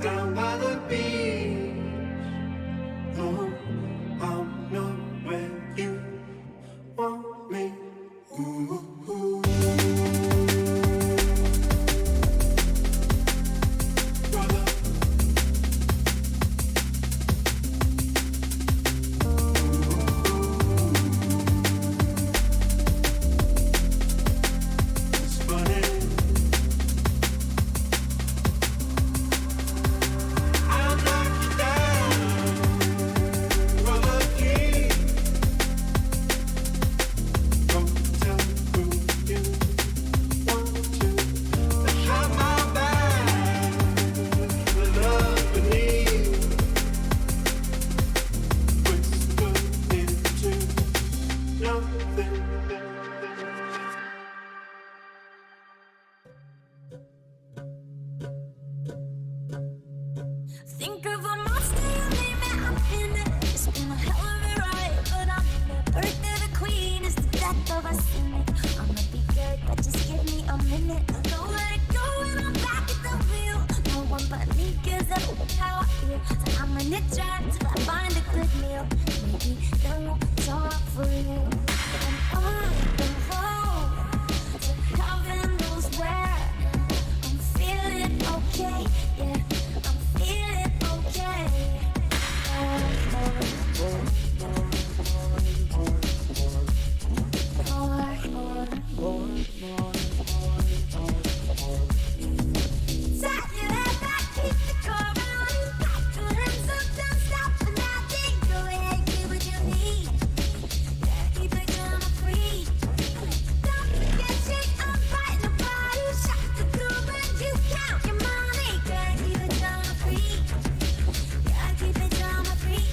down by the beach. No, I'm not where you want me. Ooh, ooh. Brother. It's funny. I'll knock you down, brother King. Don't tell who you want to have my back. The love beneath, whisper into nothing. Think of a monster, you name it, I'm in it. It's been a hell of a ride, but I'm in it. Birth of the queen is the death of a cynic. I'ma be good, but just give me a minute. Don't let it go when I'm back at the wheel. No one but me gives up how I feel. So I'm gonna try till I find a good meal. Maybe then we'll talk for real. I'm on the road to heaven knows where. I'm feeling okay, yeah. I'm feeling okay. Set your head back, keep the car rolling. Back to him, so don't stop for nothing. Go ahead, give what you need. Yeah, keep it drama free. Don't forget shit, I'm fighting the body. Shut the door and you count your money. Gotta keep it drama free. Gotta keep it drama free.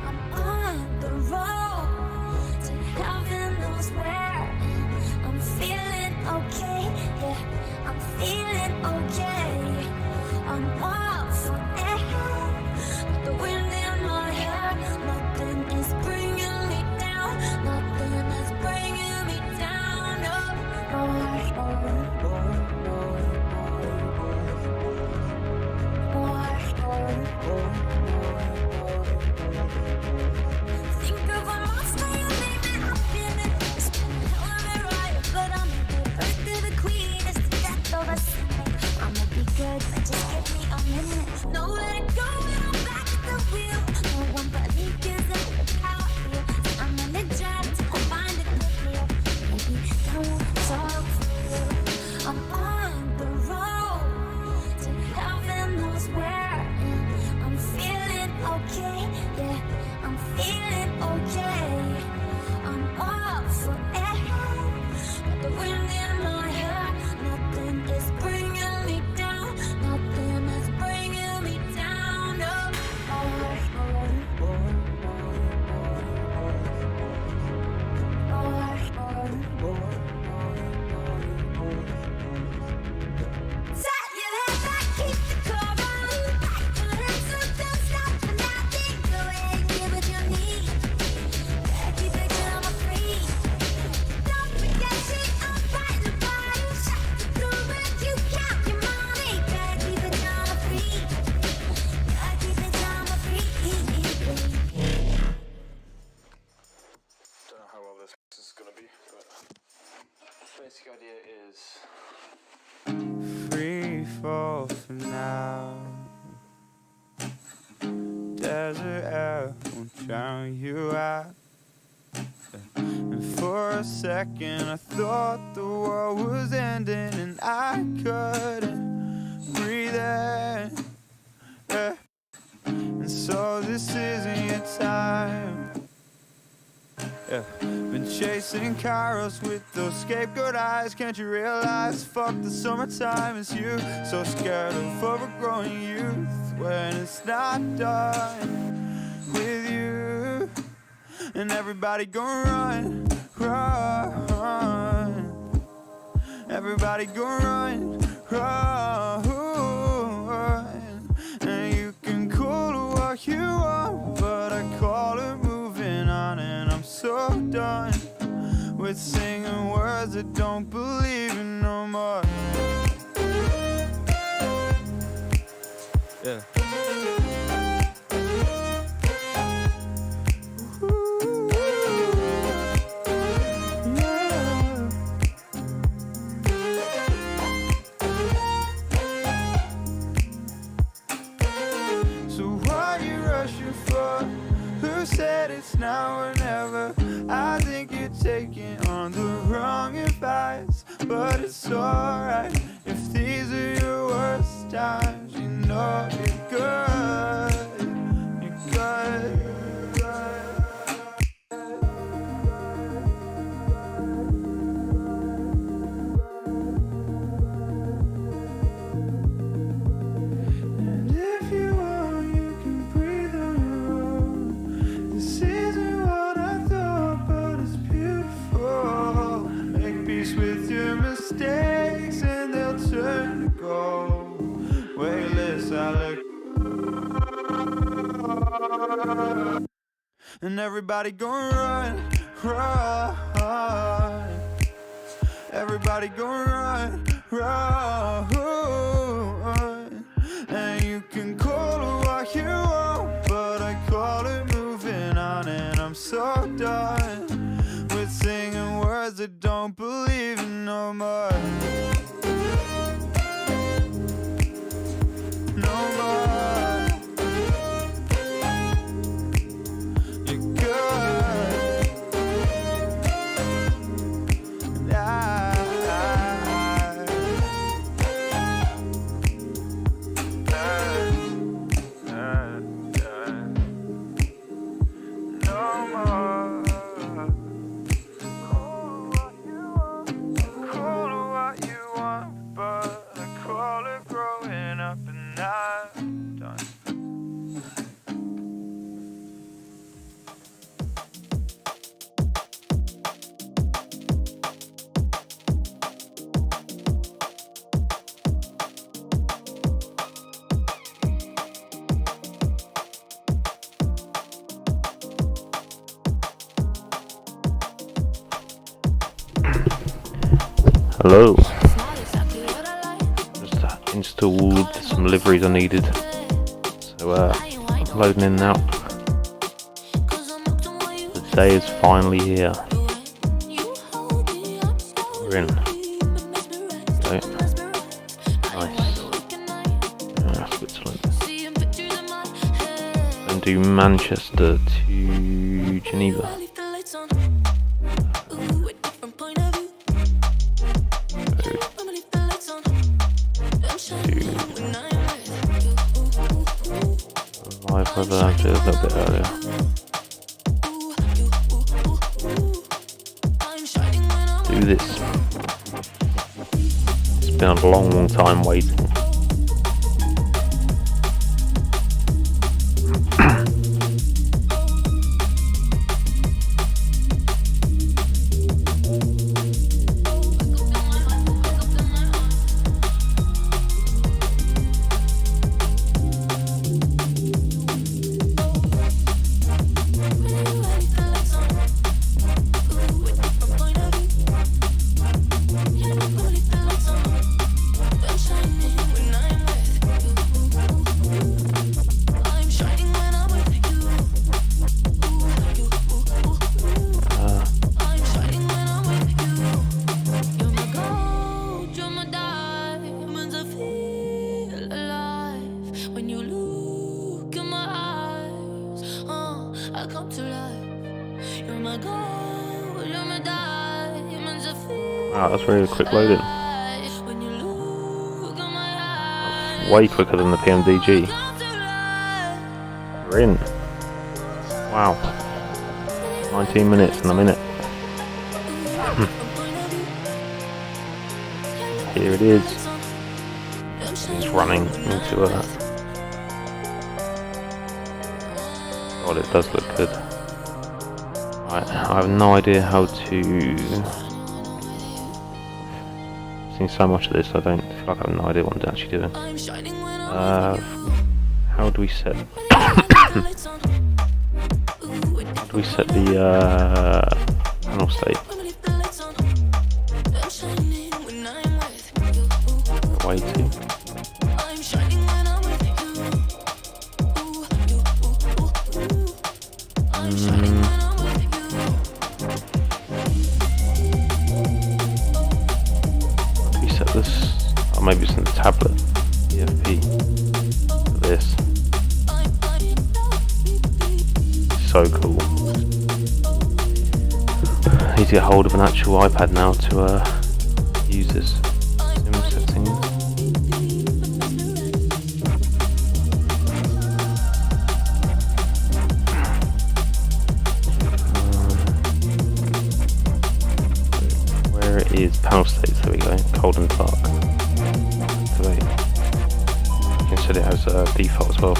I'm on the road to heaven knows where. I'm feeling okay, yeah. I'm feeling okay. I'm up for air. Got the wind in my hair. Nothing is bringing me down. Nothing is bringing me down. No, think of a monster, you name it, I'm in it. It's been a hell of a ride, but I'm in it. Birth of the queen is the death of a cynic. I'ma be good, but just give me a minute. No, let it go when I'm back at the wheel. No one but me gives up how I feel. So I'm gonna drive till I find a good meal. Maybe then we'll talk for real. I'm on the road to heaven knows where. I'm feeling okay, yeah. I'm feeling okay. I'm up for air. Got the wind in my hair. Nothing is bringing me down. Nothing is bringing me down. No. Set your head back, keep the car rolling. Back to him, so don't stop for nothing. Go ahead, give what you need. Gotta keep it drama free. Don't forget shit, I'm fighting the body. Shut the door and you count your money. Gotta keep it drama free. Gotta keep it drama free. Don't know how well this is gonna be, but basic idea is free fall for now. Desert air won't drown you out. And for a second I thought the world was ending and I couldn't breathe in. Yeah. And so this isn't your time. Yeah. Been chasing Kairos with those scapegoat eyes. Can't you realize, fuck the summertime is you. So scared of overgrowing youth when it's not done with you. And everybody gon' run, run. Everybody gon' run, run. with singing words that don't believe in no more. Yeah. Said it's now or never. I think you're taking on the wrong advice, but it's alright if these are your worst times. You know you're good, you're good. And if you want, you can breathe on your own. This isn't what I thought, but it's beautiful. Make peace with your mistakes and they'll turn to gold. Weightless, I let go. And everybody gon' run, run. Everybody gon' run, run. And you can call it what you want, but I call it moving on. And I'm so done with singing words that don't believe in no more. No more. You're good. And no more. Call it what you want, but I call it growing up, and I'm done. Hello. Just installed some liveries I needed. So I'm loading in now. The day is finally here. We're in. Okay. Nice. Switzerland. And do Manchester to Geneva. Whether I do a little bit earlier. Do this. It's been a long time waiting. Wow, that's really quick loading. That's way quicker than the PMDG. We're in. Wow. 19 minutes and a minute. Here it is. It's running into a... God, it does look good. Right, I have no idea how to... I've seen so much of this, I don't feel like I have no idea what I'm actually doing. How do we set... how do we set the panel state? way to. I'm shining when I'm with you. Ooh, you, ooh, ooh, ooh. I'm shining when I'm with you. We set this, or maybe it's in the tablet, EFP, for this. So cool. I need to get hold of an actual iPad now to use this sim settings. Where is panel states? There we go. Cold and dark. Activate. You can set it as a default as well.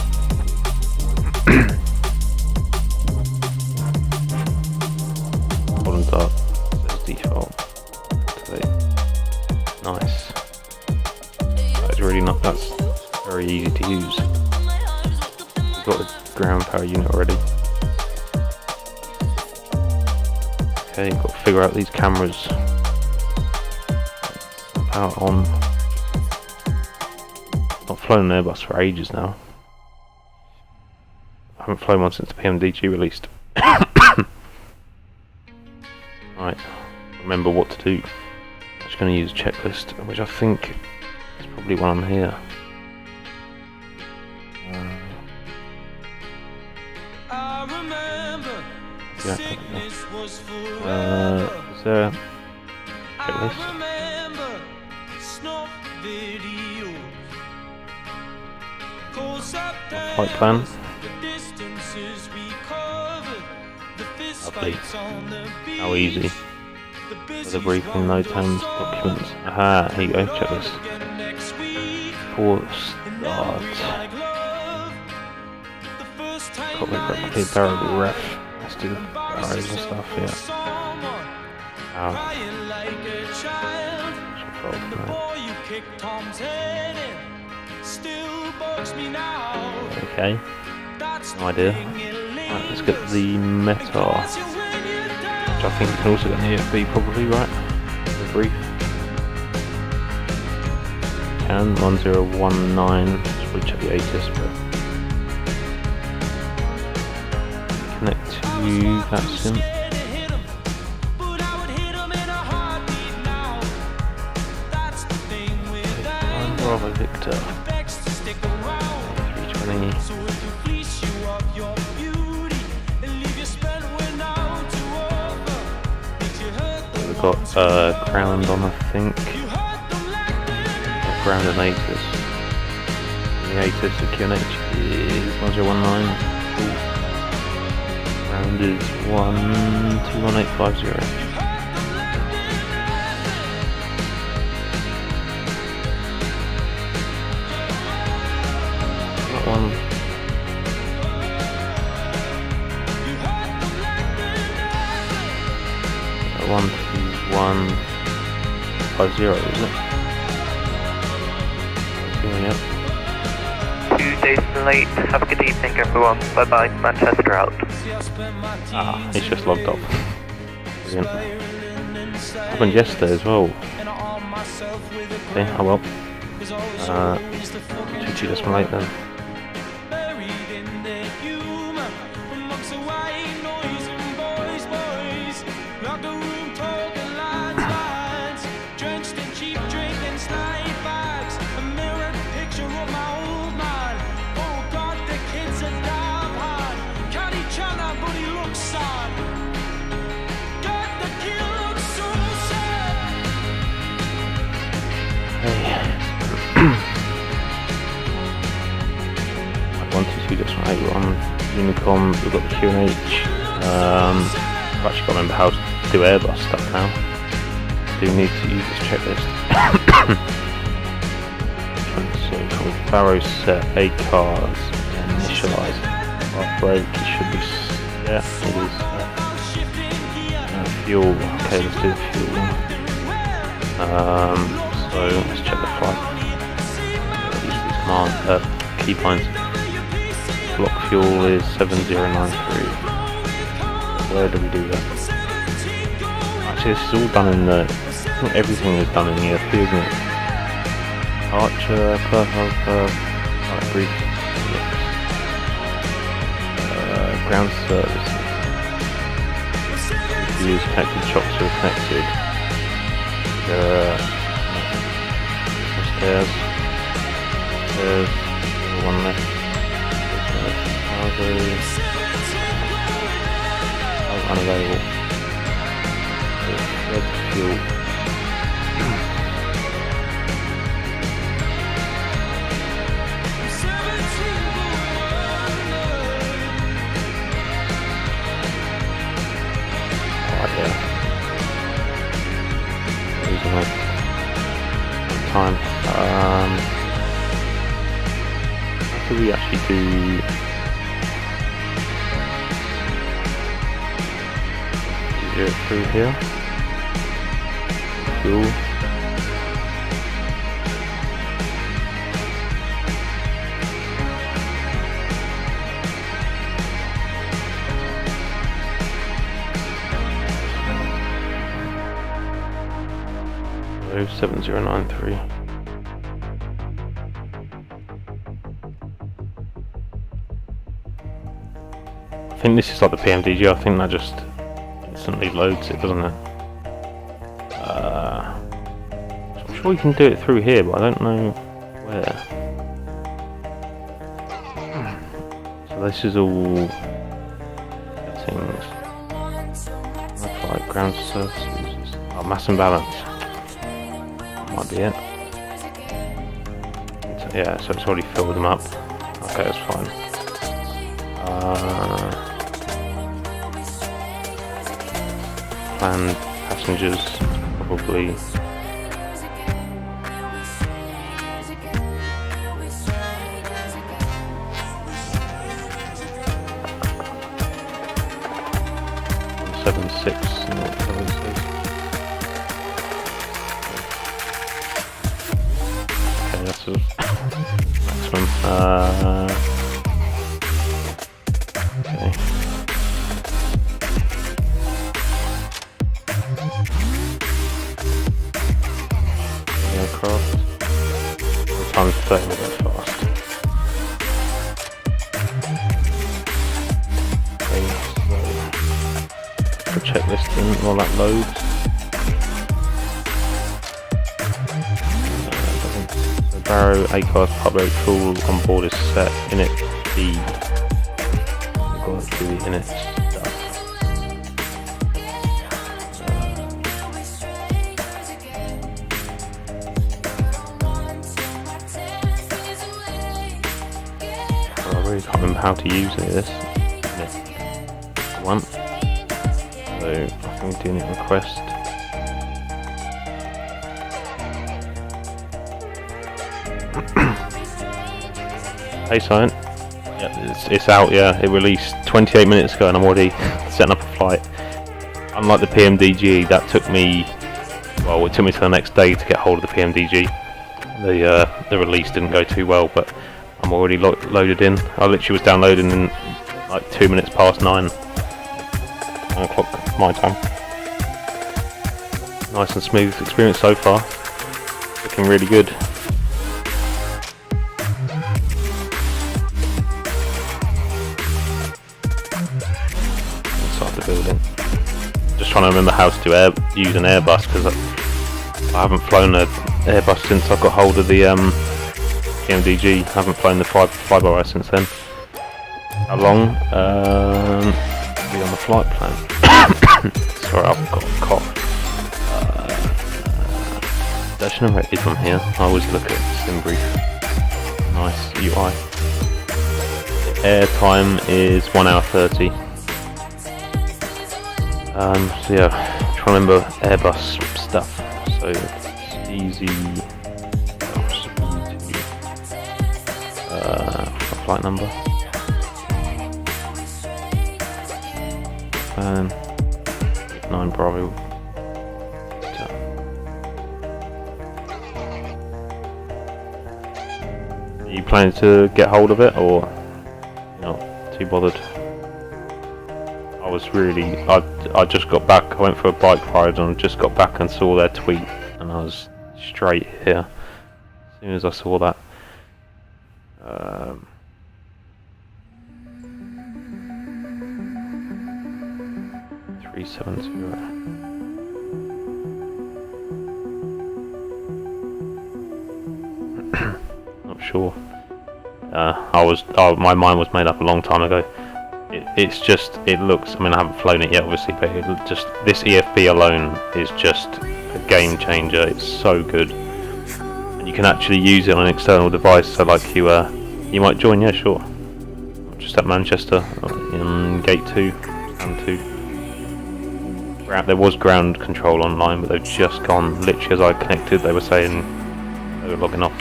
Cold and dark. Set as default. Activate. Nice. That's really not. That's very easy to use. We've got a ground power unit already. Okay, got to figure out these cameras. Power on. Not flown an Airbus for ages now. I haven't flown one since the PMDG released. Right, remember what to do. I'm just going to use a checklist, which I think is probably one on here. I remember Yeah, sickness was is forever. there a I checklist? remember snuff videos. Cold Flight plan. the distances we covered, the fist Lovely. fights on the beach, How easy. the The briefing, no terms, documents. Aha, here you go, checklist. next week. Port start. Copy replicate variable ref. Let's do the arrows and stuff, yeah. Wow. Control okay. No idea. Right, let's get the meta, which I think you can also get an EFB probably, right? The brief. Can 1019. Just probably check the ATIS, but connect to VATSIM. Bravo Victor 320. We've got ground on, I think. Ground and ATIS. The ATIS, the QNH is 1019. Ground is 121850. One. One, two, 150, is it? Yeah. 2 days late. Have a good evening, everyone. Bye bye. Manchester out. Ah, he's just logged off. Brilliant. Happened yesterday as well. Okay, oh well. 2 days late then. On Unicom, we've got the QNH. I've actually got to remember how to do Airbus stuff now. Do need to use this checklist. So, Barrow set, A cars, initialize. Off brake, it should be. Yeah, it is. Fuel, okay, let's do the fuel. So, let's check the flight. Use these command, key points. Block fuel is 7093. Where do we do that? Actually, this is all done in the. I think everything is done in the EFP, isn't it? departure, flight brief, ground services. Views connected, shocks are connected. Stairs. There's one left. Unavailable. Red fuel. Time. How do we actually do? Do it through here. Fuel. Oh, 7093. I think this is like the PMDG. I think that just instantly loads it, doesn't it? I'm sure you can do it through here, but I don't know where. So this is all settings. Like ground surfaces. Oh, mass and balance. Might be it. Yeah, so it's already filled them up. Okay, that's fine. Planned passengers, probably. .76. Okay, that's a maximum. Okay. Aircraft. Times 30 minutes fast. Okay, so checklist in while that loads. So Barrow A-class public tool on board is set. Init B. We've got to do the init stuff. I really can't remember how to use this. Init 1. So I think do init request. Hey, Silent. Yeah, it's out. Yeah, it released 28 minutes ago, and I'm already setting up a flight. Unlike the PMDG, that took me. Well, it took me to the next day to get hold of the PMDG. The release didn't go too well, but I'm already loaded in. I literally was downloading in like 2 minutes past 9 o'clock my time. Nice and smooth experience so far. Looking really good. Inside the building. Just trying to remember how to use an Airbus, because I haven't flown an Airbus since I got hold of the PMDG. I haven't flown the flyby since then. How long? Be on the flight plan. Sorry, I've got a cough. Actually, no, it is on here. I always look at sim brief. Nice UI. Air time is 1 hour 30. So yeah, trying to remember Airbus stuff. So it's easy. Flight number. 9 Bravo. Are you planning to get hold of it, or not too bothered? I was really. I just got back. I went for a bike ride and I just got back and saw their tweet, and I was straight here. As soon as I saw that. 370. Not sure. My mind was made up a long time ago. It's just, it looks, I mean I haven't flown it yet obviously, but this EFB alone is just a game changer. It's so good. And you can actually use it on an external device, so like you might join, yeah sure. Just at Manchester, in gate 2, and 2. There was ground control online, but they've just gone, literally as I connected, they were saying they were logging off.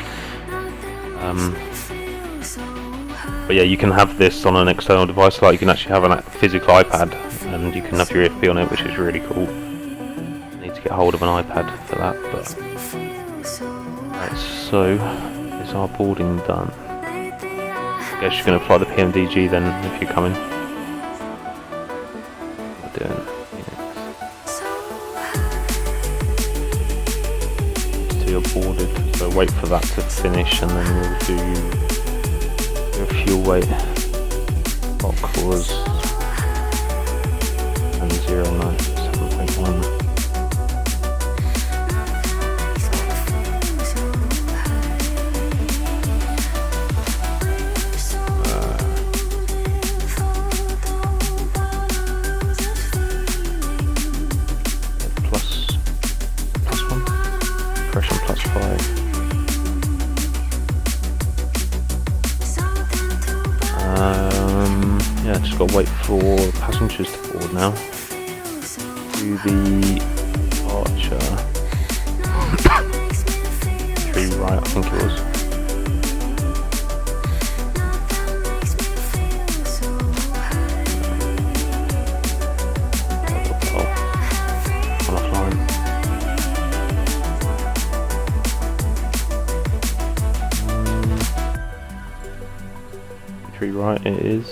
But yeah, you can have this on an external device, like you can actually have a physical iPad, and you can have your EFB on it, which is really cool. You need to get hold of an iPad for that, but... Right, so, is our boarding done? I guess you're going to fly the PMDG then, if you're coming. We're doing Phoenix. So you're boarded, so wait for that to finish, and then we'll do... Your fuel weight lock was 709.7.1. Plus 1, compression plus 5. Yeah, just got to wait for passengers to board now. To the Archer 3 right, I think it was. Oh, I'm offline. 3 right it is.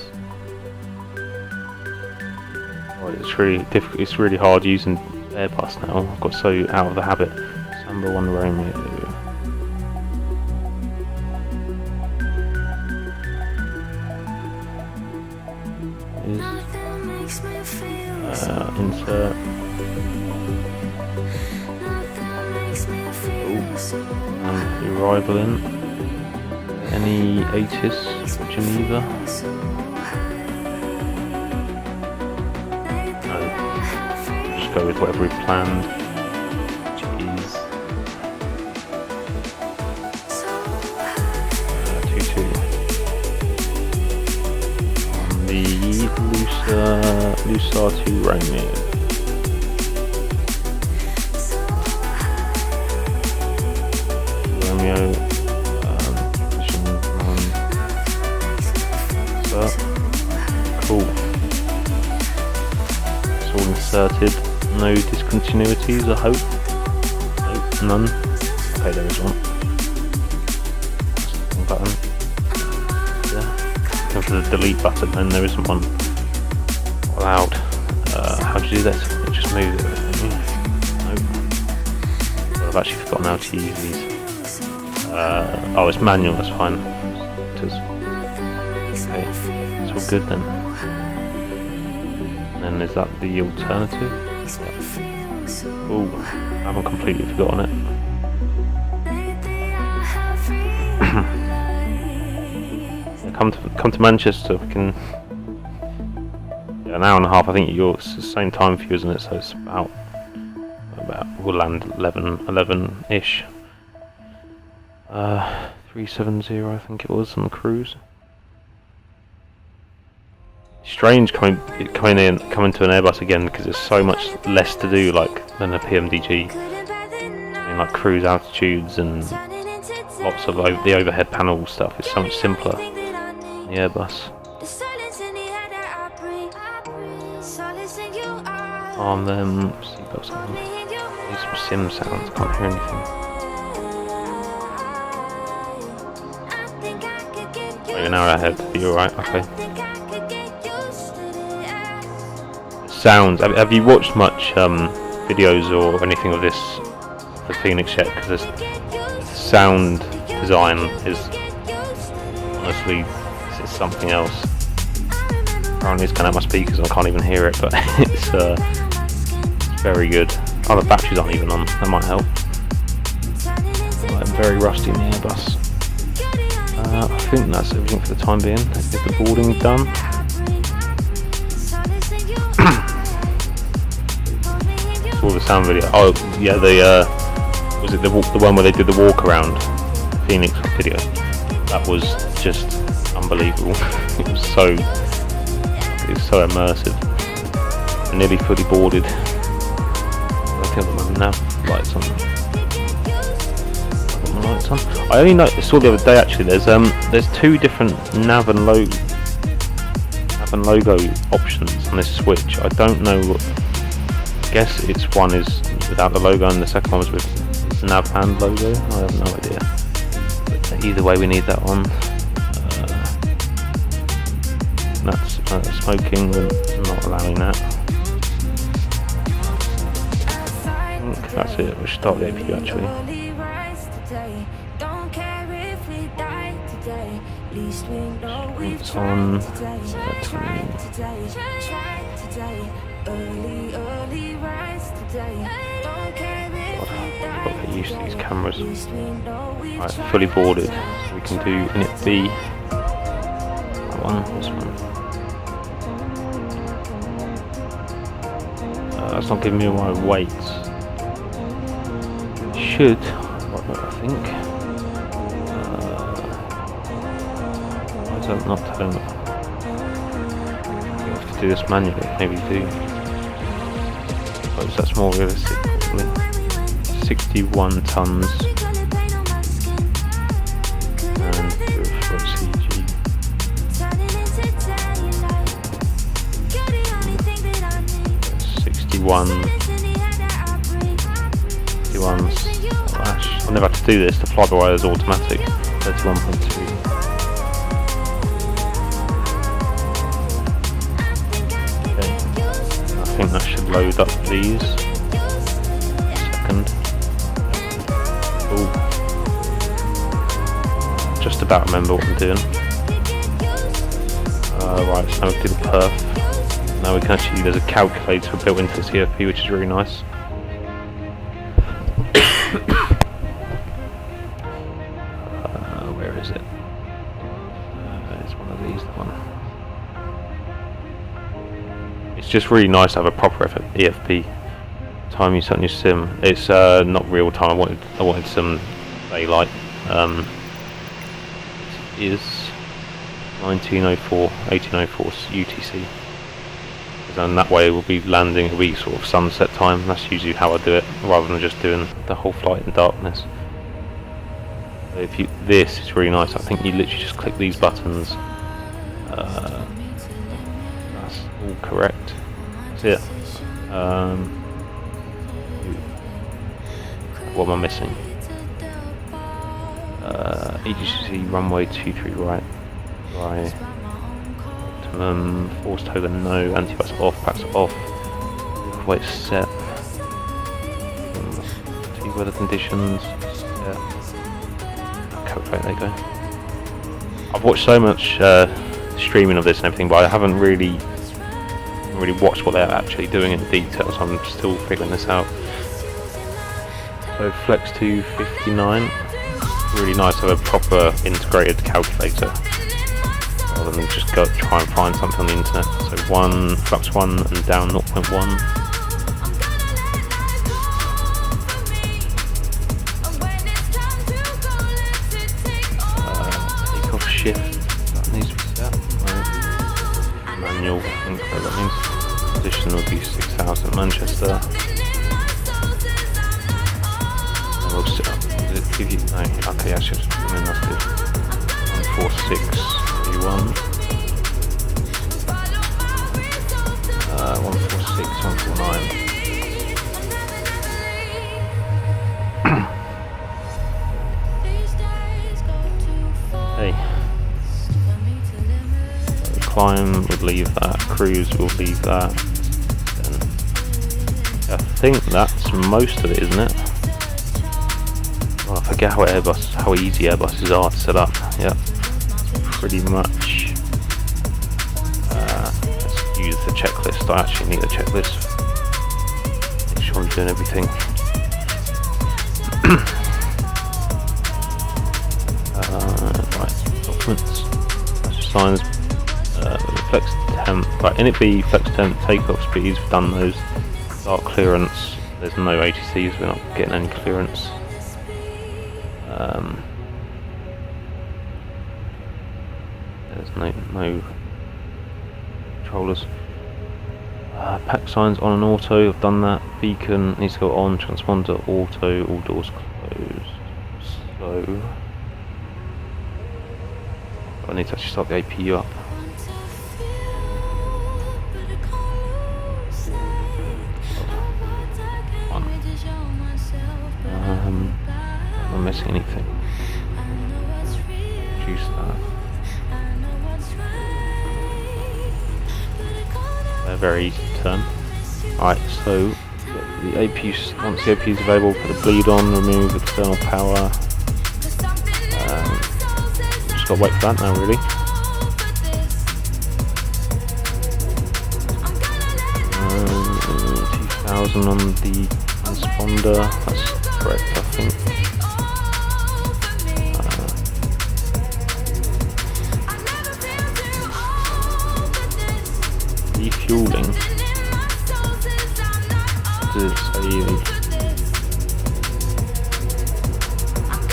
It's really difficult. It's really hard using Airbus now. I've got so out of the habit. Number 1 Romeo. Insert. And the arrival in. Any ATIS Geneva? Go with whatever we planned. Jeez. 22. On the Lusa 2 Romeo. Position 1. So, cool. It's all inserted. No discontinuities, I hope. Nope, none. Okay, there is one. Button. Yeah. Go for the delete button, and there isn't one allowed. How do you do this? You just move it. Nope. Well, I've actually forgotten how to use these. Oh, it's manual. That's fine. Okay, it's all good then. And then is that the alternative? Oh, I haven't completely forgotten it. Yeah, come to Manchester. We can. Yeah, an hour and a half. I think it's the same time for you, isn't it? So it's about we'll land 11-ish. 370, I think it was, on the cruise. Strange coming to an Airbus again, because there's so much less to do than a PMDG. I mean, like cruise altitudes and lots of the overhead panel stuff is so much simpler than the Airbus. On them seatbelts on. Need some sim sounds, can't hear anything. Wait, an hour ahead, are you alright? Okay. Sounds. Have you watched much videos or anything of the Fenix yet? Because there's sound design is honestly it's something else. Apparently it's going out my speakers and I can't even hear it, but it's very good. Oh, the batteries aren't even on, that might help. I'm very rusty in the Airbus. I think that's everything for the time being. Let's get the boarding done. Saw the sound video. Oh yeah, was it the one where they did the walk around Fenix video? That was just unbelievable. It was so immersive. I'm nearly fully boarded. I think I've got my nav lights on. I only saw the other day actually. There's two different nav and logo options on this Switch. I don't know. I guess it's one is without the logo and the second one was with nav and logo. I have no idea. But either way, we need that on. That's smoking. We're not allowing that. I think that's it. We'll start the APU actually. It's on. God, I've got to get used to these cameras. Right, fully boarded. So we can do init B. That one, this one. That's not giving me my weights. Should, I think. I'm not telling them. You have to do this manually, maybe do. Suppose that's more realistic, probably. 61 tons. And for CG. 61 slash. I'll never have to do this, the fly-by-wire is automatic. 31.2. I think that should load up these. Second. Ooh. Just about remember what I'm doing. Right, so now we can do the perf. Now we can actually, there's a calculator built into the CFP, which is really nice. Where is it? It's one of these, that one. It's just really nice to have a proper EFP. Time you set on your sim. It's not real time. I wanted some daylight. It is 1804 UTC. And that way we'll be landing. It'll be sort of sunset time. That's usually how I do it, rather than just doing the whole flight in darkness. This is really nice. I think you literally just click these buttons. That's all correct. That's it. What am I missing? EGCC runway 23 right. Optimum forced over no. Anti-pass off. Pass off. Weight set. Weather conditions. Yeah. Calculate. There you go. I've watched so much streaming of this and everything, but I haven't really watched what they're actually doing in detail, so I'm still figuring this out. So flex to 59. Really nice to have a proper integrated calculator rather than just go try and find something on the internet. So flaps 1 and down 0.1. Takeoff shift, that needs to be set. Right. Manual, I think that means. Position will be 6000 Manchester. And we'll set up. Does it give you? No, okay, that's just, that's good. 14631. 146, 149. Hey. Climb would leave that, cruise will leave that. Then I think that's most of it, isn't it? Oh, forget how easy Airbuses are to set up. Yeah, pretty much. Let's use the checklist. I actually need a checklist. Make sure I'm doing everything. Right, documents, signs, flex temp. Right, init B, flex temp, takeoff speeds. We've done those. Dark clearance. There's no ATCs. We're not getting any clearance. There's no controllers. Pack signs on an auto. I've done that. Beacon needs to go on. Transponder auto. All doors closed. So I need to actually start the APU up. Am I missing anything? Reduce that. They're very easy to turn. Alright, so the APU, once the APU is available, put the bleed on, remove external power. Just gotta wait for that now, really. 2000 on the transponder, that's correct, I think. Refueling. Does it say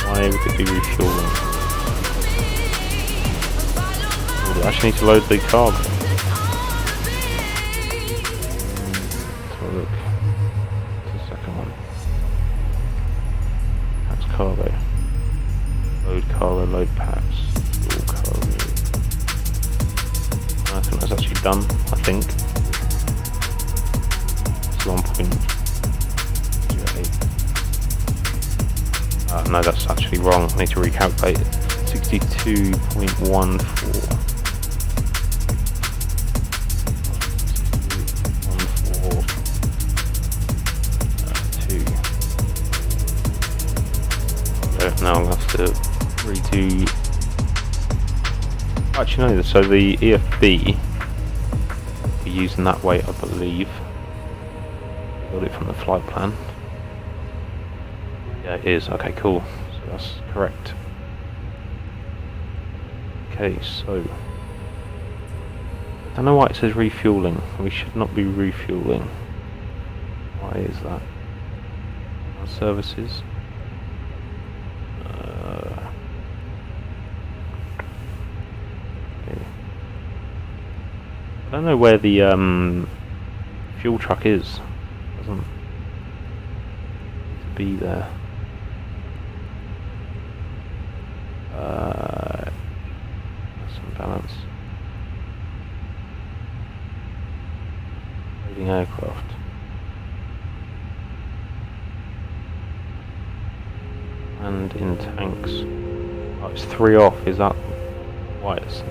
why would it be refueling? Oh, I actually need to load the carb. Let's have a look. The second one. That's cargo. Load cargo, load packs. All cargo. I think that's actually done, I think. It's 1.08. No, that's actually wrong. I need to recalculate it. 62.14. 2. Now I'm going to have to redo. Actually, no, so the EFB, we're using that weight, I believe. Got it from the flight plan. Yeah, it is. Okay, cool. So that's correct. Okay, so I don't know why it says refueling. We should not be refueling. Why is that? Our services. I don't know where the fuel truck is. Doesn't need to be there. Some balance. Loading aircraft. And in tanks. Oh, it's 3 off. Is that why it's?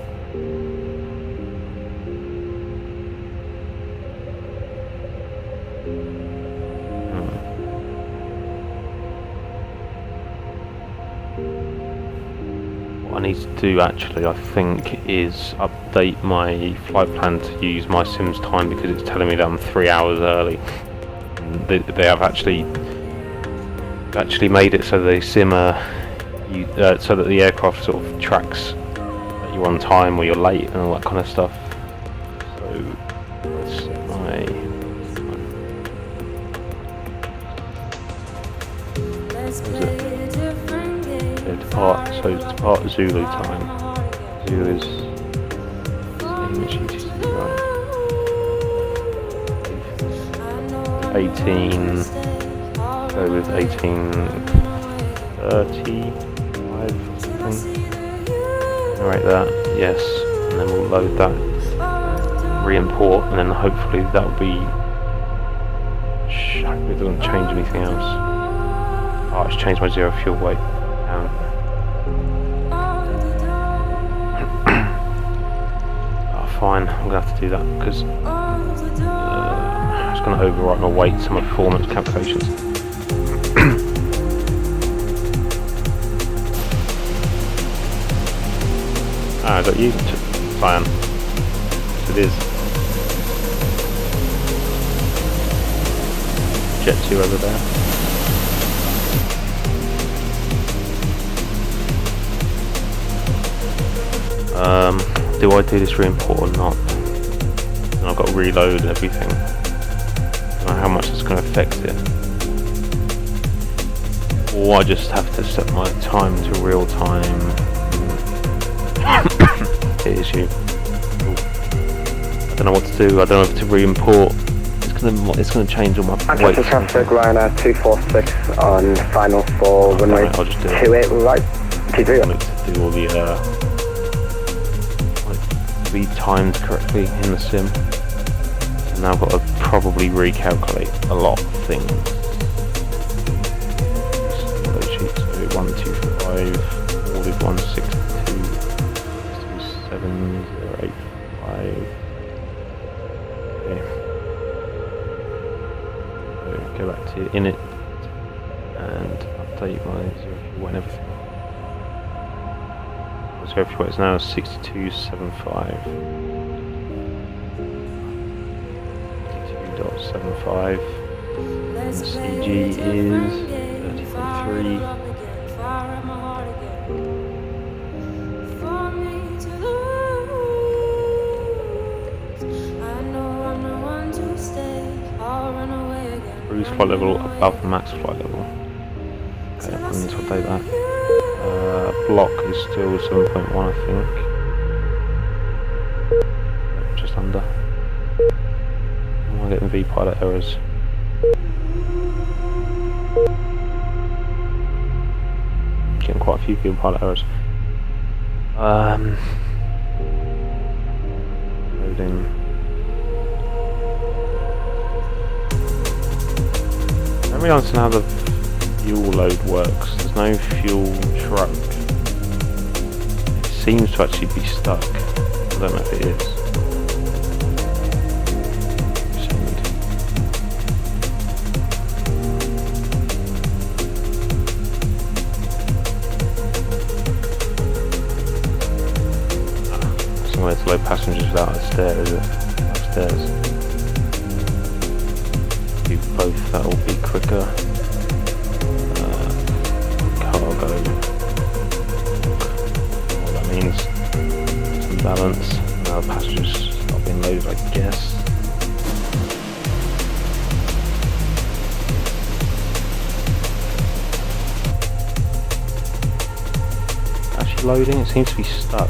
What I need to do actually, I think, is update my flight plan to use my Sims time because it's telling me that I'm 3 hours early. And they have actually made it so they simmer so that the aircraft sort of tracks that you're on time or you're late and all that kind of stuff. So let's set my depart Zulu time. Zulu is EGCC, right? 18. Go with 18:35, I think. Generate that, yes, and then we'll load that, re-import, and then hopefully that'll be. Hopefully it doesn't change anything else. Oh, it's changed my zero fuel weight. Fine, I'm gonna have to do that because it's gonna overwrite my weights and my performance calculations. I got you, Cyan. It is. Jet 2 over there. Do I do this re-import or not? And I've got to reload and everything. I don't know how much it's going to affect it. Or I just have to set my time to real time. Hit issue. Ooh. I don't know what to do. I don't know if to re-import. It's gonna change all my weight. Traffic, Ryanair 246 on final for runway 28 right. T3. I need to do all the read times correctly in the sim. And now I've got to probably recalculate a lot of things. So 125, ordered 162, 27085. Okay. So go back to init and update my 0 and everything. So if it's now 62.75. 62.75. CG is 30.3. Cruise flight level above max flight level. Okay, I need to update that. Block is still 7.1, I think. Just under. Am I getting V-pilot errors? Getting quite a few V-pilot errors. Loading. I don't really understand how the fuel load works. There's no fuel truck. It seems to actually be stuck. I don't know if it is. Somewhere to load passengers without a stair, is it? Upstairs. Do both, that will be quicker. Cargo. What that means, some balance. Now passengers are being loaded, I guess. Actually loading, it seems to be stuck.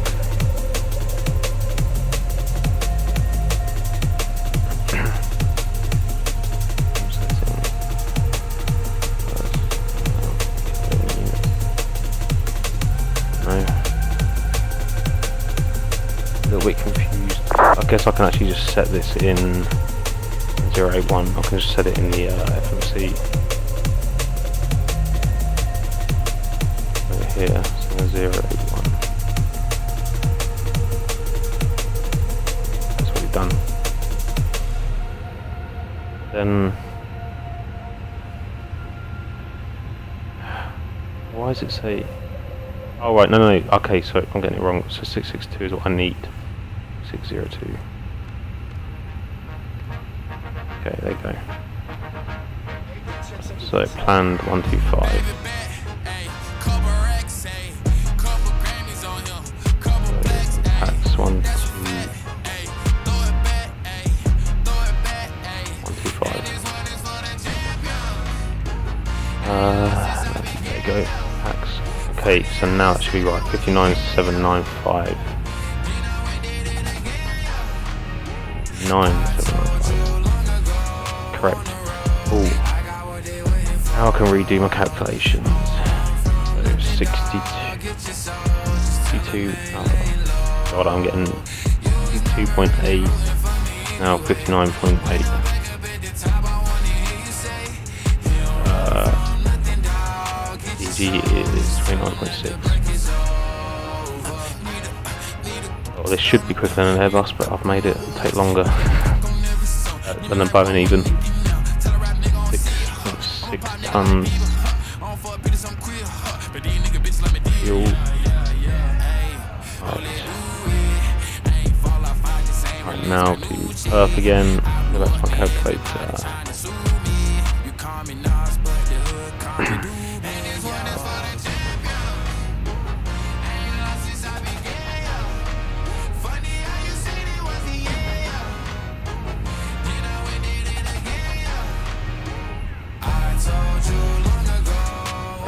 A little bit confused. I guess I can actually just set this in 081. I can just set it in the FMC over here. So 081. That's what we've done. Then why does it say? Oh right, no. Okay, so I'm getting it wrong. So 662 is what I need. 602. Okay, there you go. So planned 125. So packs 125. There you go. Packs. Okay, so now it should be right. 59795. 9795. Correct. Ooh. Now I can redo my calculations. So 62. Oh god, I'm getting 62.8. Now 59.8. EG is 29.6. Oh, this should be quicker than an Airbus, but I've made it take longer than a Boeing even. 6.6 tons. Fuel. Right. now to Earth again. Go back to my calculator.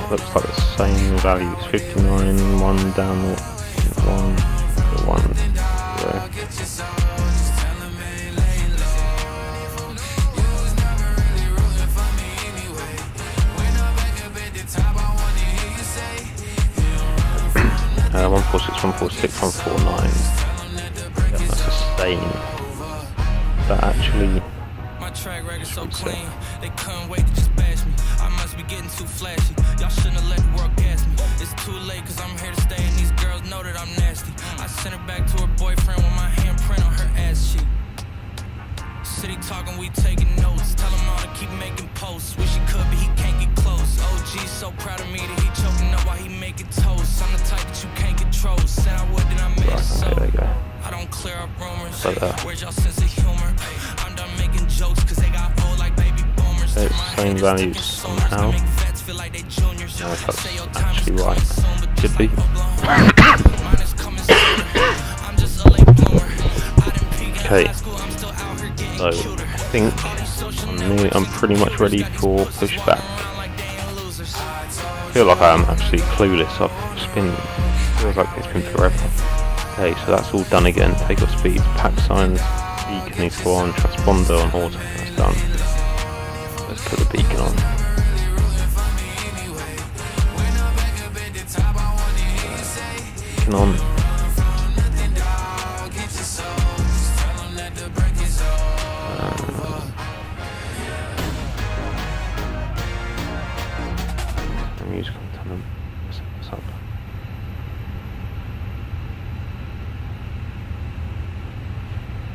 Looks like the same values, 59, 1 down, 1, 1, 0. Uh, 146, 146, 149. Yeah, that's the same. That actually. My track record so clean, they couldn't wait to just bash me. I must be getting too flashy. Y'all shouldn't have let the world gas me. It's too late cause I'm here to stay and these girls know that I'm nasty. I sent her back to her boyfriend with my handprint on her ass cheek. City talking, we taking notes. Tell him all to keep making posts. Wish he could, but he can't get close. OG so proud of me that he choking up while he making toast. I'm the type that you can't control. Said I would, then I made it so. There you go. I don't clear up rumors. Like where's y'all sense of humor? I'm done making jokes cause they got old like baby boomers. So it's the same values somehow. No, if that's actually right. Should be. Okay. So I think I'm pretty much ready for pushback. I feel like I am actually clueless. Feels like it's been forever. Okay, so that's all done again. Takeoff speed, pack signs, beacon needs to go on, transponder on auto. That's done. Let's put the beacon on. Beacon on. Music content. What's up?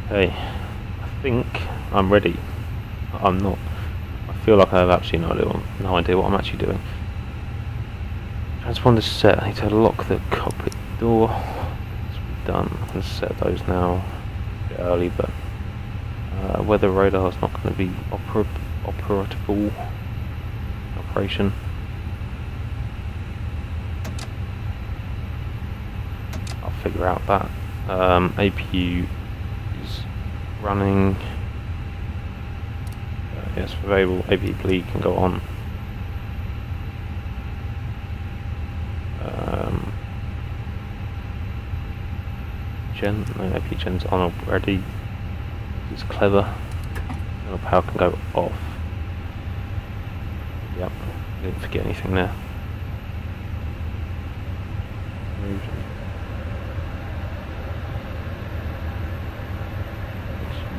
Okay, I think I'm ready. I'm not. I feel like I have absolutely no idea what I'm actually doing. Transponder set. I need to lock the cockpit door. It's done. I'm going to set those now. A bit early, but weather radar is not going to be operatable. Operation. I'll figure out that. APU is running. Yes, available. APU bleed can go on. APU gen's on already. It's clever. Power can go off. Yep, didn't forget anything there.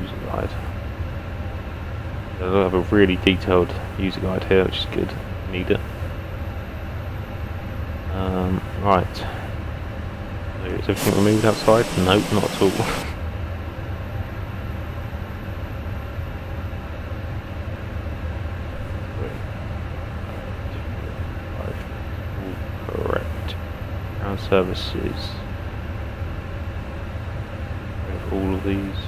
User guide. They'll have a really detailed user guide here, which is good. Need it. Right. So is everything removed outside? Nope, not at all. Correct. Ground services. We have all of these.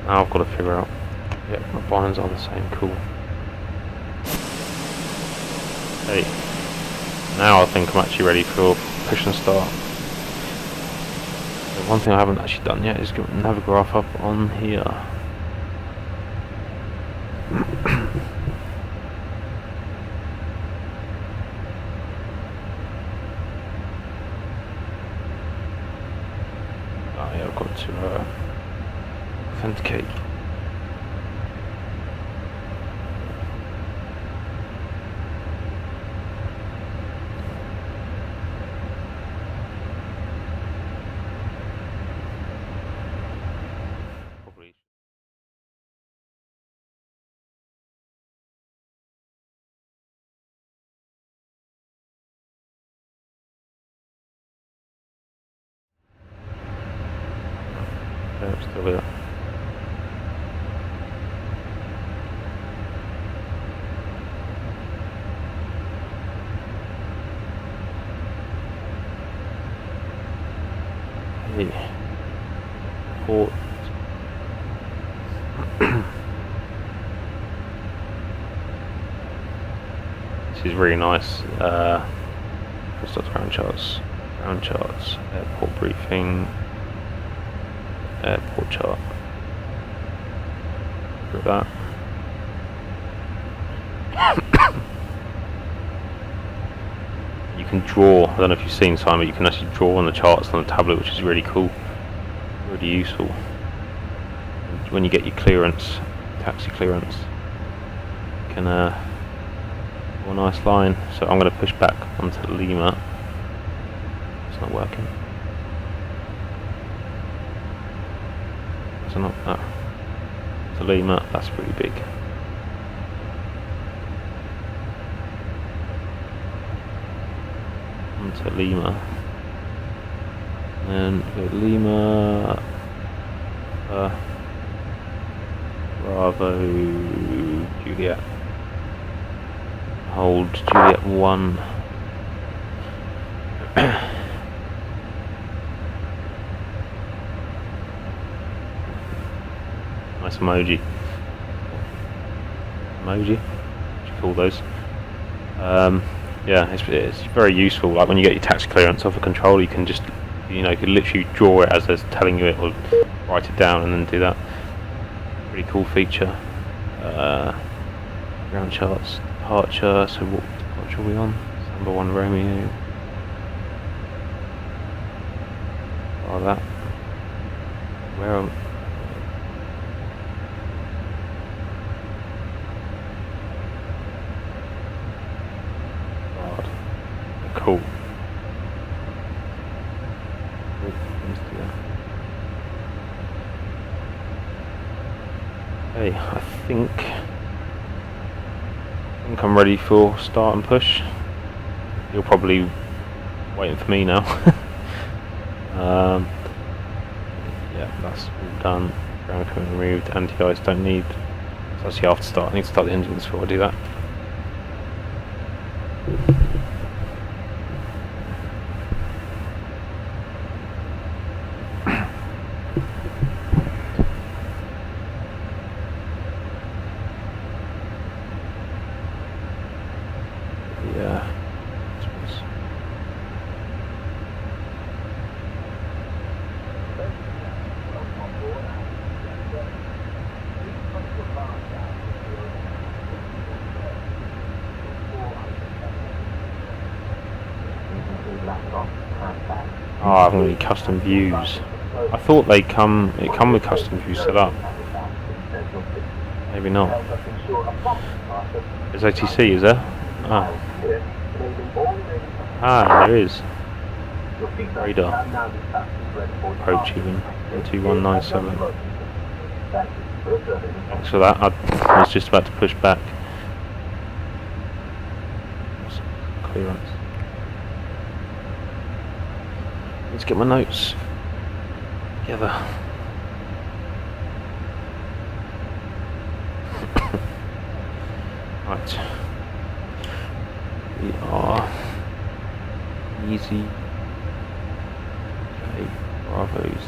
Now I've got to figure out. Yep, my binds are the same. Cool. Okay. Now I think I'm actually ready for push and start. The one thing I haven't actually done yet is get Navigraph up on here. Oh yeah, I've got to authenticate. Still there. Okay. Port. This is really nice. First off, ground charts, airport briefing, airport chart. Look at that. You can draw, I don't know if you've seen some, but you can actually draw on the charts on the tablet, which is really cool, really useful. When you get your clearance, taxi clearance, you can draw a nice line. So I'm going to push back onto Lima. It's not working. So not that. To Lima, that's pretty big. Onto Lima. And go Lima. Bravo Juliet. Hold Juliet 1. Nice emoji. What do you call those? Yeah, it's very useful. Like when you get your taxi clearance off a controller, you can just, you know, you can literally draw it as they're telling you it, or write it down and then do that. Pretty cool feature. Ground charts, departure. So what departure are we on? Number 1 Romeo. Oh, that. Where am? God. Cool. Okay, I think I'm ready for start and push. You're probably waiting for me now. Yeah, that's all done. Ground equipment removed. Anti-ice don't need. So actually after start, I need to start the engines before I do that. Yeah. Oh, I haven't got any custom views. I thought it come with custom views set up. Maybe not. There's OTC, is there? Ah, there is. Radar. Approach even. 2197. Thanks for that. I was just about to push back. Clearance. Let's get my notes together. Right. We are easy. 8 Bravos.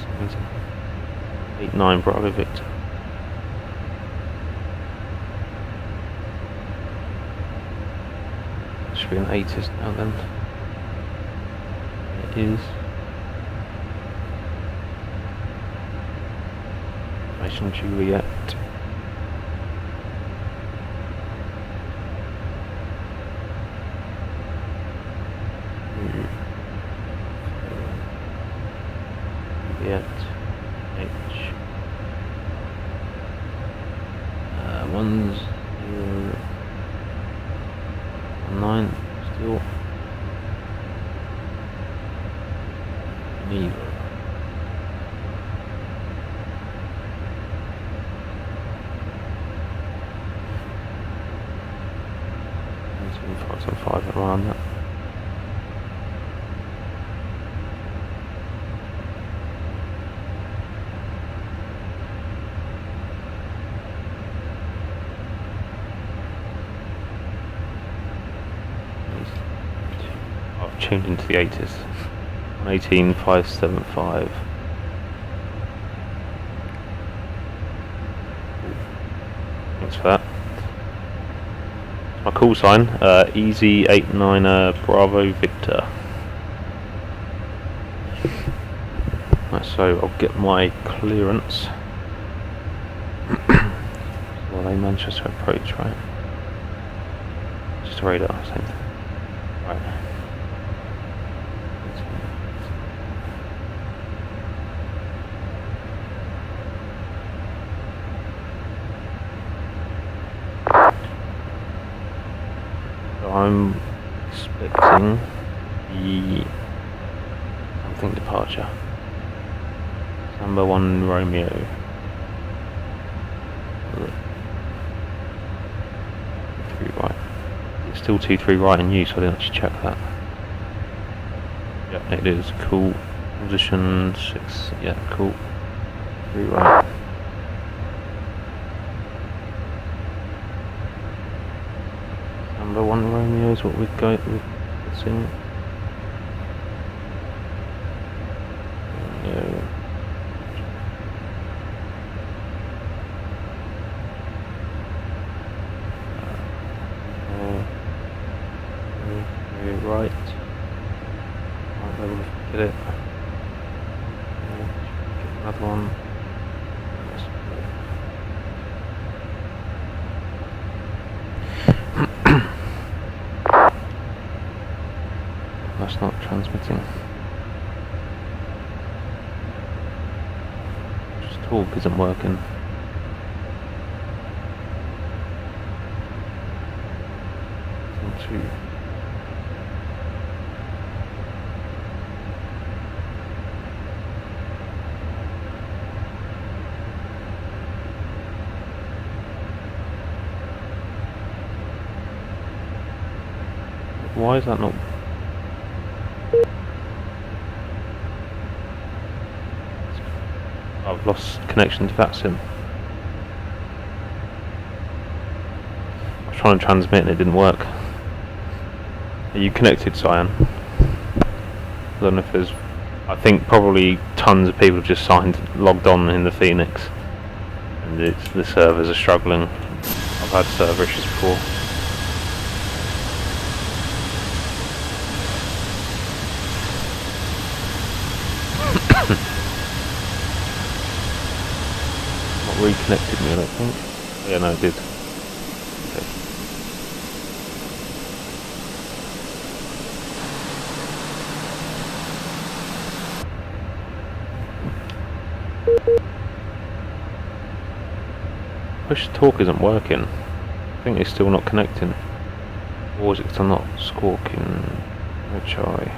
8-9 Bravo Victor. Should be an 8ist now then. It is. Juliet. Juliet. H. 1019 still. Geneva. Five around that. I've tuned into the 8ist. 118,575. thanks for that. My call sign, EZ89 Bravo Victor. Right, so I'll get my clearance. Well, they Manchester approach, right? Just a radar, same thing. Right. So I'm expecting the something departure. Number 1 Romeo. Right. It's still 2-3 right in use, so I didn't actually check that. Yep, it is. Cool. Position 6. Yeah, cool. 3 right. Number 1 Romeo is what we've got. It's in. Right. Might be able to get it. Get another one. That's not transmitting. Just talk isn't working. Two. Why is that not? I've lost connection to VATSIM. I was trying to transmit and it didn't work. Are you connected, Cyan? I don't know if there's... I think probably tons of people have just logged on in the Fenix. And the servers are struggling. I've had server issues before. Reconnected me, I don't think. Yeah, no, it did. Okay. Push to talk isn't working. I think it's still not connecting. Or is it because I'm not squawking? No try.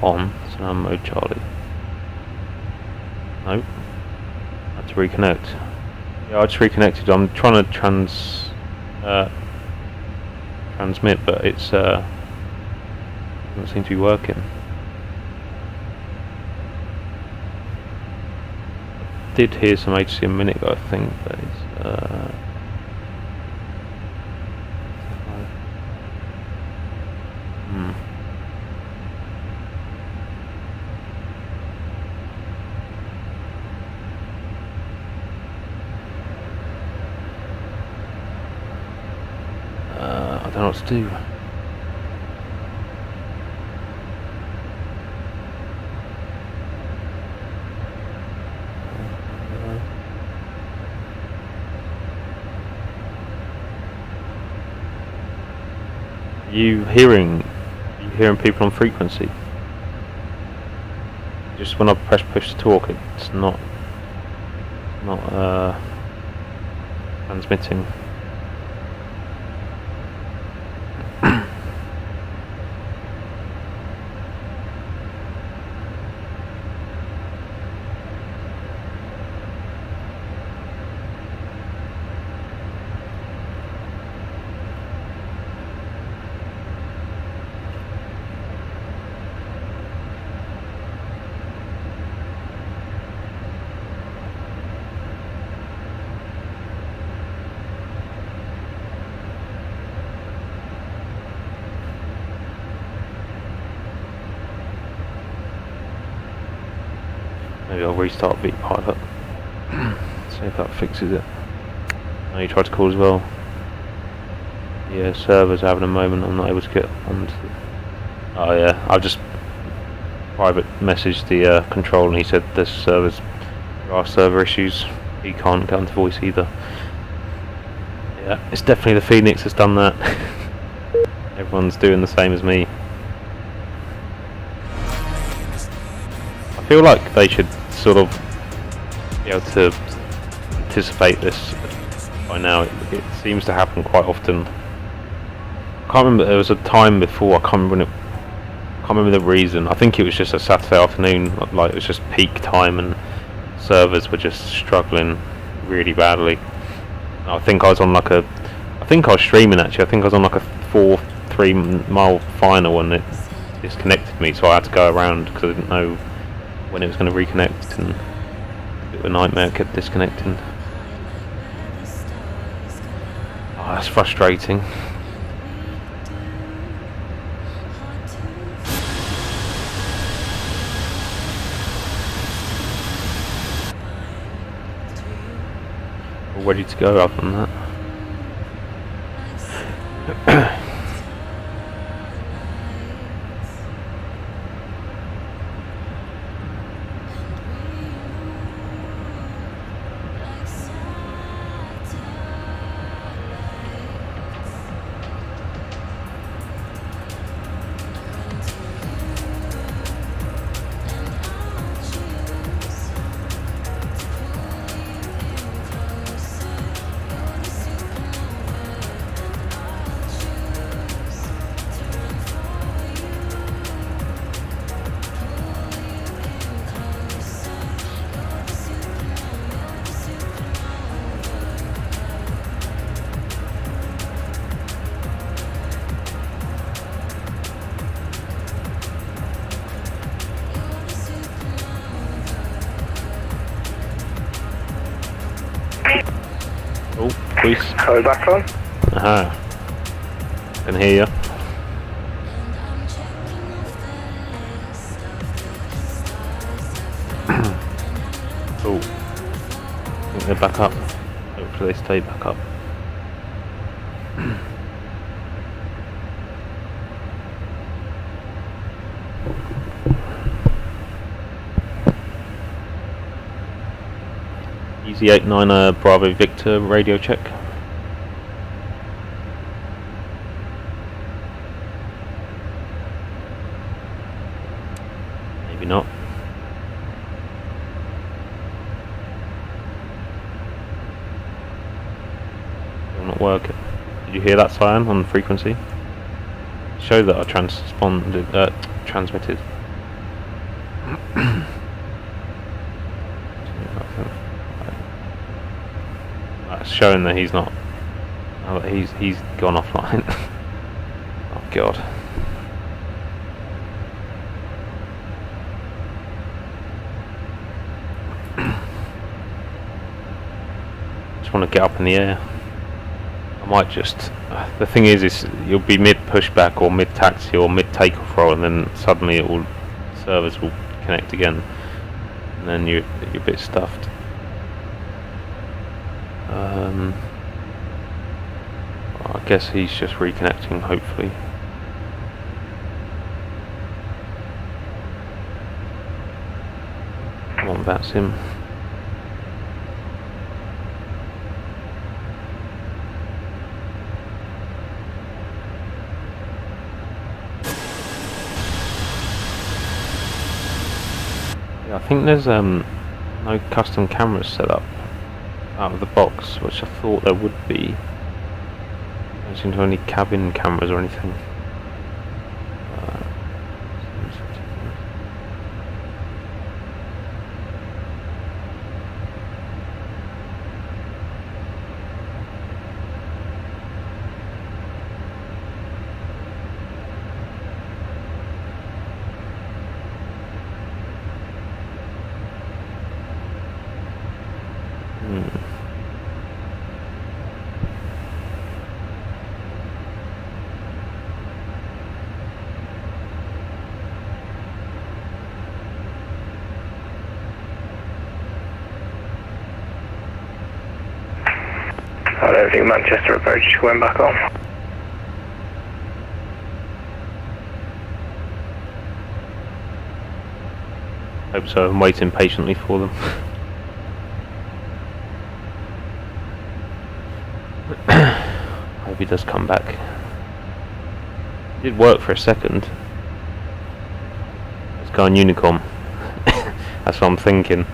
On, so now I'm mode Charlie. Nope. I had to reconnect. Yeah, I just reconnected. I'm trying to transmit, but it's doesn't seem to be working. I did hear some HC a minute ago, I think, but it's I don't know what to do. Are you hearing people on frequency? Just when I press push to talk, it's not transmitting. Maybe I'll restart VPilot. See if that fixes it. Oh, you tried to call as well. Yeah, server's having a moment. I'm not able to get onto. Oh yeah, I've just private messaged the control, and he said there are server issues. He can't get onto voice either. Yeah, it's definitely the Fenix that's done that. Everyone's doing the same as me. I feel like they should sort of be able to anticipate this by now. It seems to happen quite often. I can't remember, there was a time before, I can't remember the reason. I think it was just a Saturday afternoon, like it was just peak time and servers were just struggling really badly. I think I was on like I was streaming actually. I think I was on like a 4-3 mile final and it disconnected me, so I had to go around because I didn't know when it was going to reconnect, and a bit of a nightmare, it kept disconnecting. Oh, that's frustrating. All ready to go other than that. Oh, please. Are back on? Aha. Can hear you. Oh. I think they're back up. Hopefully they stay back up. EZ89 Bravo Victor radio check. Maybe not. Still not working. Did you hear that siren on the frequency? Show that I transmitted. That's showing that he's not. Oh, he's gone offline. Oh god. Just want to get up in the air. I might just. The thing is you'll be mid pushback or mid taxi or mid takeoff roll, and then suddenly servers will connect again, and then you're a bit stuffed. I guess he's just reconnecting, hopefully. Come on, VATSIM. Yeah, I think there's no custom cameras set up out of the box, which I thought there would be. I don't seem to have any cabin cameras or anything. Hello, Manchester approach, going back on. Hope so, I'm waiting patiently for them. Hope he does come back. It did work for a second. Let's go on Unicom. That's what I'm thinking.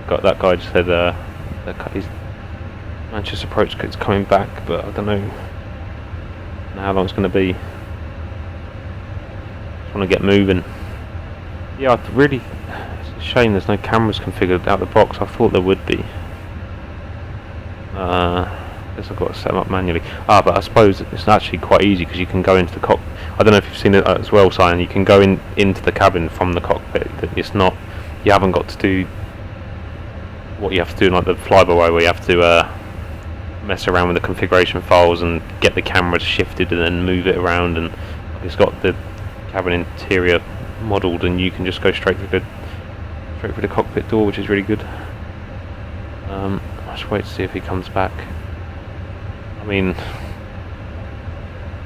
That guy just said his Manchester approach is coming back, but I don't know how long it's going to be. Just want to get moving. Yeah, it's a shame there's no cameras configured out the box. I thought there would be. I guess I've got to set them up manually. But I suppose it's actually quite easy because you can go into the cockpit. I don't know if you've seen it as well, Simon. You can go into the cabin from the cockpit. It's not. You haven't got to do what you have to do in like the fly-by-wire, where you have to mess around with the configuration files and get the cameras shifted and then move it around. And it's got the cabin interior modelled, and you can just go straight through the cockpit door, which is really good. I'll just wait to see if he comes back. I mean, you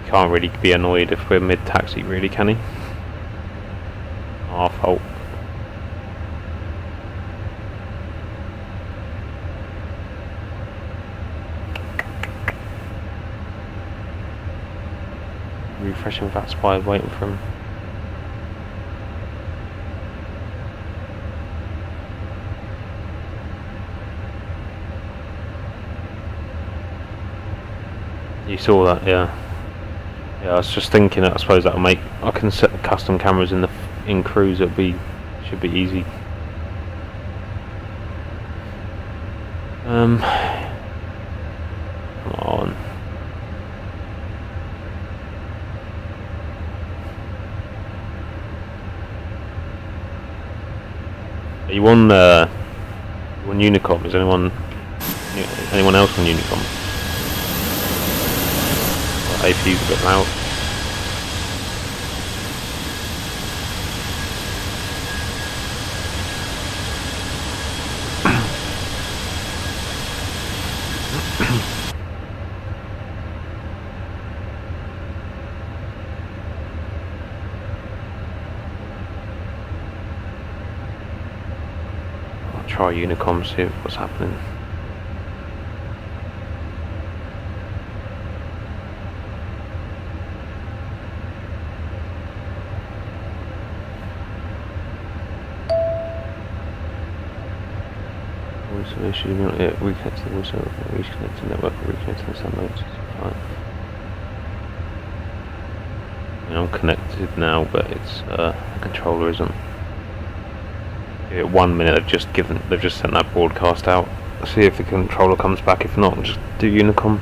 can't really be annoyed if we're mid-taxi, really, can he? Our fault. Refreshing VATSIM, waiting for him. You saw that, yeah. Yeah, I was just thinking that I suppose that'll make. I can set the custom cameras in cruise. Should be easy. Come on. Are you on Unicom? Is anyone else on Unicom? APU's a bit loud. I'll try Unicom, see what's happening. Issue, not yet reconnecting the voice over, reconnecting network, reconnecting the sound notes. Fine. I mean, I'm connected now, but it's the controller isn't. Give it 1 minute. They've just sent that broadcast out. See if the controller comes back. If not, just do Unicom.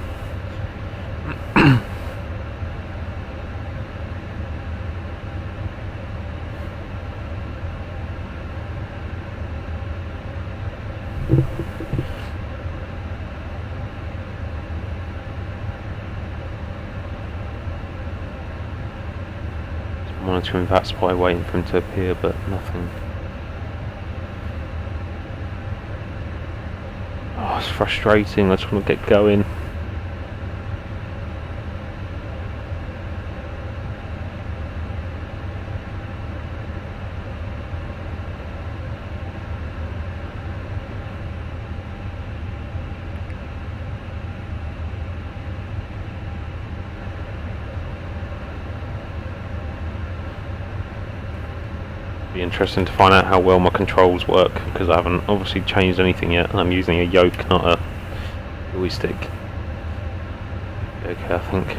Monitoring VATSIM, waiting for him to appear, but nothing. Oh, it's frustrating. I just want to get going. Be interesting to find out how well my controls work, because I haven't obviously changed anything yet, and I'm using a yoke, not a joystick. Okay, I think.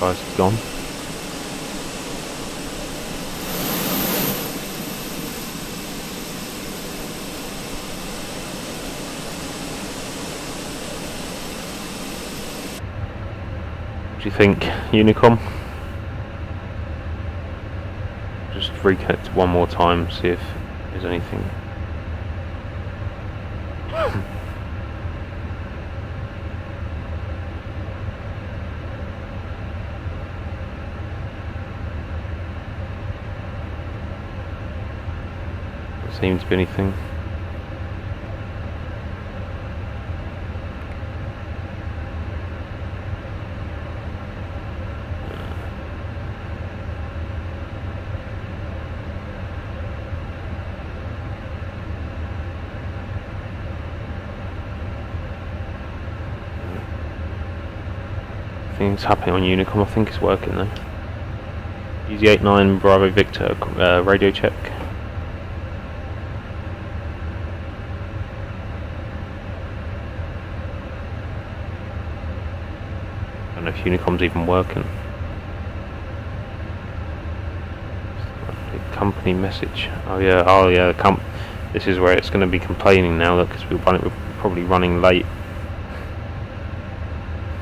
Guys, it's gone. What do you think, Unicom? Just reconnect one more time, see if there's anything. Doesn't seem to be anything. Things happening on Unicom. I think it's working though. EG89 Bravo Victor, radio check. I don't know if Unicom's even working. Company message. Oh yeah. This is where it's going to be complaining now, look, because we're probably running late.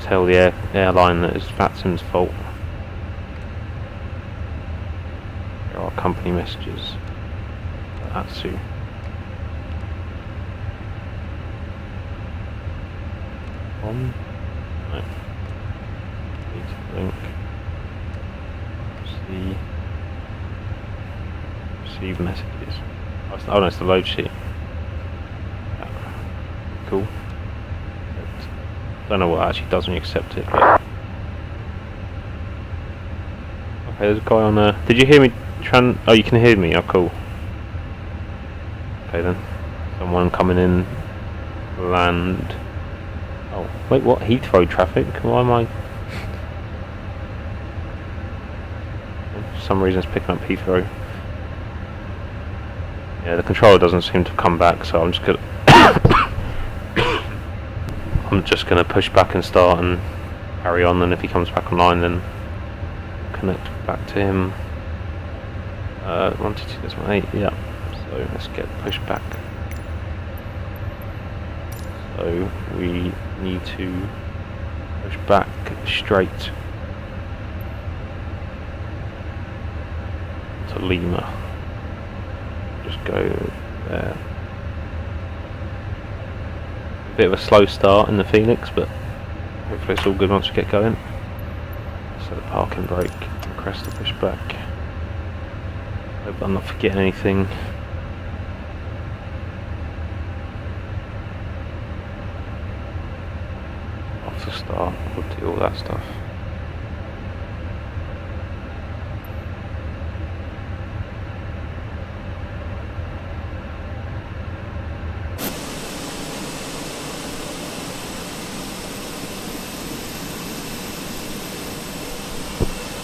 Tell the airline that it's VATSIM's fault. There are company messages. That's who. On. No. Need to link. See. Receive messages. Oh no, it's the load sheet. Yeah. Cool. Don't know what it actually does when you accept it, but... Okay, there's a guy on there. Did you hear me? Oh, you can hear me. Oh, cool. Okay then. Someone coming in. Land. Oh, wait, what? Heathrow traffic? Why am I... For some reason it's picking up Heathrow. Yeah, the controller doesn't seem to come back, so I'm just gonna... I'm just going to push back and start and carry on, and if he comes back online then connect back to him. 122.8, yeah, so let's get pushed back. So we need to push back straight to Lima. Just go there. Bit of a slow start in the Phoenix, but hopefully it's all good once we get going. So the parking brake, press to push back. Hope I'm not forgetting anything. Off the start, we'll do all that stuff.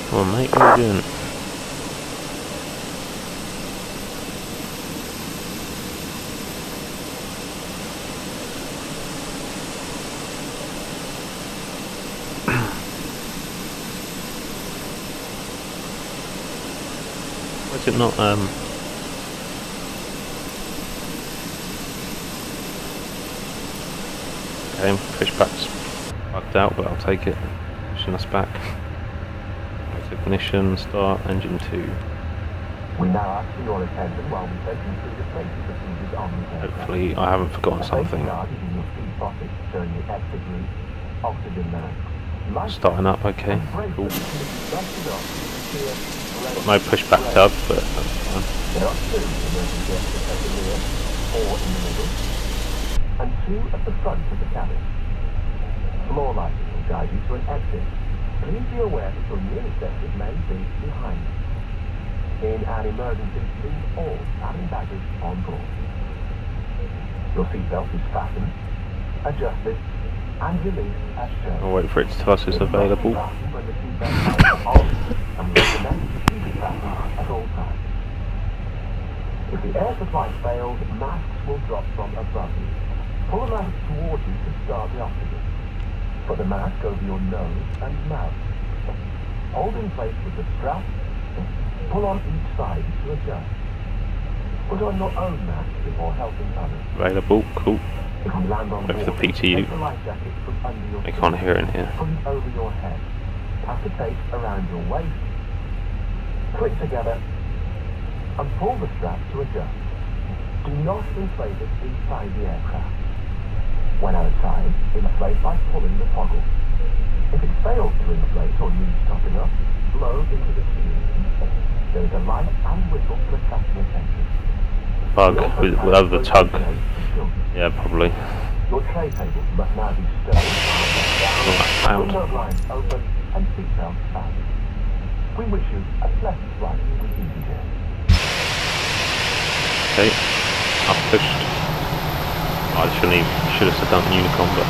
Come on mate, what are you doing? Why is it not, okay, pushback's bugged out, but I'll take it. Pushing us back. Ignition, start, engine 2. We now ask for your attention while we take you through the safety procedures on the aircraft. Hopefully I haven't forgotten something. Showing the exit route, oxygen mask. Starting up, okay, cool. Got no pushback tab, but that's fine. There are 2 emergency exits at the rear, 4 in the middle, and 2 at the front of the cabin. Floor lighting will guide you to an exit. Please be aware that your nearest exit may be behind. In an emergency, leave all cabin baggage on board. Your seatbelt is fastened, adjusted, and released as shown. I'll wait for it to tell us it's available. When the seatbelt is on, and we recommend to keep it fastened at all times. If the air supply fails, masks will drop from above you. Pull a mask towards you to start the oxygen. Put the mask over your nose and mouth. Hold in place with the strap. Pull on each side to adjust. Put on your own mask before helping others. Available, cool. If you land on board, Over the PTU. take the life jacket from under your I can't hear in here. Put it over your head. Pass the tape around your waist. Click together and pull the strap to adjust. Do not inflate it inside the aircraft. When outside, inflate by pulling the toggle. If it fails to inflate or needs topping up, blow into the tube. There is a light and whistle to attract your attention. bug with the tug. Yeah, probably. Your tray tables must now be stowed. Window blinds open and seatbelts fastened. We wish you a pleasant flight with EasyJet. Okay, I've pushed. I should have said done Unicom, but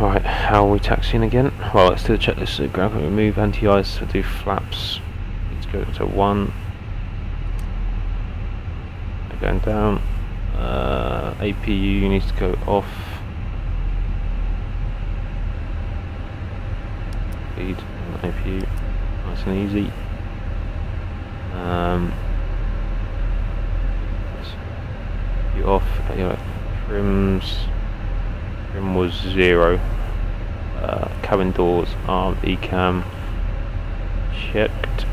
right, how are we taxiing again? Well, let's do the checklist. So ground point remove, anti-ice, so do flaps. Let's go to 1. Going down. APU needs to go off. Speed APU, nice and easy. You off. Trim was 0. Cabin doors armed. Ecam checked.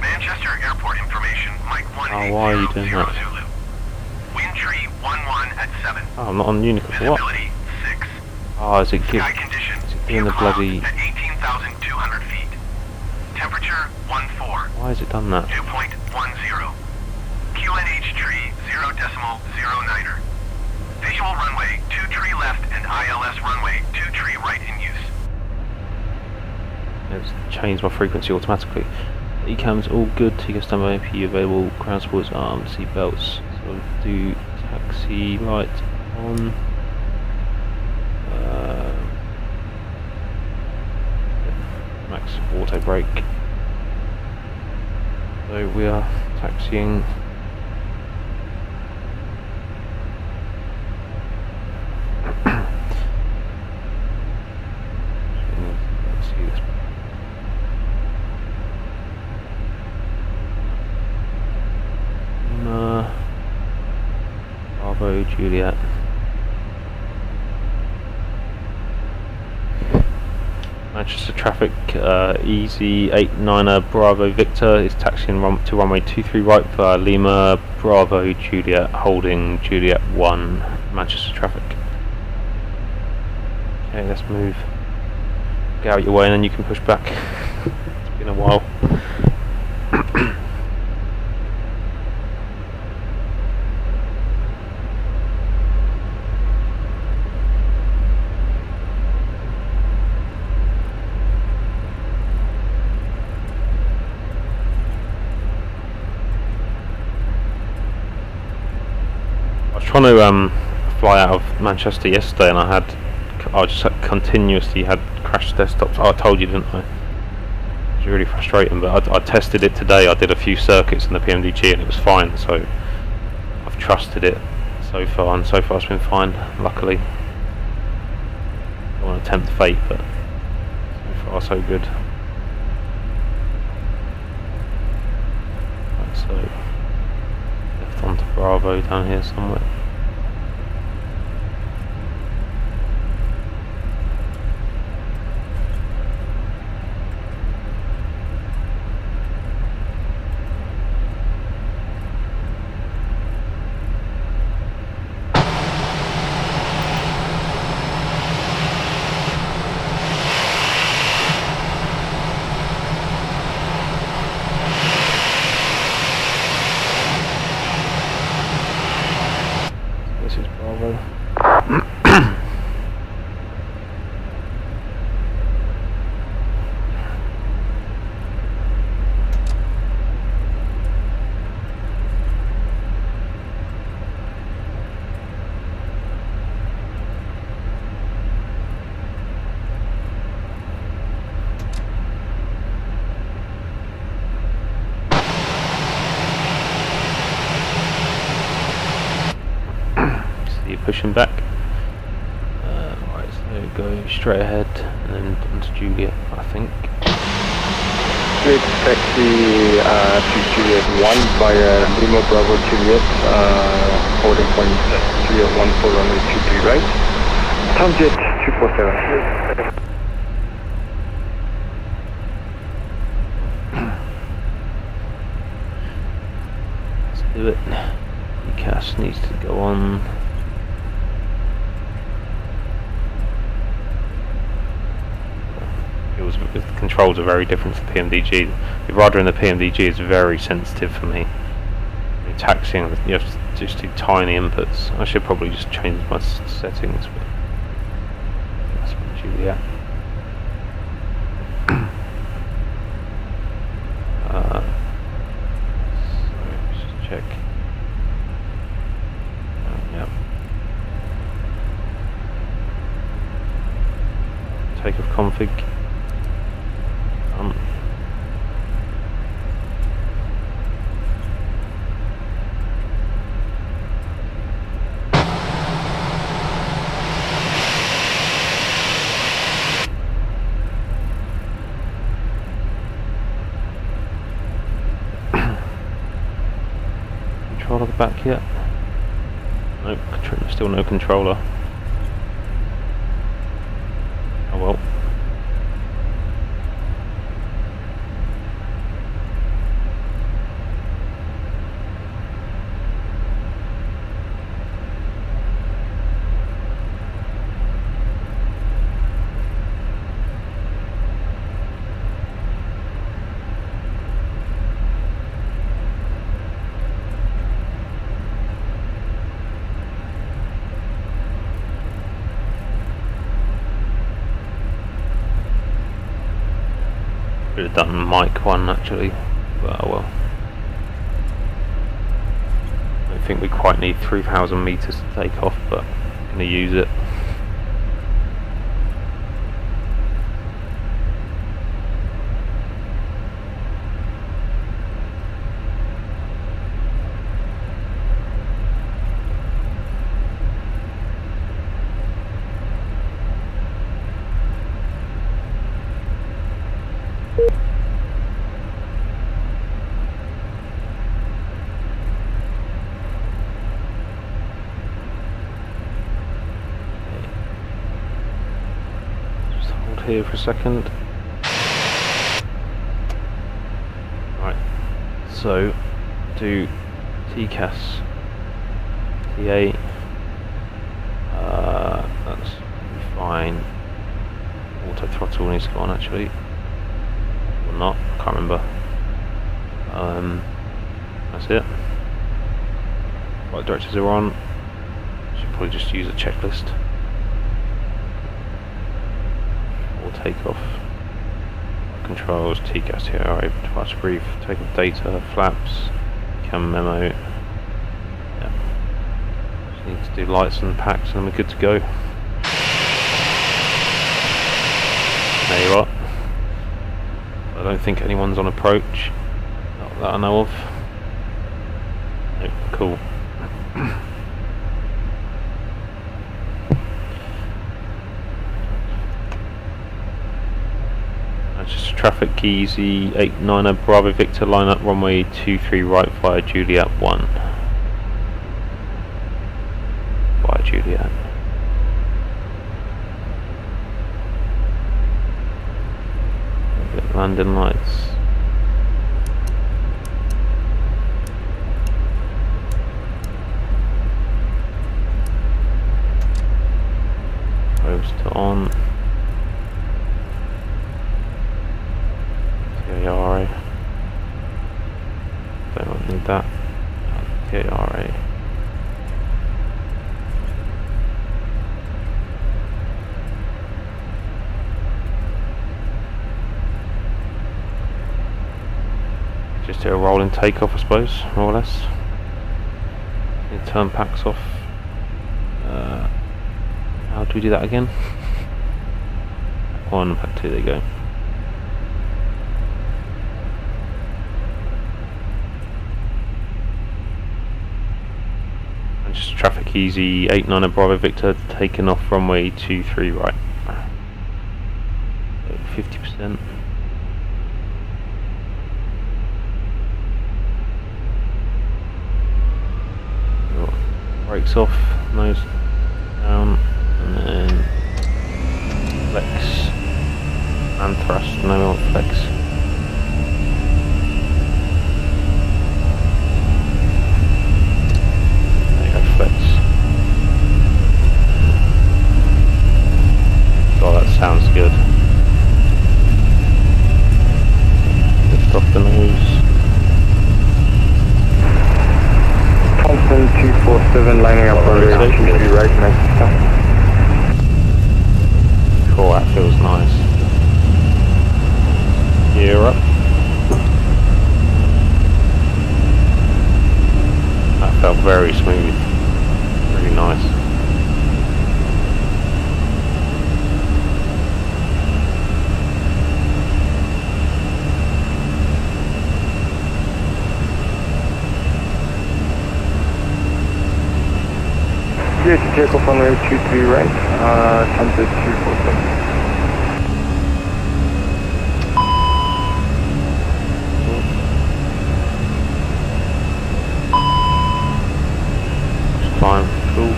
Manchester Airport information. Mike 180 Oh, why are you doing that? Zulu. Wind tree 11 at 7. Oh, I'm not on Unicom. What? Visibility 6. Oh, is it Sky conditions. doing the bloody? At 18,200 feet. Temperature 14. Why has it done that? 2.10. QNH tree 0.09er. Visual runway 2 tree left and ILS runway 2 tree right in use. It's changed my frequency automatically. Ecam's all good. TK standby APU available. Ground supports armed. Seat belts. So do taxi light on. Max auto brake. So we are taxiing. Let's see this. Bravo Juliet. Manchester traffic, EZ89er Bravo Victor is taxiing to runway 23 right via Lima Bravo Juliet, holding Juliet 1, Manchester traffic. Okay, let's move. Get out your way and then you can push back. It's been a while. I was trying to fly out of Manchester yesterday, and I just continuously had crashed desktops. Oh, I told you, didn't I? It was really frustrating, but I tested it today. I did a few circuits in the PMDG, and it was fine. So I've trusted it so far, and so far it's been fine. Luckily, I don't want to tempt fate, but so far so good. Right, so left onto Bravo down here somewhere. Pushing back. Right, so go straight ahead and then onto Juliet, I think. It's taxi to Juliet 1 via Lima Bravo Juliet, holding point Juliet 1 for runway 23 right. Tomjet 247. Let's do it. ECAS needs to go on. The controls are very different to the PMDG. The rudder in the PMDG is very sensitive for me. taxiing, you have to just do tiny inputs. I should probably just change my settings, but that's what Juliet. So let's just check. Yep. Takeoff config. Controller back yet? Nope, still no controller. Oh well. Could have done mic one actually, but oh well. I don't think we quite need 3,000 meters to take off, but I'm going to use it. Here for a second. Right, so do TCAS T8. That's fine. Auto throttle needs to go on actually, or not. I can't remember. That's it. Flight directors are on. Should probably just use a checklist. Takeoff, controls, TCAS, TRA, device brief, takeoff data, flaps, cam memo. Yeah. Just need to do lights and packs and we're good to go. There you are. I don't think anyone's on approach, not that I know of. Nope, cool. Just traffic keys, E89 Bravo Victor, line up runway 23 right via Juliet 1. Via Juliet. Landing lights. Probes to on. TARA. Don't need that. TARA. Just do a rolling takeoff, I suppose, more or less. Need to turn packs off. How do we do that again? Pack 1, pack 2, there you go. And just traffic easy, 89 Bravo Victor, taking off runway 23 right. 50%. Brakes off, nose down, and then flex and thrust. No, we want flex. There you go, flex. God, that sounds good. Lift off the nose. Horizon 247 lining up on route 23 right, Manchester. Cool, that feels nice. Gear up. That felt very smooth. Really nice. Clear to take off on route 23 right, Kansas 247. Fine, cool.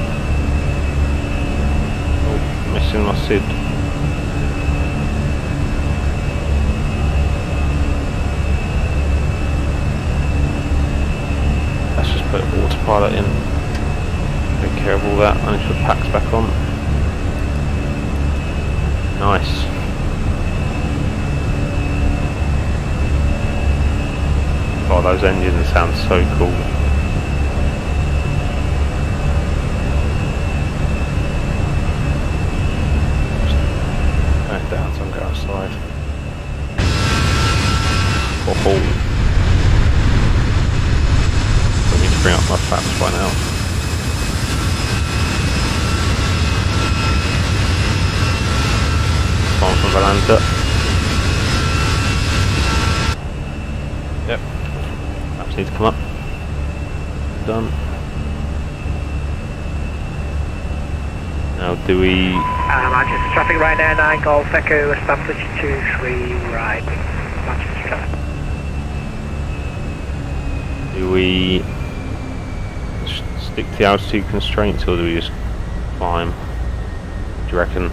Oh, missing my SID. Let's just put autopilot in. Take care of all that. I need to put packs back on. Nice. Oh, those engines sound so cool. Down, so I'm going outside. Oh, I need to bring up my flaps by now. Time for Valanta. Yep. Flaps need to come up. Done. Now do we... Manchester traffic right now, 9 Golf Echo, establish 23 right. Manchester traffic. Do we stick to the altitude constraints or do we just climb? Do you reckon?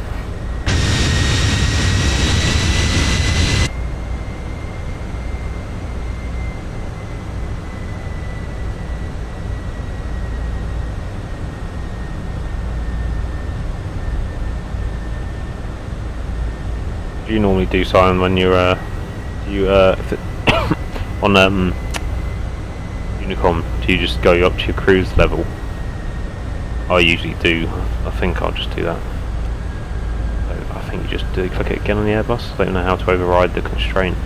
Do you normally do, Simon, when you're on Unicom? Do you just go up to your cruise level? I usually do. I think I'll just do that. I think you just click it again on the Airbus. I don't know how to override the constraint.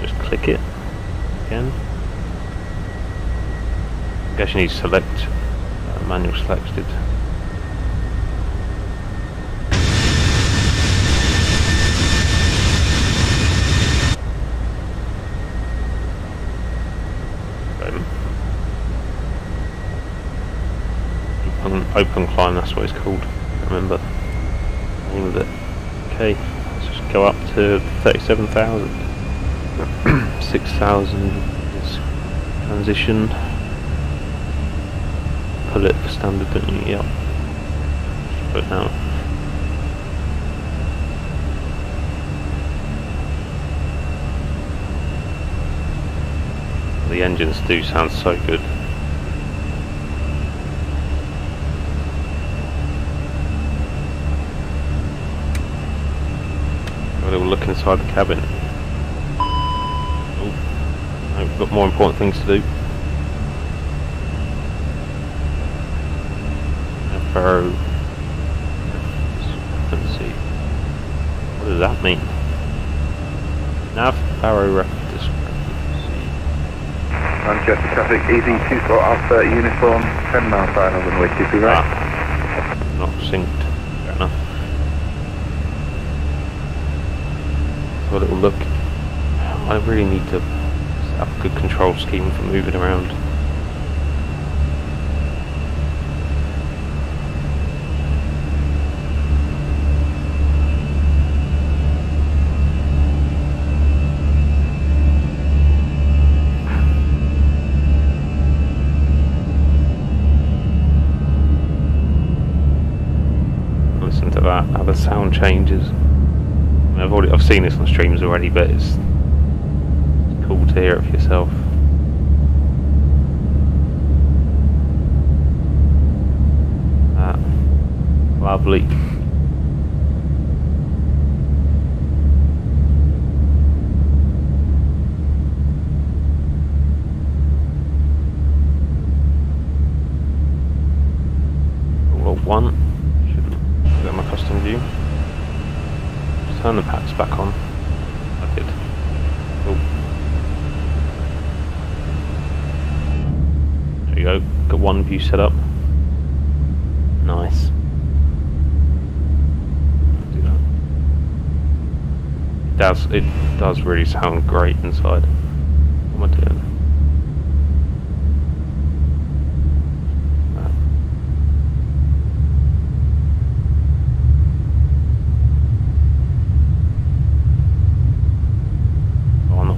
Just click it again. I guess you need to select manual selected. Open climb, that's what it's called. I remember the name of it. Okay, let's just go up to 37,000. 6,000 is transition. Pull it for standard, don't you? Yep. Put it now. The engines do sound so good. A little look inside the cabin. Oh, no, we've got more important things to do. Barrow. Let's see. What does that mean? Nav Barrow discrepancy. Manchester traffic, EV24 Alpha uniform, 10 mile final runway 23 right. Not synced. Fair enough. Have a little look. I really need to set up a good control scheme for moving around. Listen to that, how the sound changes. I mean, I've seen this on streams already, but it's cool to hear it for yourself. Lovely. turn the packs back on. I did. Cool. There you go. Got one view set up. Nice. Do that. It does really sound great inside. What am I doing?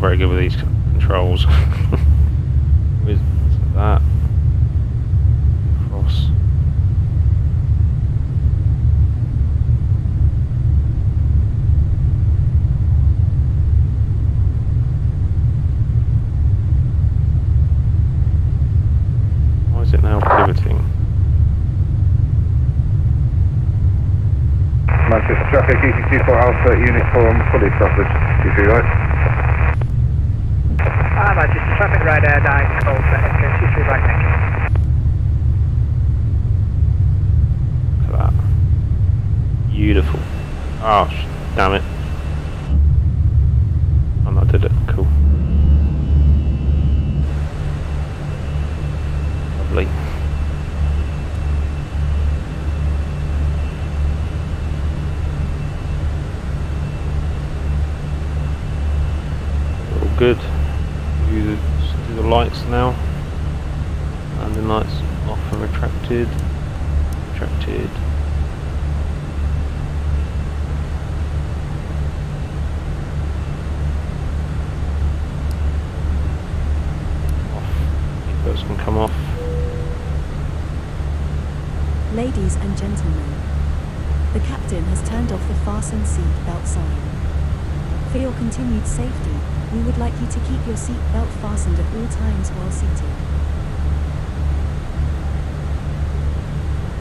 Very good with these controls. With that cross. Why is it now pivoting? Manchester traffic, EGCC 4 Alpha, unit form, fully throttled. You right? Manchester traffic radar, dying cold, engine 23 right, thank you. Look at that. Beautiful. Oh, damn it. Oh, no, I did it. Cool. Lovely. All good. Do the lights now. Landing lights off and retracted. Retracted. Off. Seatbelts can come off. Ladies and gentlemen, the captain has turned off the fasten seat belt sign. For your continued safety, we would like you to keep your seat belt fastened at all times while seated.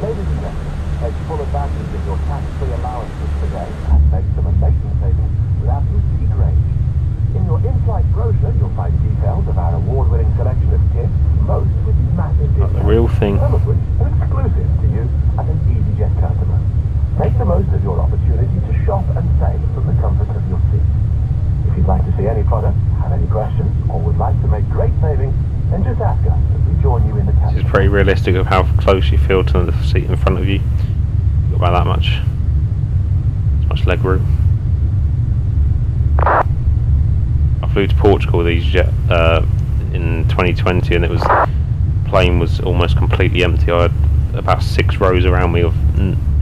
Ladies and gentlemen, take full advantage of your tax-free allowances today and make some amazing savings with our boutique range. In your in-flight brochure, you'll find details of our award-winning selection of kits, most with massive discounts. The real thing. Some of which are exclusive to you as an EasyJet customer. Make the most of your opportunity to shop and save from the comfort of your seat. If you'd like to see any product, have any questions, or would like to make great savings, then just ask us as we join you in the cabin. This is pretty realistic of how close you feel to the seat in front of you. Got about that much. As much leg room. I flew to Portugal with EasyJet in 2020, and the plane was almost completely empty. I had about 6 rows around me of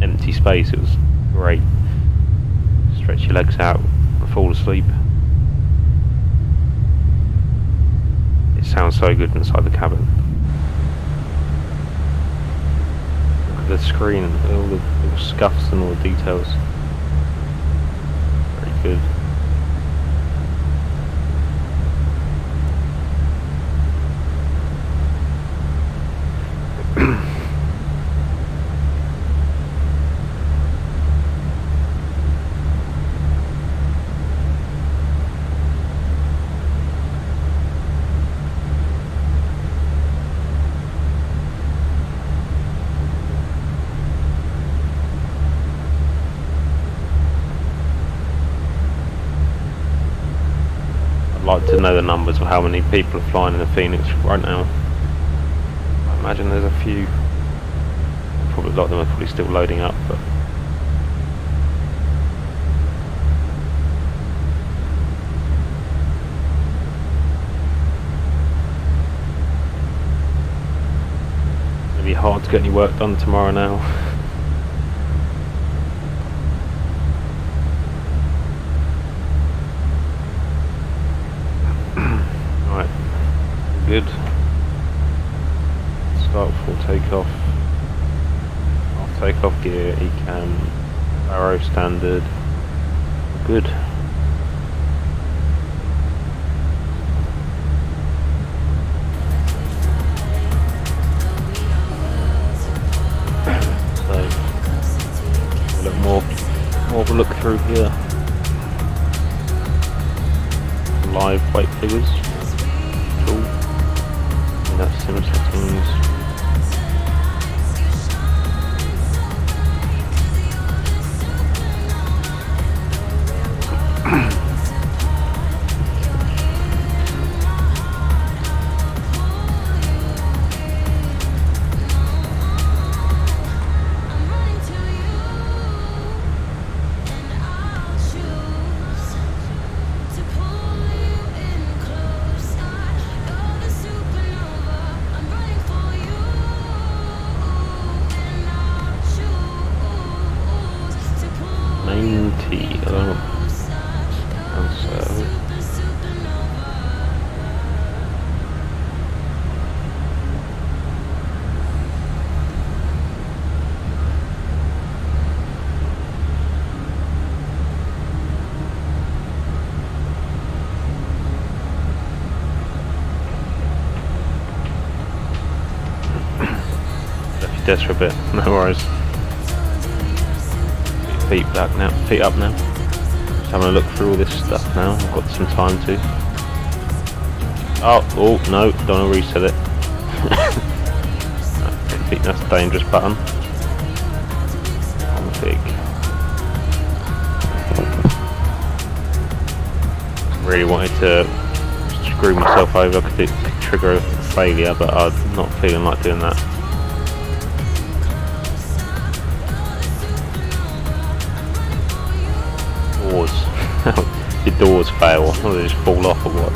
empty space. It was great. Stretch your legs out and fall asleep. It sounds so good inside the cabin. Look at the screen and all the little scuffs and all the details. Very good. I'd like to know the numbers of how many people are flying in the Phoenix right now. I imagine there's a few. Probably a lot of them are probably still loading up, but it'll be hard to get any work done tomorrow now. Good. Start full takeoff. Off takeoff gear, ECAM, arrow standard. Good. So a little more of a look through here. Live weight figures. Cool. That's sim settings. desk for a bit. No worries. Feet back now. Feet up now. Just having a look through all this stuff now. I've got some time to. Oh no! Don't want to reset it. I think that's a dangerous button. Big. Really wanted to screw myself over because it could trigger a failure, but I'm not feeling like doing that. Doors. Did doors fail? Or they just fall off or what?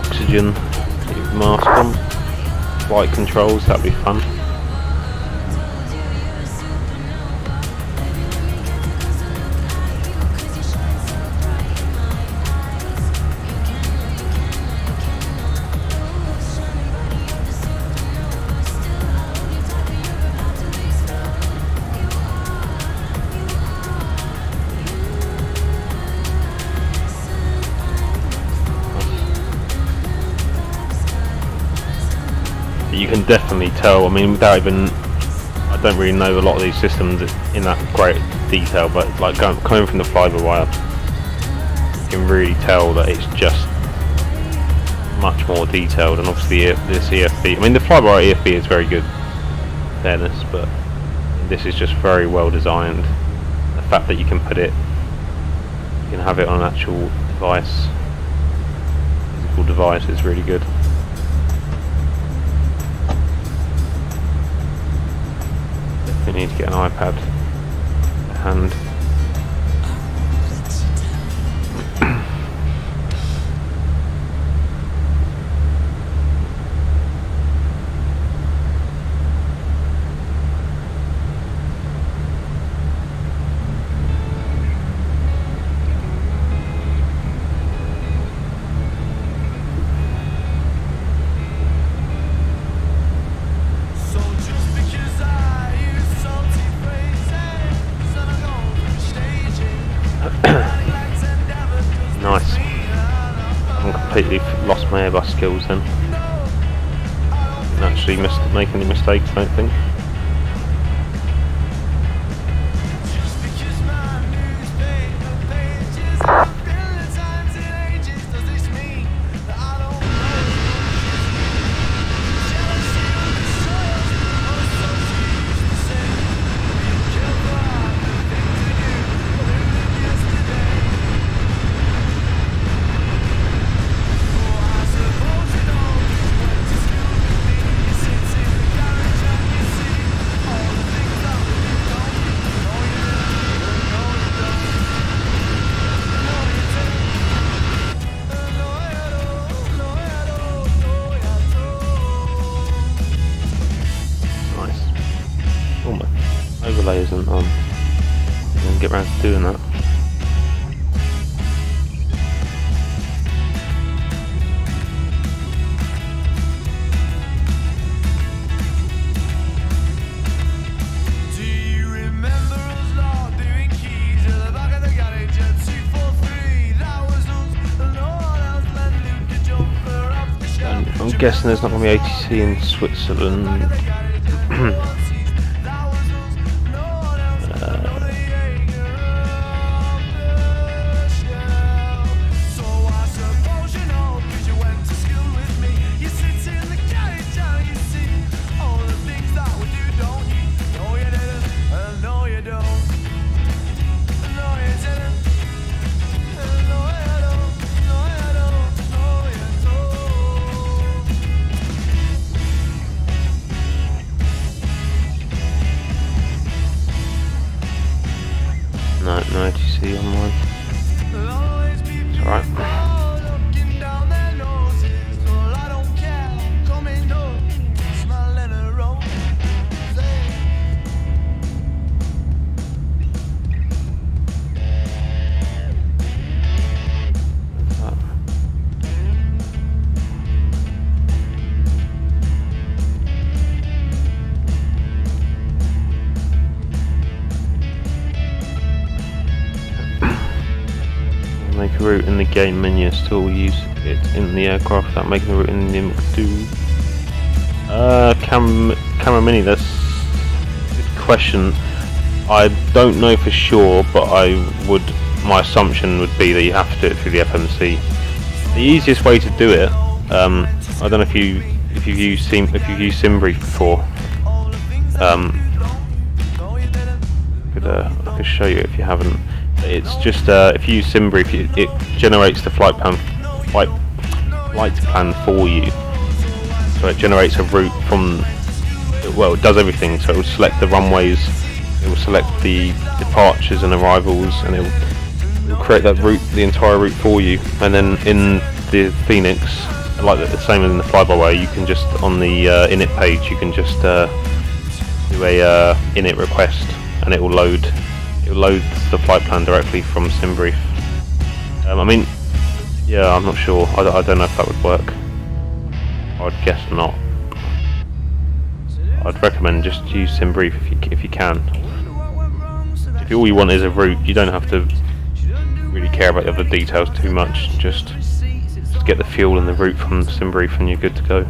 Oxygen. Mask on. Flight controls, that'd be fun. You can definitely tell, I mean, without even, I don't really know a lot of these systems in that great detail, but like coming from the fly-by-wire, you can really tell that it's just much more detailed, and obviously this EFB, I mean the fly-by-wire EFB is very good, in fairness, but this is just very well designed. The fact that you can put it, you can have it on an actual device, physical device, is really good. We need to get an iPad to hand. Nice. I've completely lost my Airbus skills then. Didn't actually make any mistakes, I don't think. Overlay isn't on. And get around to doing that. Do you remember us not doing keys at the back of the garage at 243? That was us, and no one else let Luke to jump her off the shelf. I'm guessing there's not going to be ATC in Switzerland. No ATC online. It's alright. Make a route in the game menu, still use it in the aircraft without making a route in the McDo. Camera Mini, that's a good question. I don't know for sure, but my assumption would be that you have to do it through the FMC. The easiest way to do it, I don't know if you've used SimBrief before. I could show you if you haven't. It's just if you use SimBrief, it generates the flight plan for you. So it generates a route from, well, it does everything. So it will select the runways, it will select the departures and arrivals, and it will create that route, the entire route for you. And then in the Fenix, like the same as in the fly-by-wire, you can just on the init page, you can just do a init request, and it will load the flight plan directly from SimBrief. I mean, yeah, I'm not sure. I don't know if that would work. I'd guess not. I'd recommend just use SimBrief if you can. If all you want is a route, you don't have to really care about the other details too much. Just get the fuel and the route from SimBrief and you're good to go.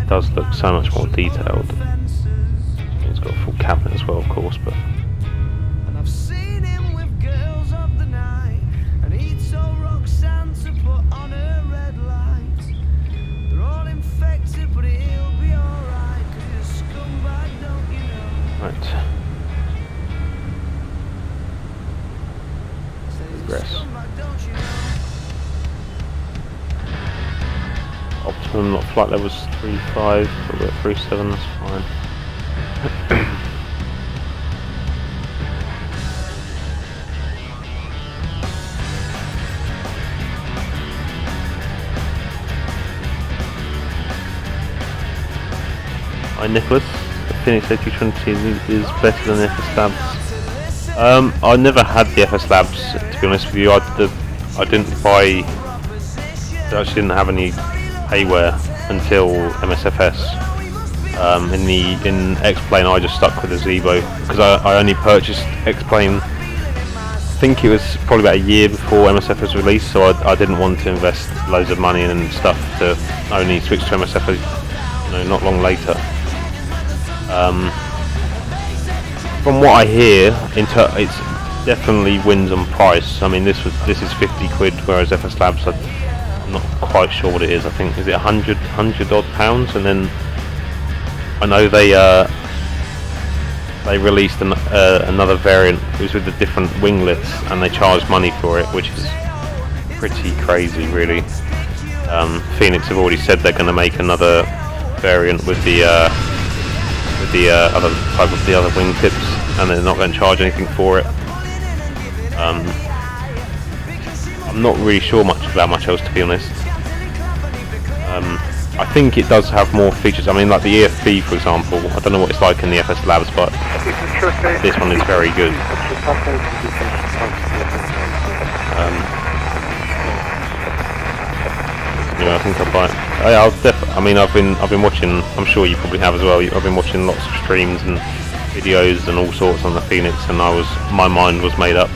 It does look so much more detailed. It's got a full cabinet as well, of course, but right. Progress. Optimum flight levels 3.5, we're at 3.7, that's fine. Hi Nicholas, the Fenix A320 is better than the FS Labs. I never had the FS Labs, to be honest with you. I didn't buy, I actually didn't have any payware until MSFS. In X-Plane I just stuck with the Zeebo because I only purchased X-Plane, I think it was probably about a year before MSFS released, so I didn't want to invest loads of money and stuff to only switch to MSFS, not long later. From what I hear, it's definitely wins on price. I mean, this is 50 quid, whereas FS Labs, I'm not quite sure what it is. I think, is it 100 odd pounds? And then I know they released another variant, it was with the different winglets, and they charged money for it, which is pretty crazy, really. Fenix have already said they're going to make another variant with the other type of the other wingtips, and they're not going to charge anything for it. I'm not really sure about much else, to be honest. I think it does have more features. I mean, like the EFB, for example. I don't know what it's like in the FS Labs, but this one is very good. I think I'll buy it. I mean, I've been watching. I'm sure you probably have as well. I've been watching lots of streams and videos and all sorts on the Fenix, and my mind was made up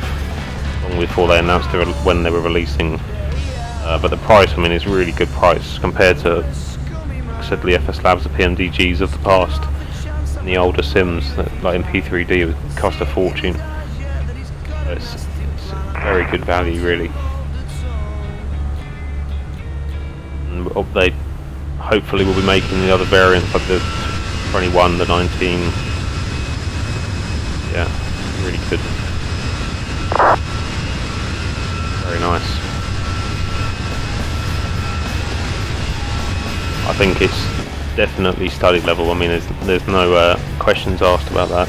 long before they announced when they were releasing. But the price, I mean, is really good price compared to, like I said, the FS Labs, the PMDGs of the past, and the older sims like in P3D would cost a fortune. So it's very good value, really. And they hopefully will be making the other variants, like the 21, the 19. Yeah, really good. Very nice. I think it's definitely study level. I mean, there's no questions asked about that.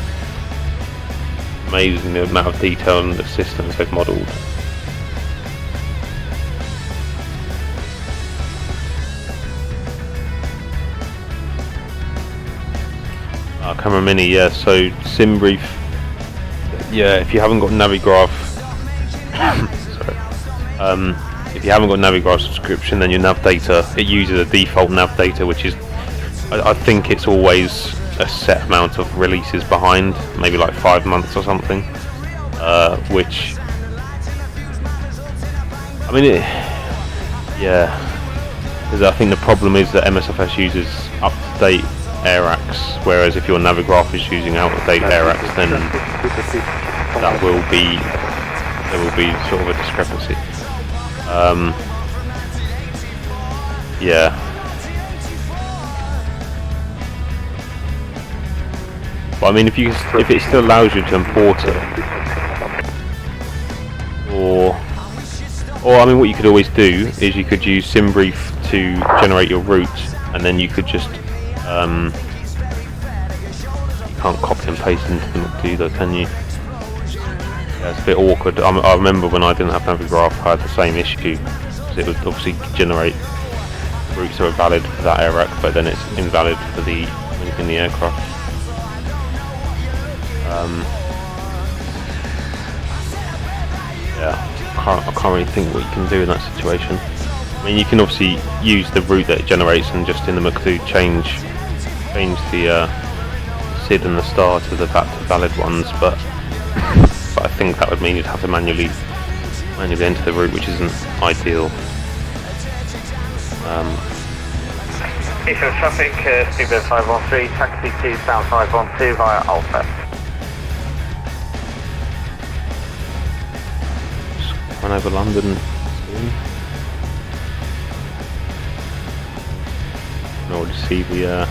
Amazing the amount of detail and the systems they've modelled. Camera Mini, yeah. So SimBrief, yeah. If you haven't got Navigraph, sorry. If you haven't got Navigraph subscription, then your nav data, it uses a default nav data, which is, I think it's always a set amount of releases behind, maybe like 5 months or something, which, I mean, yeah, because I think the problem is that MSFS uses up-to-date AirAx, whereas if your Navigraph is using out-of-date AirAx, then there will be sort of a discrepancy. Yeah. But I mean, if it still allows you to import it, or I mean, what you could always do is you could use SimBrief to generate your route, and then you could just you can't copy and paste into the McDo though, can you? Yeah, it's a bit awkward. I remember when I didn't have Navigraph, I had the same issue. It would obviously generate routes that are valid for that AirAx, but then it's invalid for the in the aircraft. Yeah, I can't really think what you can do in that situation. I mean, you can obviously use the route that it generates and just in the McDo change the SID and the star to the valid ones, but I think that would mean you'd have to manually enter the route, which isn't ideal. Eastern traffic, speedbird 513, taxi to South 512 via Alpha. Just run over London soon. I can already see the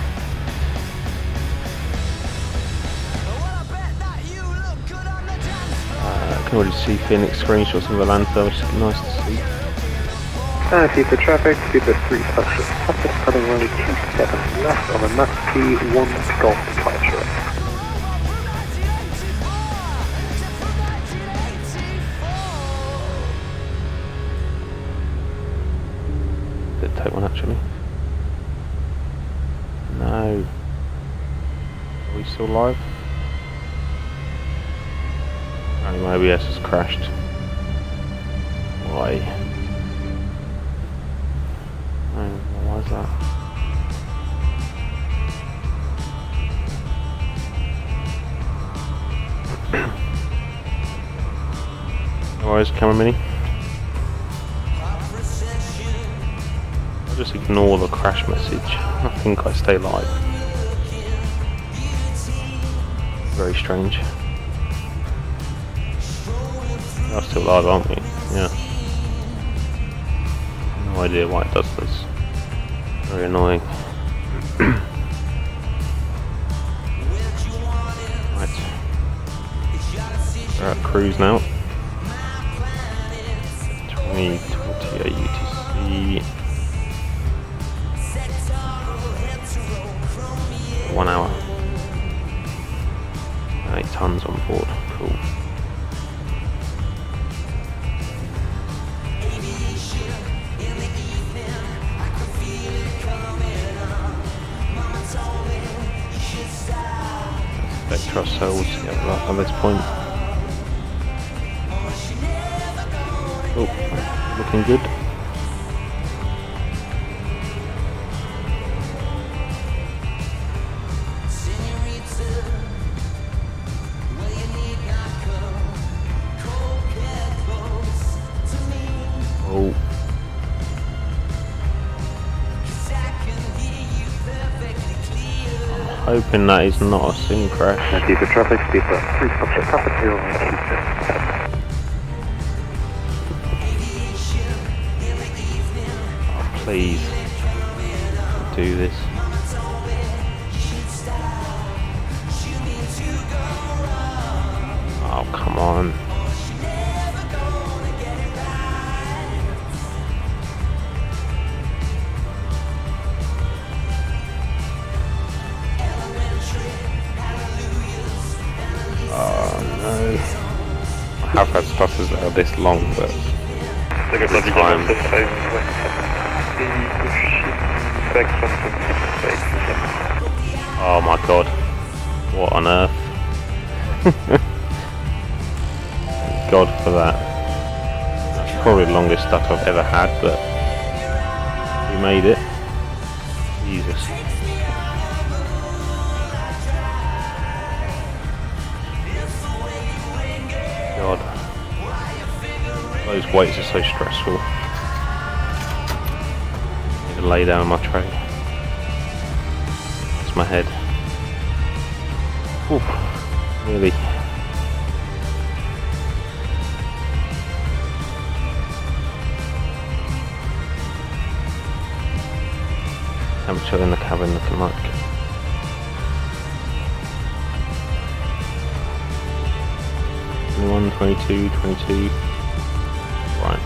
I can already see Phoenix screenshots of Atlanta, which is nice to see. Speedbird traffic, speedbird 3 touches, traffic cutting runway 27 left on a Max P1 Golf departure. Did take one actually. No. Are we still live? Apparently my OBS has crashed. Why? Why is that? No worries, camera mini. I'll just ignore the crash message. I think I stay live. Very strange. We're still live, aren't we? Yeah. No idea why it does this. Very annoying. Right. We're at cruise now. 2020 UTC. 1 hour. 8 tons on board. Cool. Spectra cells, yeah, at this point. Oh, looking good. Oh. Hoping that is not a sim crash. Speedbird traffic, speedbird 3 touches, traffic 0 and Oh, please. Do this. Oh, come on. I have had stutters that are this long, but this time. Oh my god. What on earth? Thank God for that. That's probably the longest stutter I've ever had, but we made it. Jesus. These weights are so stressful. I need to lay down my tray. It's my head. Ooh, really. Temperature in the cabin looking like. One, 22, 22. Right.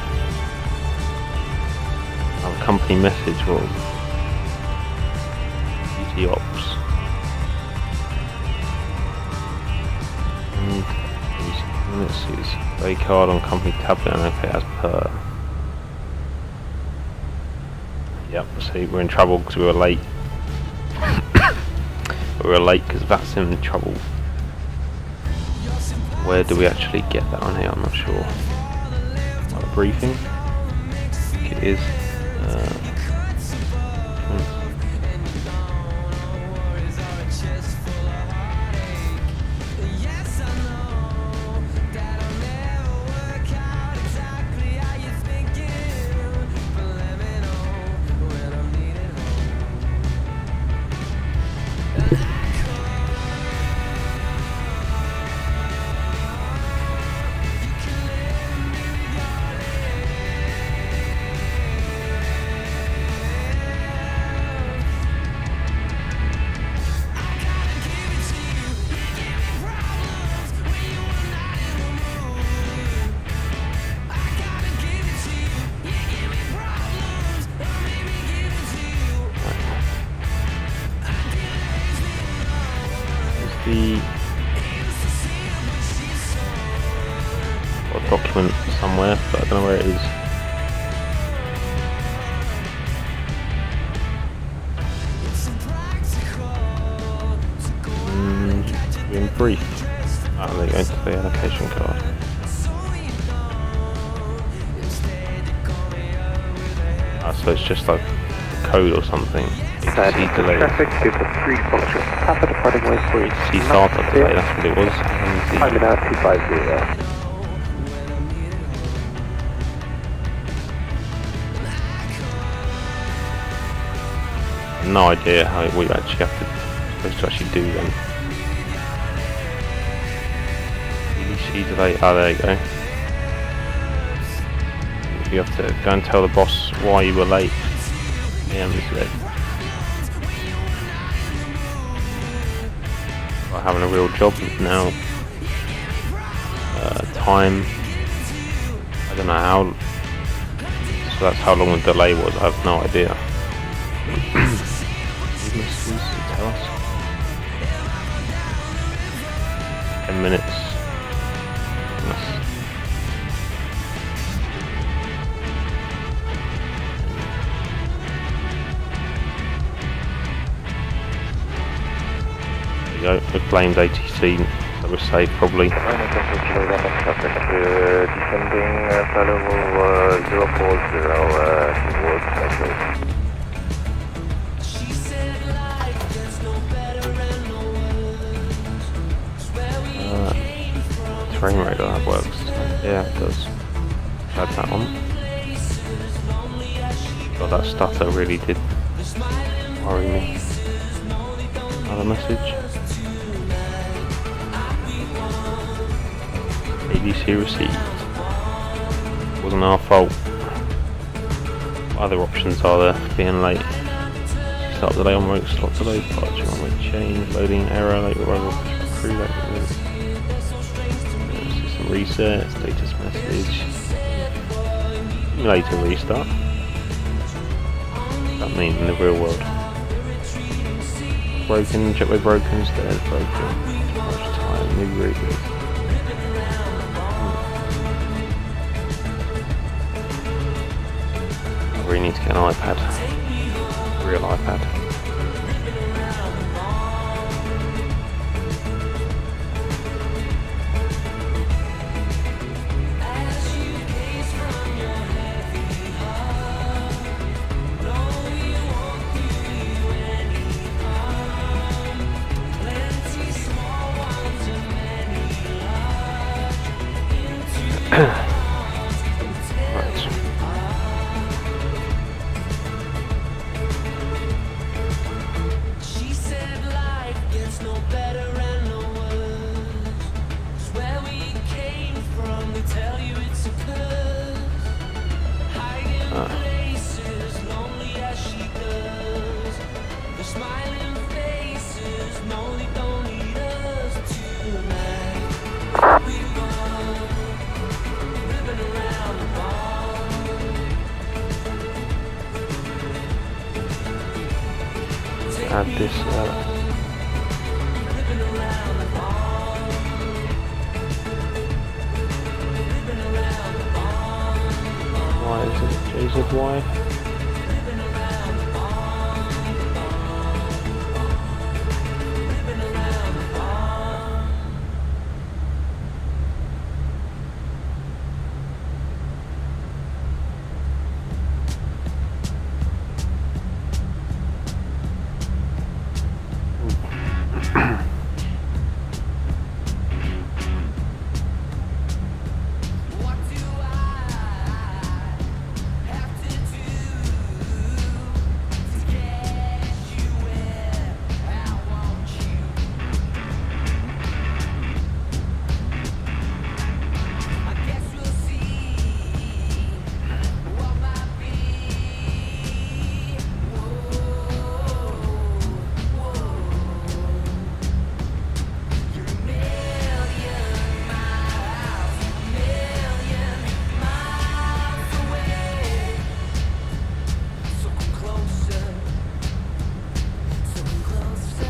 Our company message was duty ops. And let's see, it's day card on company tablet and okay as per. Yep, see we're in trouble because we were late. We were late because VATSIM in trouble. Where do we actually get that on here? I'm not sure. Like a briefing? I think it is. Got a document somewhere, but I don't know where it is. Being briefed. Ah, there you go, the allocation card. Ah, so it's just like a code or something. EGCC delay. Traffic, super 3 function. Papa departing way 3. EGCC startup delay, that's what it was. Time in out 250. No idea how what you actually have to supposed to actually do then. EGCC delay. Ah, there you go. You have to go and tell the boss why you were late. Yeah, having a real job now. Time. I don't know how. So that's how long the delay was. I have no idea. Tell us. 10 minutes. There you go. We've blamed ATC, so we're safe probably. Descending level 040 towards Metro. Train radar, that works. Yeah, it does. Add that on. God, that stutter really did worry me. Another message. ADC received. Wasn't our fault. What other options are there for being late? Start delay on route, slot delay, departure on route change, loading error, late arrival, crew late. Reset, status message, later restart. What does that mean in the real world? Broken, jetway broken, instead broken. Too much time, new route. I really need to get an iPad. Real iPad. add this. Why is it JZY?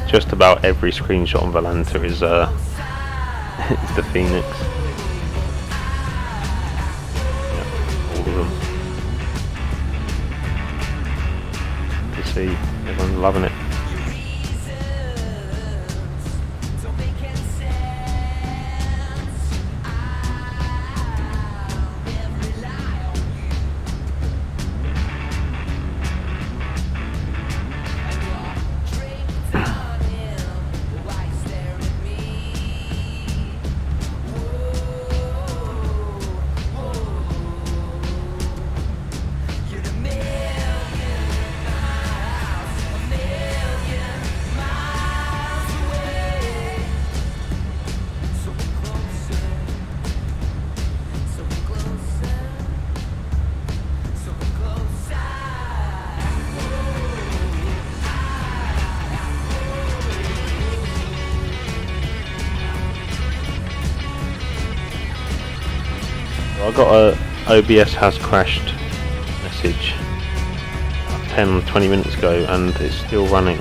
Just about every screenshot on Valanta is is the Phoenix. Yeah, all of them. You see, everyone's loving it. I got a OBS has crashed message 10-20 minutes ago, and it's still running.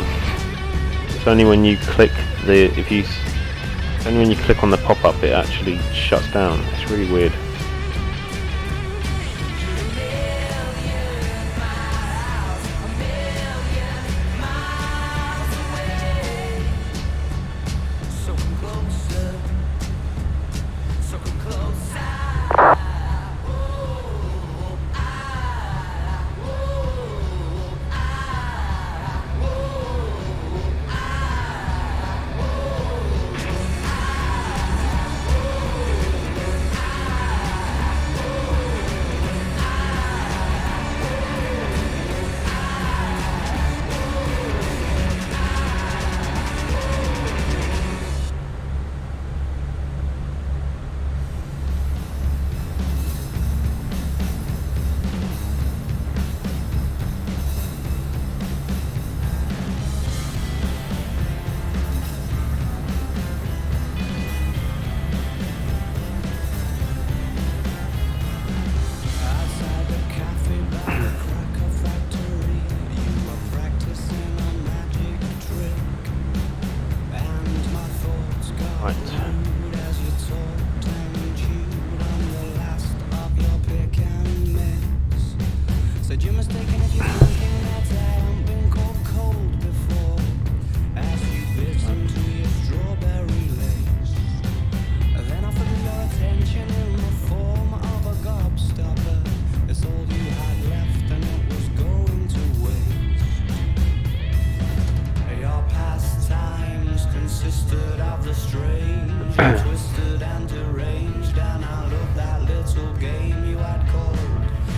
It's only when you click only when you click on the pop-up it actually shuts down. It's really weird.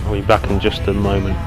I'll be back in just a moment.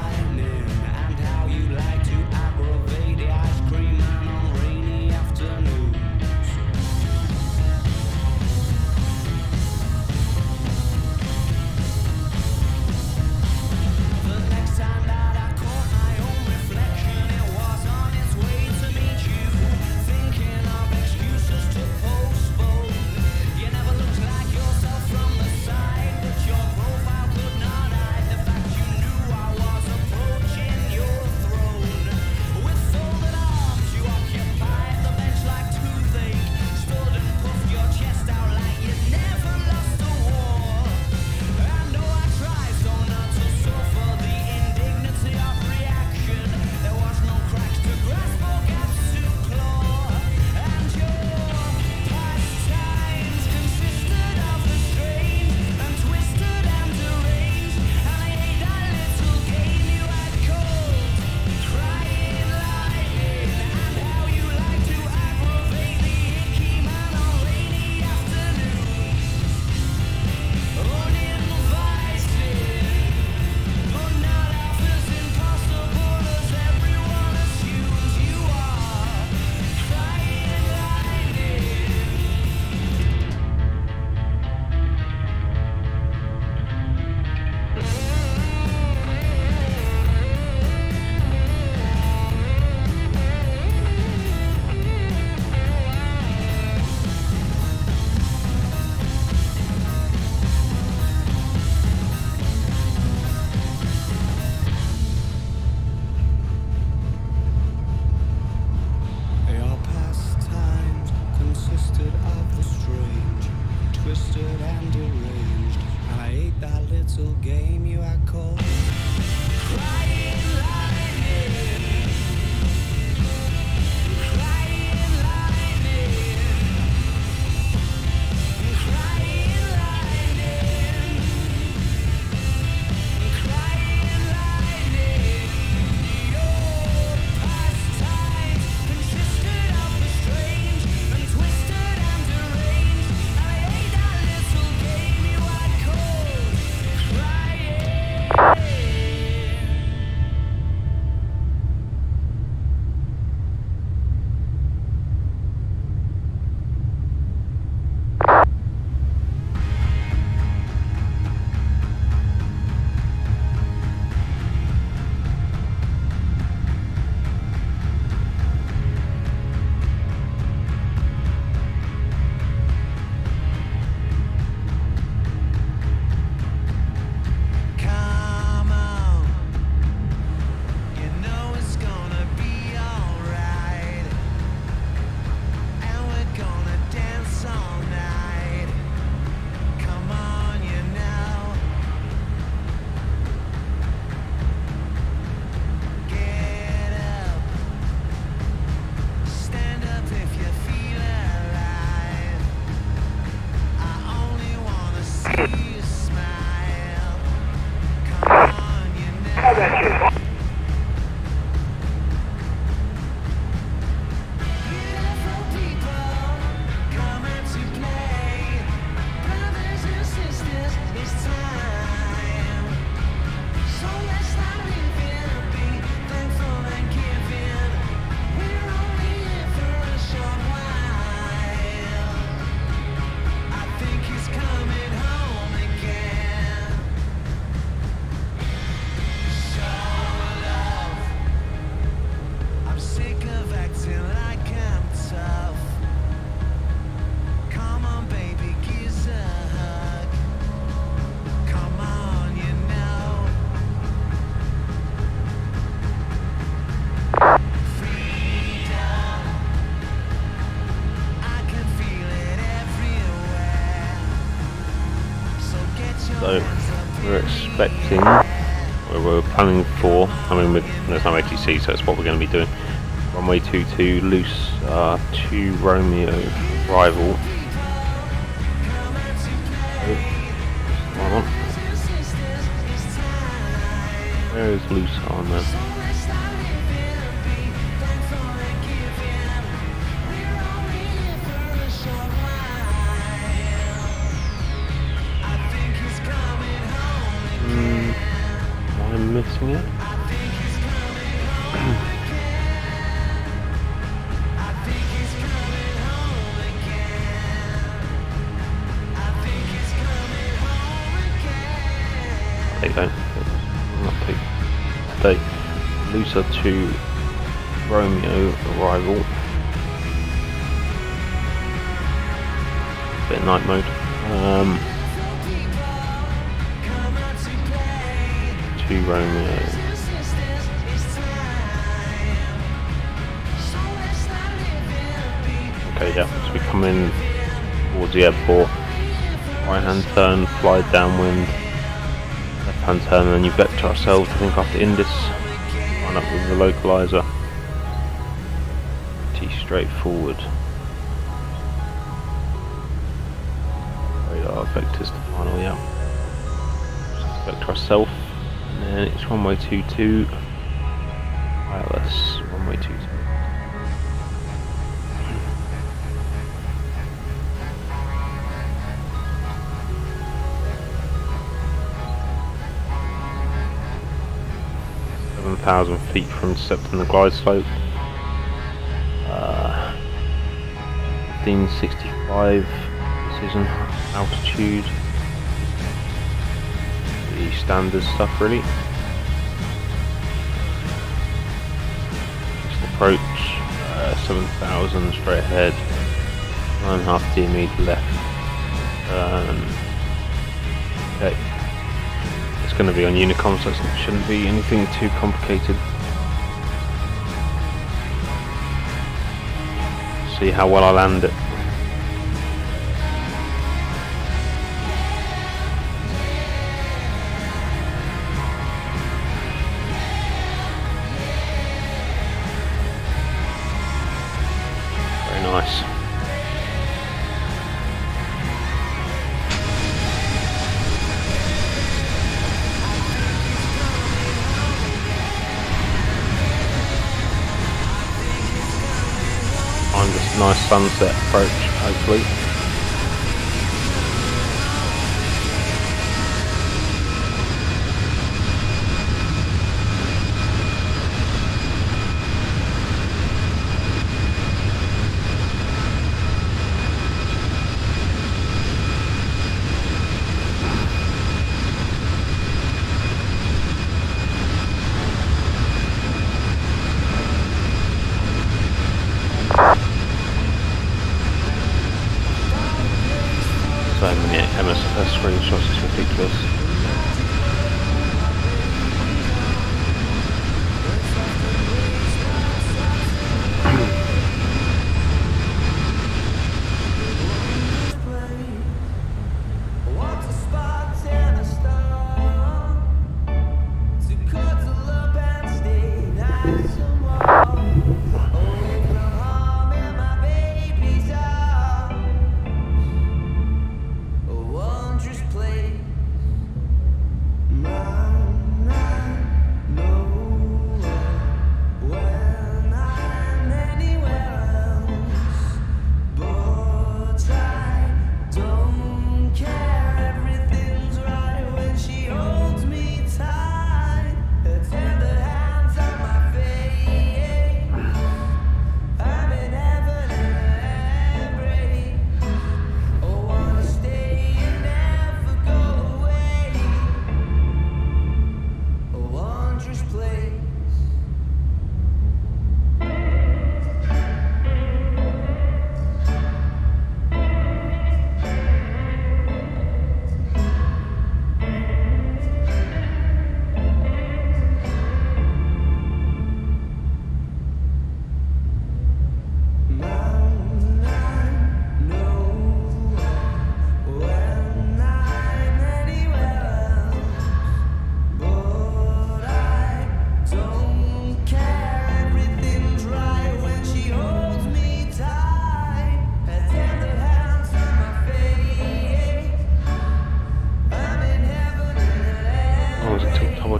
twisted and deranged, and I ate that little game you had called Crying Lightning. Crying Lightning. Crying Lightning. Crying Lightning. Your pastimes consisted of the strange and twisted and deranged, and I ate that little game you had called Crying. Come on, you know it's gonna be alright, and we're gonna dance all night. Come on, you know. Get up, stand up if you feel alive. I only wanna see you smile. Come on, you know. Beautiful people coming to play. Brothers and sisters, it's time. So let's start living and be thankful and giving. We're only here for a short while. I think he's coming home again. Show love. I'm sick of acting like I'm tough. Come on, baby, give us a hug. Come on, you know. Freedom. I can feel it everywhere. So get your So hands up we're in the expecting, air. or we're planning for, there's no ATC, so that's what we're going to be doing. Runway 22 loose 2 Romeo arrival. Hold on. Where is loose on there? Am I missing it? They don't. Not take today. Lusa 2 Romeo arrival. Bit of night mode. 2 Romeo. Okay, yeah, so we come in towards the airport. Right hand turn, fly downwind. Left hand turn, and then you vector ourselves, I think, after Indus. Line up with the localizer. Pretty straightforward. Radar vectors to final, yeah. Just vector ourselves. And then it's runway 22. ILS, runway 22. feet from intercepting the glide slope. 1565 precision altitude. The standard stuff really. Just approach 7,000 straight ahead. 9.5 DME left. Okay. It's going to be on Unicom, so it shouldn't be anything too complicated. See how well I land it. nice. Find this nice sunset approach, hopefully. So many MSFS screenshots, it's ridiculous.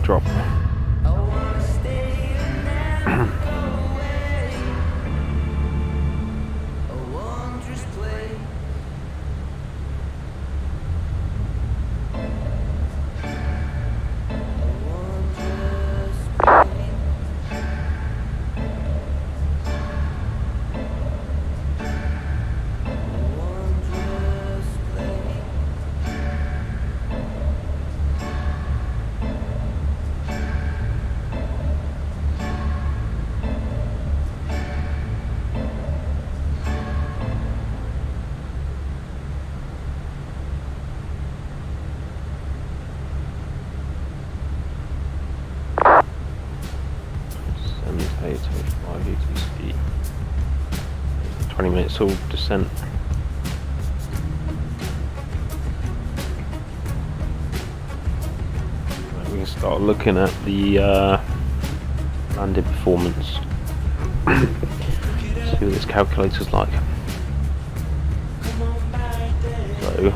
Drop. EGCC. 20 minutes all descent. Right, we can start looking at the landing performance. See what this calculator's like. So,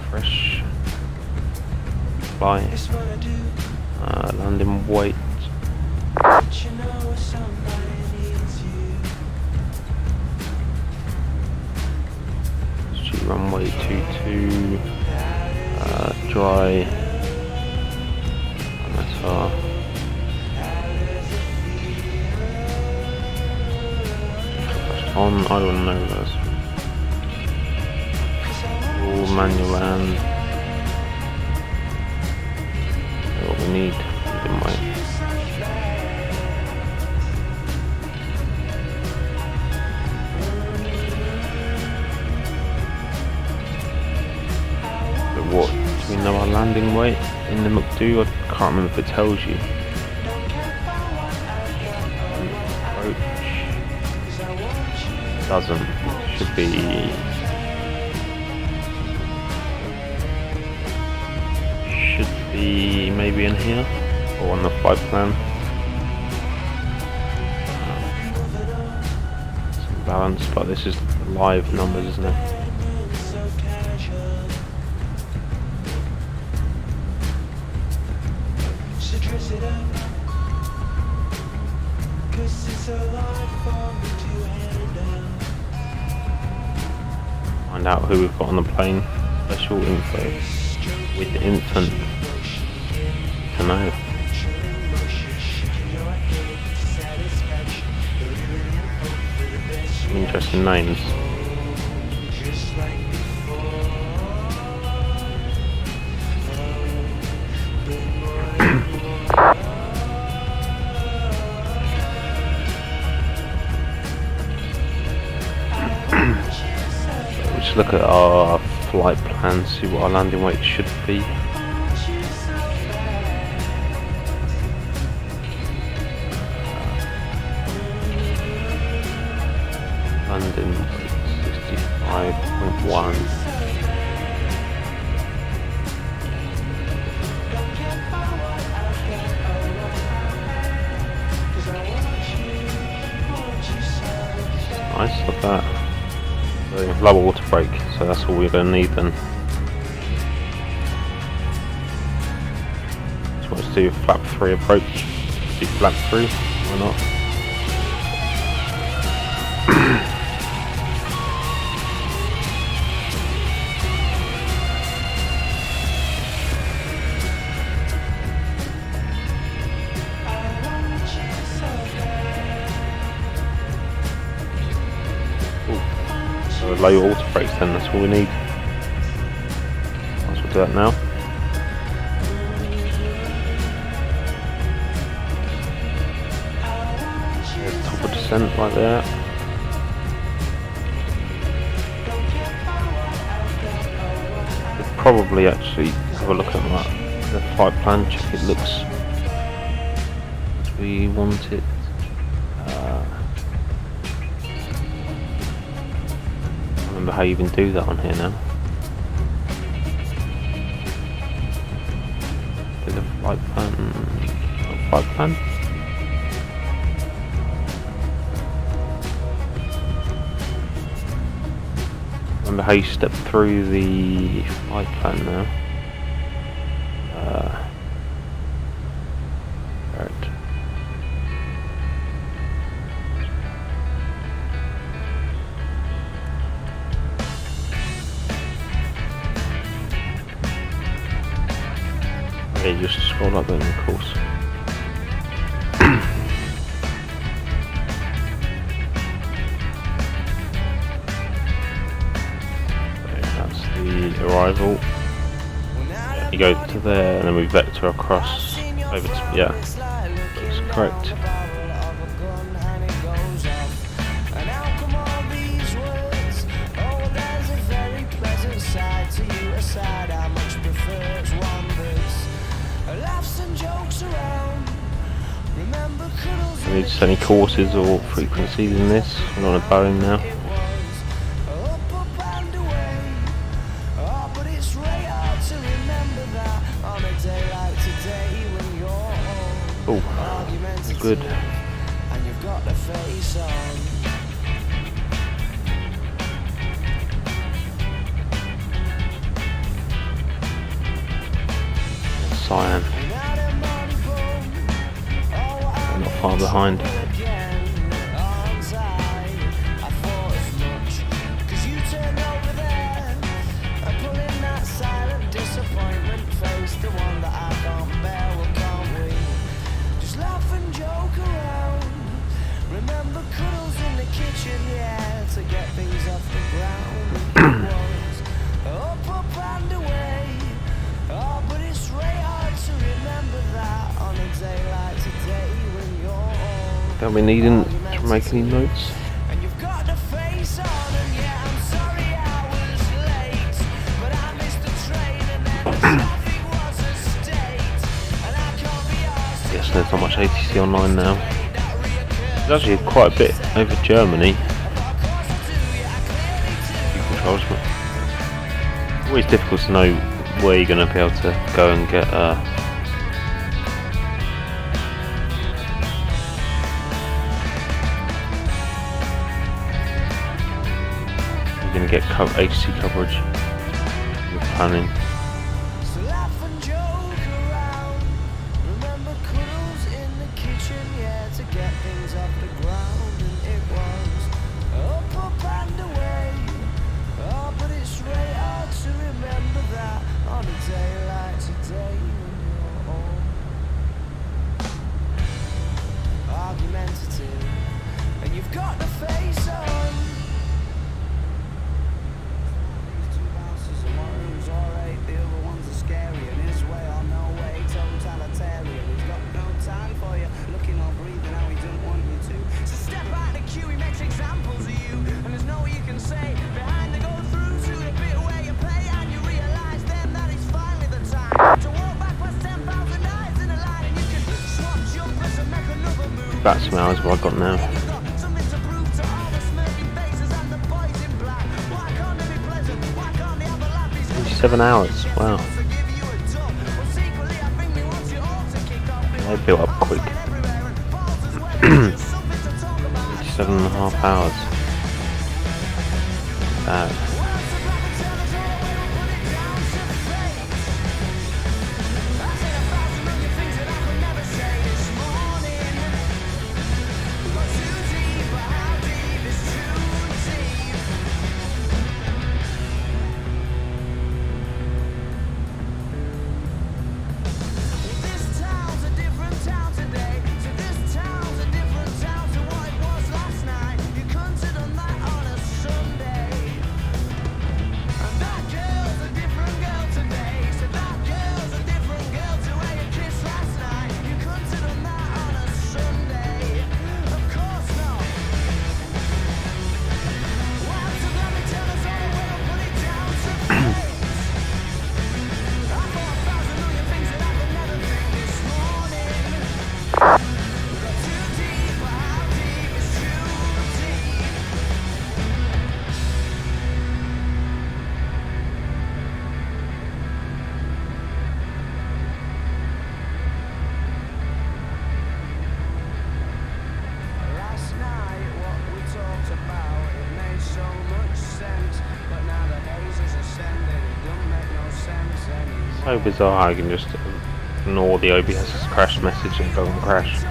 fresh flight, landing weight. Runway 22, dry, MSR. On, I don't know those. All manual land. What we need, in my. What do we know our landing weight in the Maccosim? I can't remember if it tells you. Approach doesn't. Should be maybe in here or on the flight plan. balance, but this is live numbers, isn't it? Find out who we've got on the plane. Special info with infant. To know. Interesting names. Let's look at our flight plan, see what our landing weight should be. London 65.1. Nice, look at that. So, lower water brake, so that's all we're going to need then. So let's do flap 3 approach. Do flap 3, why not? Low auto brakes then, that's all we need. Might as well do that now. There's top of descent right there. We'll probably actually have a look at that, the flight plan, check it looks as we want it. How you even do that on here now. There's a flight plan. Flight plan? Remember how you step through the flight plan now? Right. Yeah, just scroll up then, of course. So that's the arrival. You go to there and then we vector across over to, yeah, that's correct. We need to set any courses or frequencies in this. We're on a Boeing now. Oh, good. Cyan. Not far behind. Don't we need to make any notes? Yes, there's not much ATC online now. There's actually quite a bit over Germany. Controls, but always difficult to know where you're going to be able to go and get get agency coverage with planning. So laugh and joke around. Remember cuddles in the kitchen, yeah, to get things off the ground. And it was up and away. Oh, but it's really hard to remember that on a day like today when you're all argumentative and you've got the face on. These two bouncers and one who's alright, the other one's a scary, and his way or no way, totalitarian. He's got no time for you, looking or breathing how he don't want you to. So step out of the queue, he makes examples of you, and there's no way you can say behind the go through to the bit where you pay, and you realise then that it's finally the time to walk back past 10,000 eyes in a line, and you can swap jumpers and make another move. VATSIM hours what I got now. 7 hours, wow. They built up quick. 7.5 hours. Bad. So bizarre how you can just ignore the OBS's crash message and go and crash.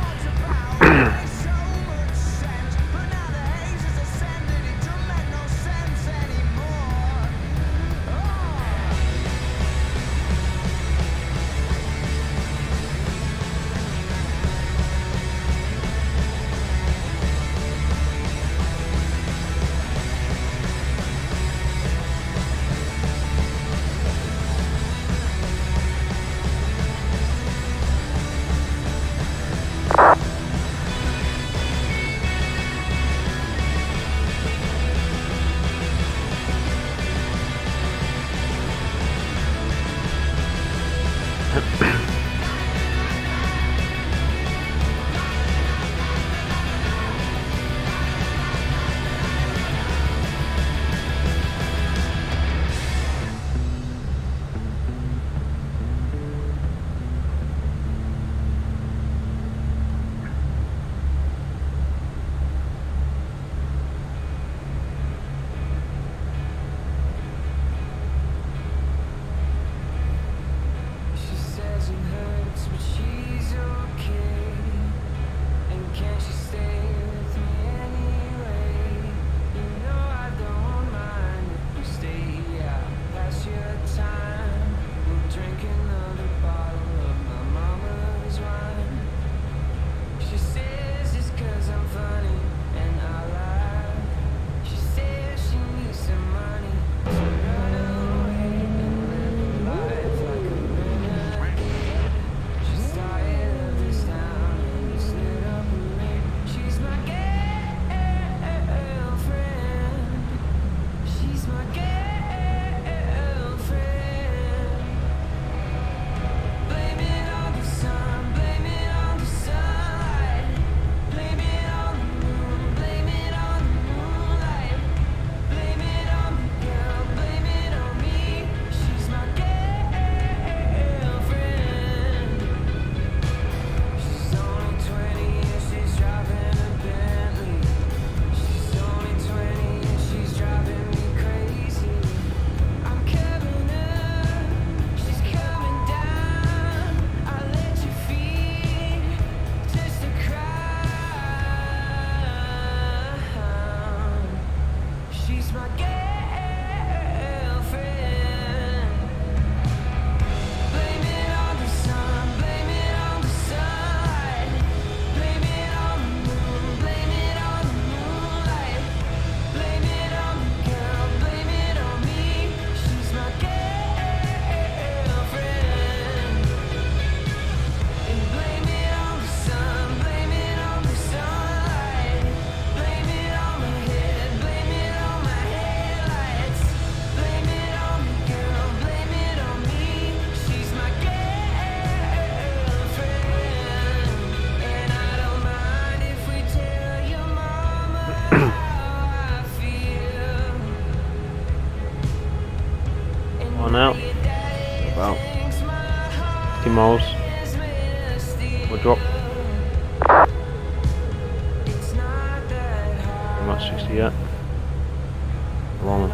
She's my girlfriend. Blame it on the sun, blame it on the sunlight. Blame it on the moon, blame it on the moonlight. Blame it on the girl, blame it on me. She's my girlfriend. And blame it on the sun, blame it on the sunlight. Blame it on my head, blame it on my headlights. Blame it on the girl, blame it on me. She's my girlfriend. And I don't mind if we tell your mama how I feel. On out. About 50 miles. We'll drop. Pretty much 60 yet. Long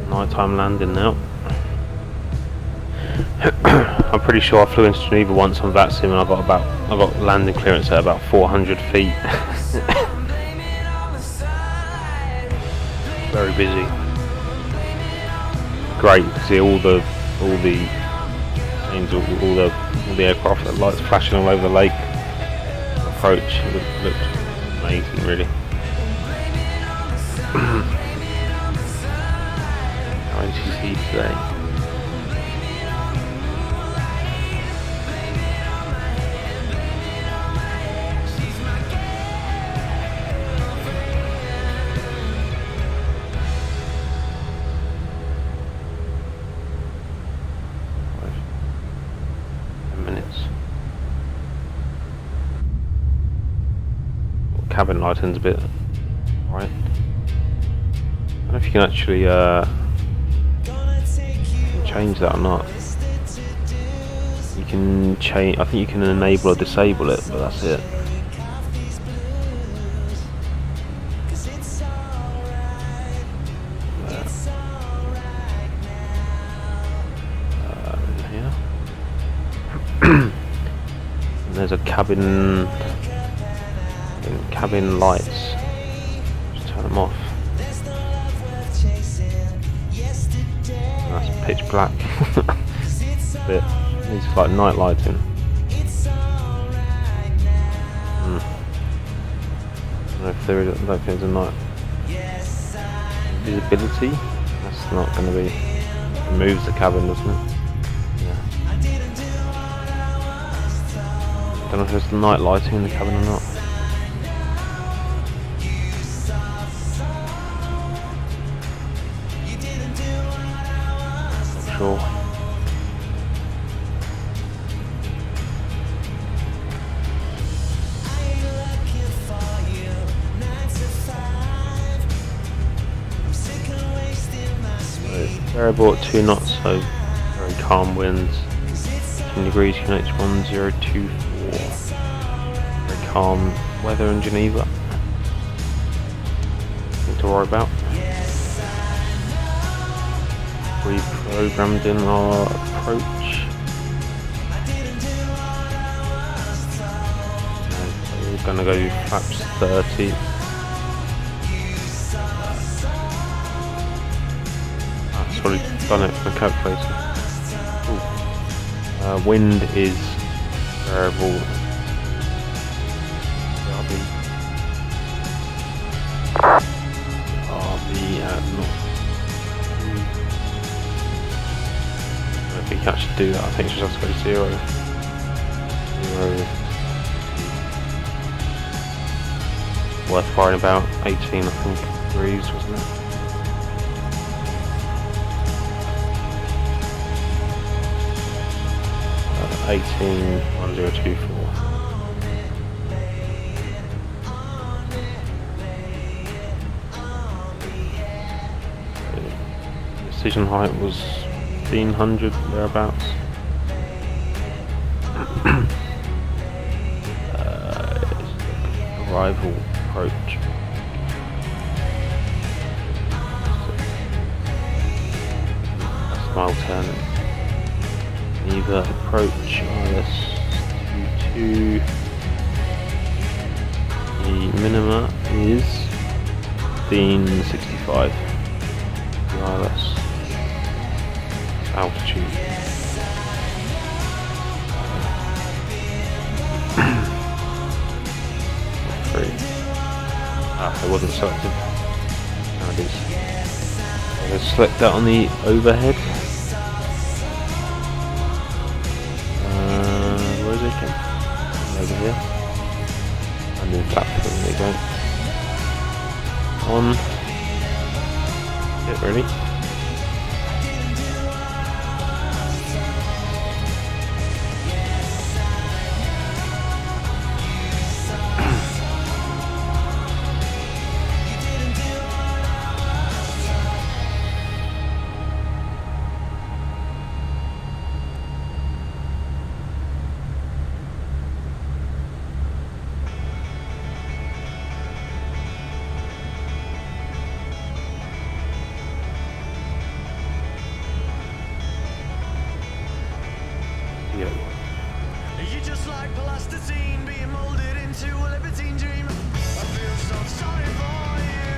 nighttime landing now. I'm pretty sure I flew into Geneva once on VATSIM and I got landing clearance at about 400 feet. Very busy. Great to see all the planes, all the aircraft, the lights flashing all over the lake. Approach, it looked amazing, really. EGCC today. Cabin lighting's a bit right. I don't know if you can actually change that or not. You can change. I think you can enable or disable it, but that's it. Yeah. And there's a cabin lights. Just turn them off. That's pitch black. Bit needs like night lighting. I don't know if there is. I don't think there's a night visibility. That's not going to be. It moves the cabin, doesn't it? Yeah. I don't know if there's night lighting in the cabin or not. Sure. Variable at 2 knots, so very calm winds. 10 degrees QNH 1024. Very calm weather in Geneva. Nothing to worry about. We programmed in our approach. We're going to go flaps 30. I've already done it for the calculator. Wind is variable. RB at 0. I think you actually do that. I think you just have to go 0. 0. Worth firing about 18, I think, degrees, wasn't it? Uh, 18.1024. Decision height was 1500 thereabouts. Arrival approach. That's my alternate. Geneva approach LSGG. The minima is 1565 wireless altitude. It wasn't selected. Now it is. Let's select that on the overhead. Where is it again? Over here. And then platform, there you go. On. Get ready. You're just like plasticine being molded into a libertine dream. I feel so sorry for you.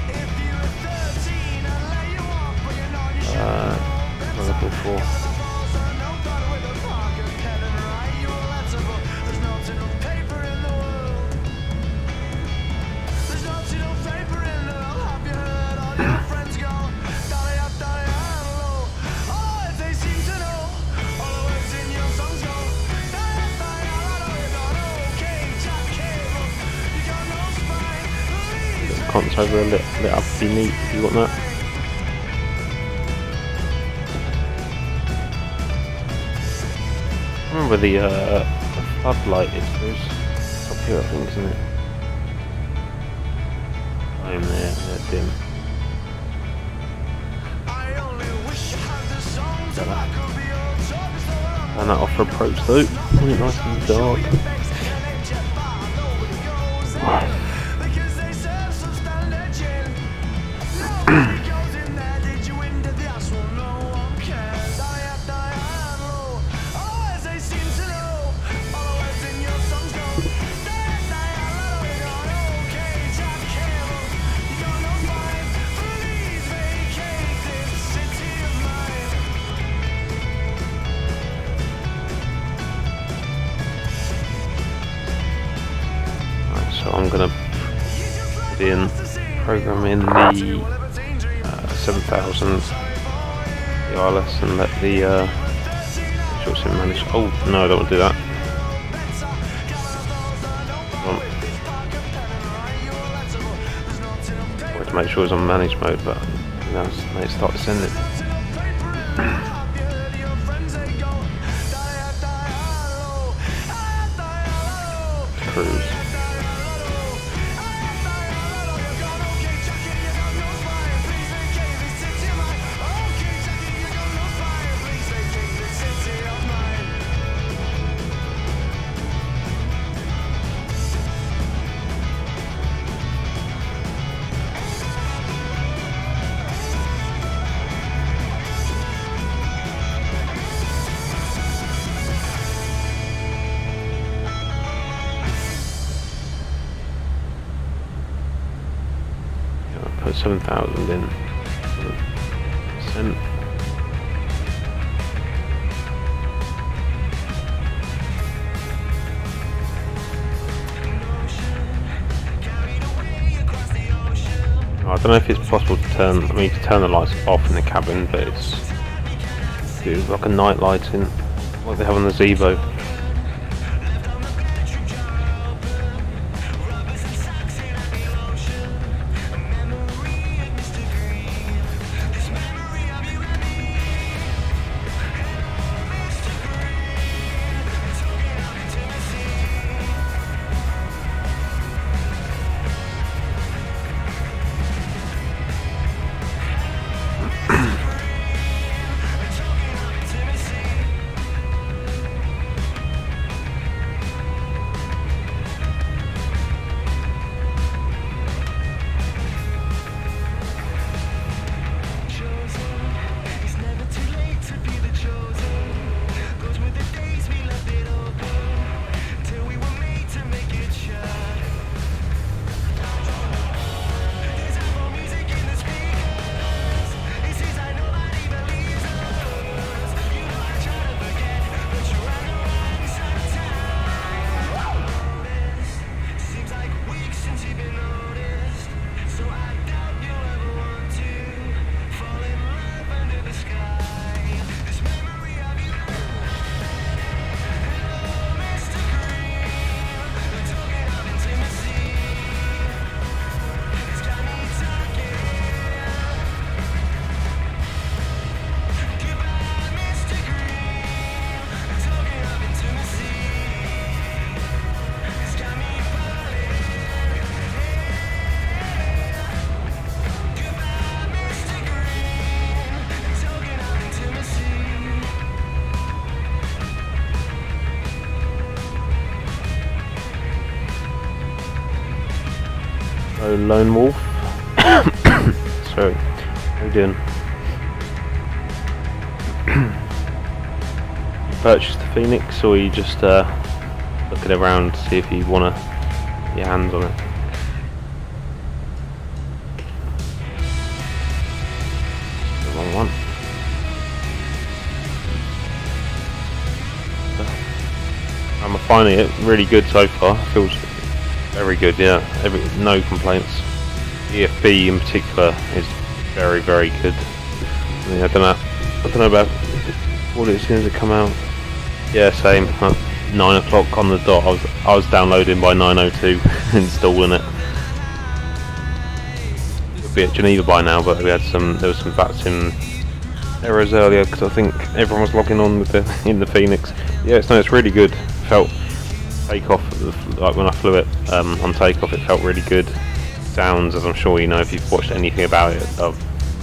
If you were 13, I'd let you off, but you're not. You should know. Level 4. There's not enough paper in the world. There's not enough paper in the world. Have you heard all your friends go? Hello. Oh, if they seem to know all the words in your songs go. Comps over a lit up be neat if you want that. I remember the floodlight is up here, I think, isn't it? I'm there, they're dim. And that off approach though, really nice and dark. So I'm going to put in, program in the 7000 wireless and let the Maccosim manage. Oh no, I don't want to do that. I want to make sure it's on manage mode, but now it's start to send it. Cruise. Put 7,000 in. Percent. I don't know if it's possible to turn the lights off in the cabin, but it's like a night lighting, like they have on the Zevo. Hello, Lone Wolf. Sorry, how you doing? You purchased the Phoenix, or you just looking around to see if you want to get your hands on it? The wrong one. I'm finding it really good so far. Feels very good, yeah. No complaints. EFB in particular is very, very good. I mean, I don't know about what as soon as it come out. Yeah, same. 9 o'clock on the dot. I was downloading by 9:02, installing it. It'll be at Geneva by now, but there was some VATSIM errors earlier because I think everyone was logging on with in the Phoenix. Yeah, it's really good. Felt takeoff, like when I flew it on takeoff, it felt really good. Sounds, as I'm sure you know if you've watched anything about it, are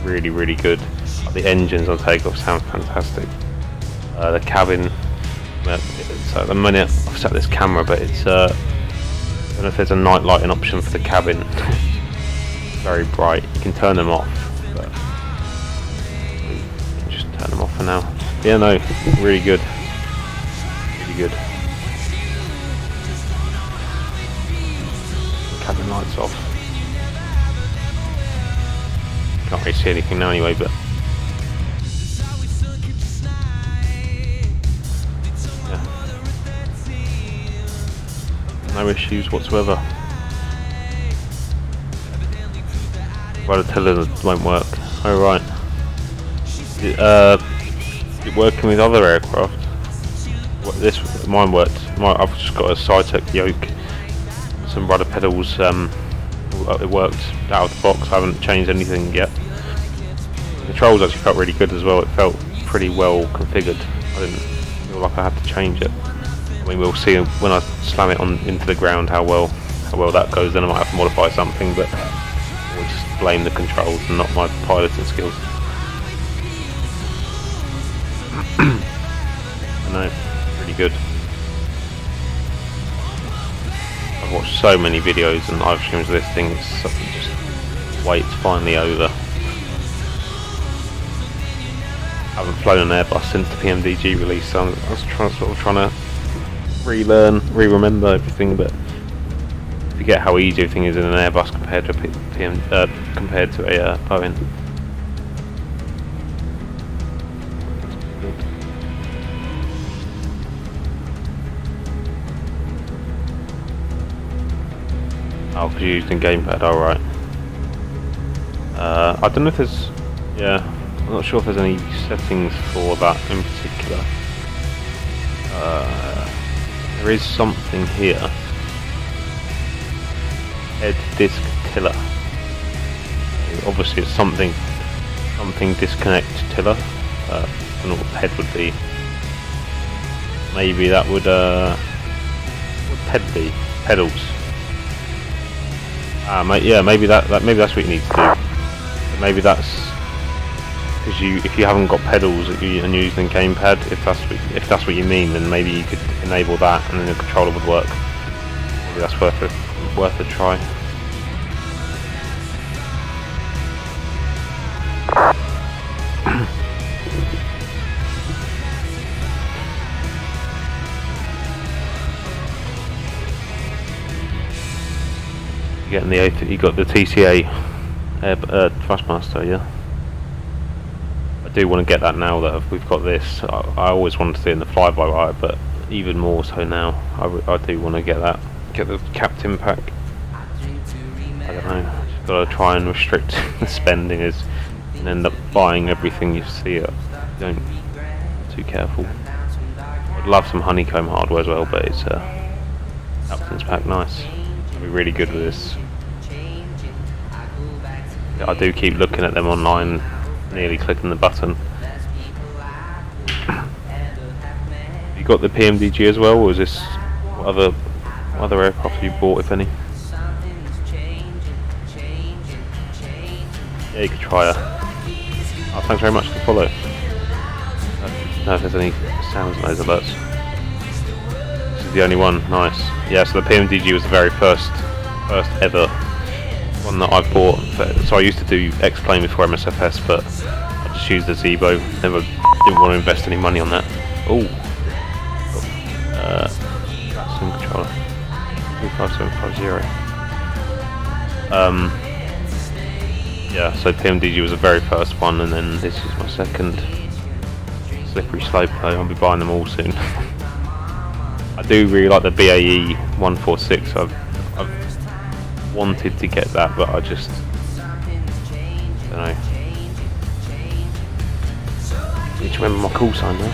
really, really good. Like the engines on takeoff sound fantastic. The cabin, so at the minute I've set this camera, but it's I don't know if there's a night lighting option for the cabin. Very bright. You can turn them off, but you can just turn them off for now. Yeah, no, really good. Really good. Cabin lights off. Can't really see anything now anyway, but yeah. No issues whatsoever. Well, the tiller won't work. Oh right. Is it working with other aircraft? Mine worked. I've just got a Cytec yoke, some rudder pedals. It worked out of the box. I haven't changed anything yet. The controls actually felt really good as well. It felt pretty well configured. I didn't feel like I had to change it. I mean, we'll see when I slam it into the ground how well that goes. Then I might have to modify something, but we'll just blame the controls and not my piloting skills. I know, really good. I've watched so many videos and live streams of this thing. It's something just wait's finally over. I haven't flown an Airbus since the PMDG release, so I was trying to remember everything, but forget how easy everything is in an Airbus compared to a Boeing. Oh, because you're using gamepad, alright. I don't know if there's... Yeah, I'm not sure if there's any settings for that in particular. There is something here. Head disc tiller. Obviously it's something disconnect tiller. I don't know what head would be. Maybe that would... what would head be? Pedals. Yeah, maybe that's what you need to do. Maybe that's because if you haven't got pedals and you're using gamepad, if that's what you mean, then maybe you could enable that and then the controller would work. Maybe that's worth a try. Getting you got the TCA Thrustmaster, yeah. I do want to get that now that we've got this. I always wanted to do it in the fly-by-wire, but even more so now. I do want to get that. Get the captain pack. I don't know. Just got to try and restrict the spending and end up buying everything you see. Don't be too careful. I'd love some honeycomb hardware as well, but it's captain's pack nice. Be really good with this. I do keep looking at them online, nearly clicking the button. You got the PMDG as well, or is this what other aircraft you bought, if any? Yeah, you could try it. Oh, thanks very much for the follow. I don't know if there's any sounds in those alerts. This is the only one, nice. Yeah, so the PMDG was the very first ever one that I bought. So I used to do X-Plane before MSFS, but I just used the Zebo. Never didn't want to invest any money on that. Oh, VATSIM controller 25750. Yeah, so PMDG was the very first one, and then this is my second. Slippery slope. I'll be buying them all soon. I do really like the BAE 146. I've wanted to get that, but I just don't know. Need to remember my call sign now.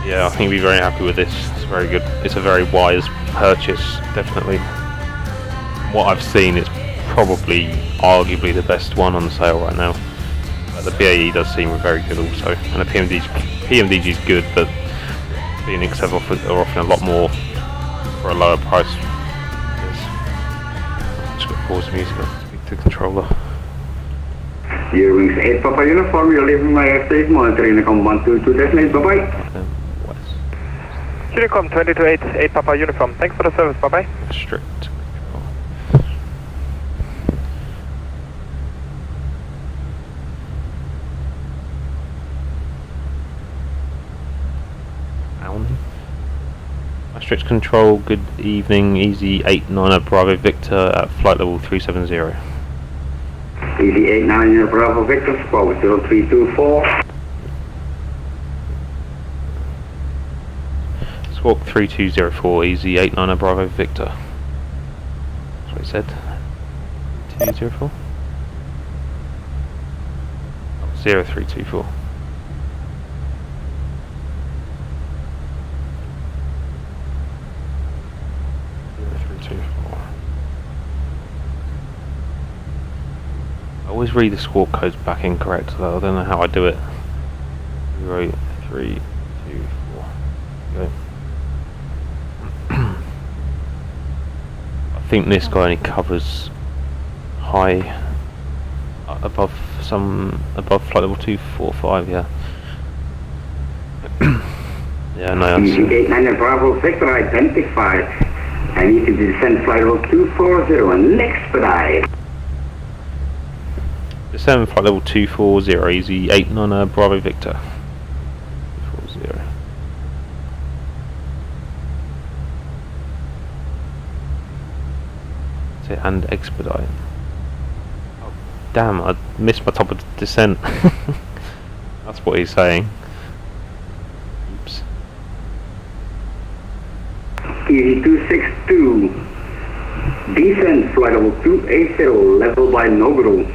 Yeah, I think you'll be very happy with this. It's very good. It's a very wise purchase, definitely. What I've seen is probably arguably the best one on sale right now. The BAE does seem very good also, and the PMDG is good, but Fenix are offering a lot more for a lower price. Just got to pause the music, speak to the controller. Eurowings 8 Papa Uniform, you're leaving my airspace, monitoring the com 122 definite, bye bye. Unicom 22-8, 8 Papa Uniform, thanks for the service, bye bye. Strict. Strict control, good evening, easy 89 Bravo Victor at flight level 370. Easy 89 Bravo Victor, squawk 0324. Squawk 3204, easy 89 Bravo Victor. That's what he said. 204? 0324. I always read the squawk codes back incorrect, though. I don't know how I do it. 0324. Okay. I think this guy only covers high above flight level 245. Yeah. Yeah, no. Easy 89 Bravo Victor identified. I need to descend flight level 240 and expedite. Descend flight level 240, easy 89 Bravo Victor. 240. That's it, and expedite. Oh, damn, I missed my top of descent. That's what he's saying. Oops. Easy 262. Descend flight level 280, level by Nogru.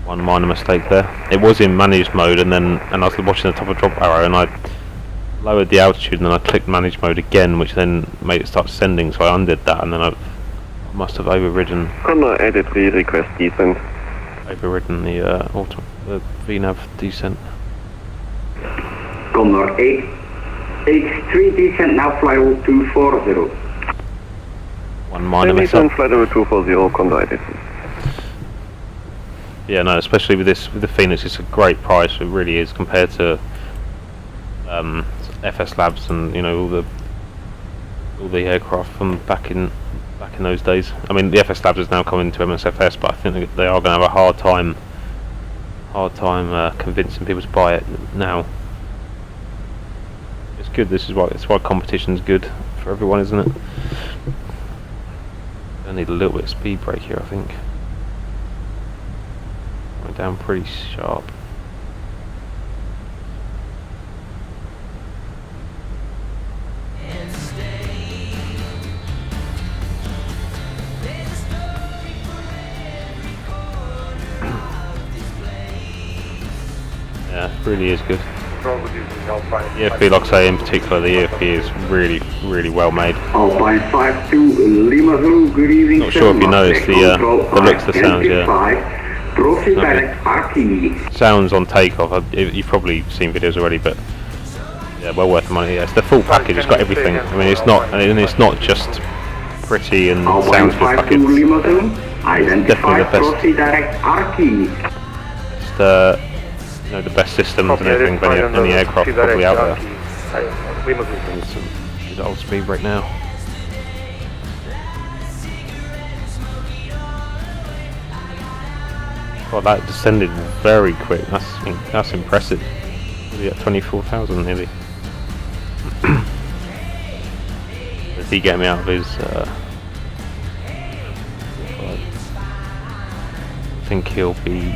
One minor mistake there. It was in managed mode, and I was watching the top of drop arrow, and I lowered the altitude, and then I clicked managed mode again, which then made it start descending. So I undid that, and then I must have overridden. Edit the request descent. Overridden the the VNAV descent. Condor 8H3 descent now fly level 240. One minor mistake. Descent flight level 240, Condor edit. Yeah, no, especially with the Fenix, it's a great price. It really is compared to FS Labs and all the aircraft from back in those days. I mean, the FS Labs is now coming to MSFS, but I think they are going to have a hard time convincing people to buy it now. It's good. It's why competition's good for everyone, isn't it? I need a little bit of speed brake here, I think. Went down pretty sharp. Yeah, it really is good. The EFB, like I say, in particular, the EFB is really, really well made. Alpine 52 Lima Zulu, good evening. Not sure if you noticed the looks, the sounds, yeah. Sounds on takeoff. You've probably seen videos already, but yeah, well worth the money. Yeah, it's the full package. It's got everything. I mean, it's not just pretty and sounds good package. It's definitely the best. It's the best systems and everything of any aircraft probably out there. Good old speed brake now. God, that descended very quick. That's impressive. Really at 24,000 nearly. Is he getting me out of his? I think he'll be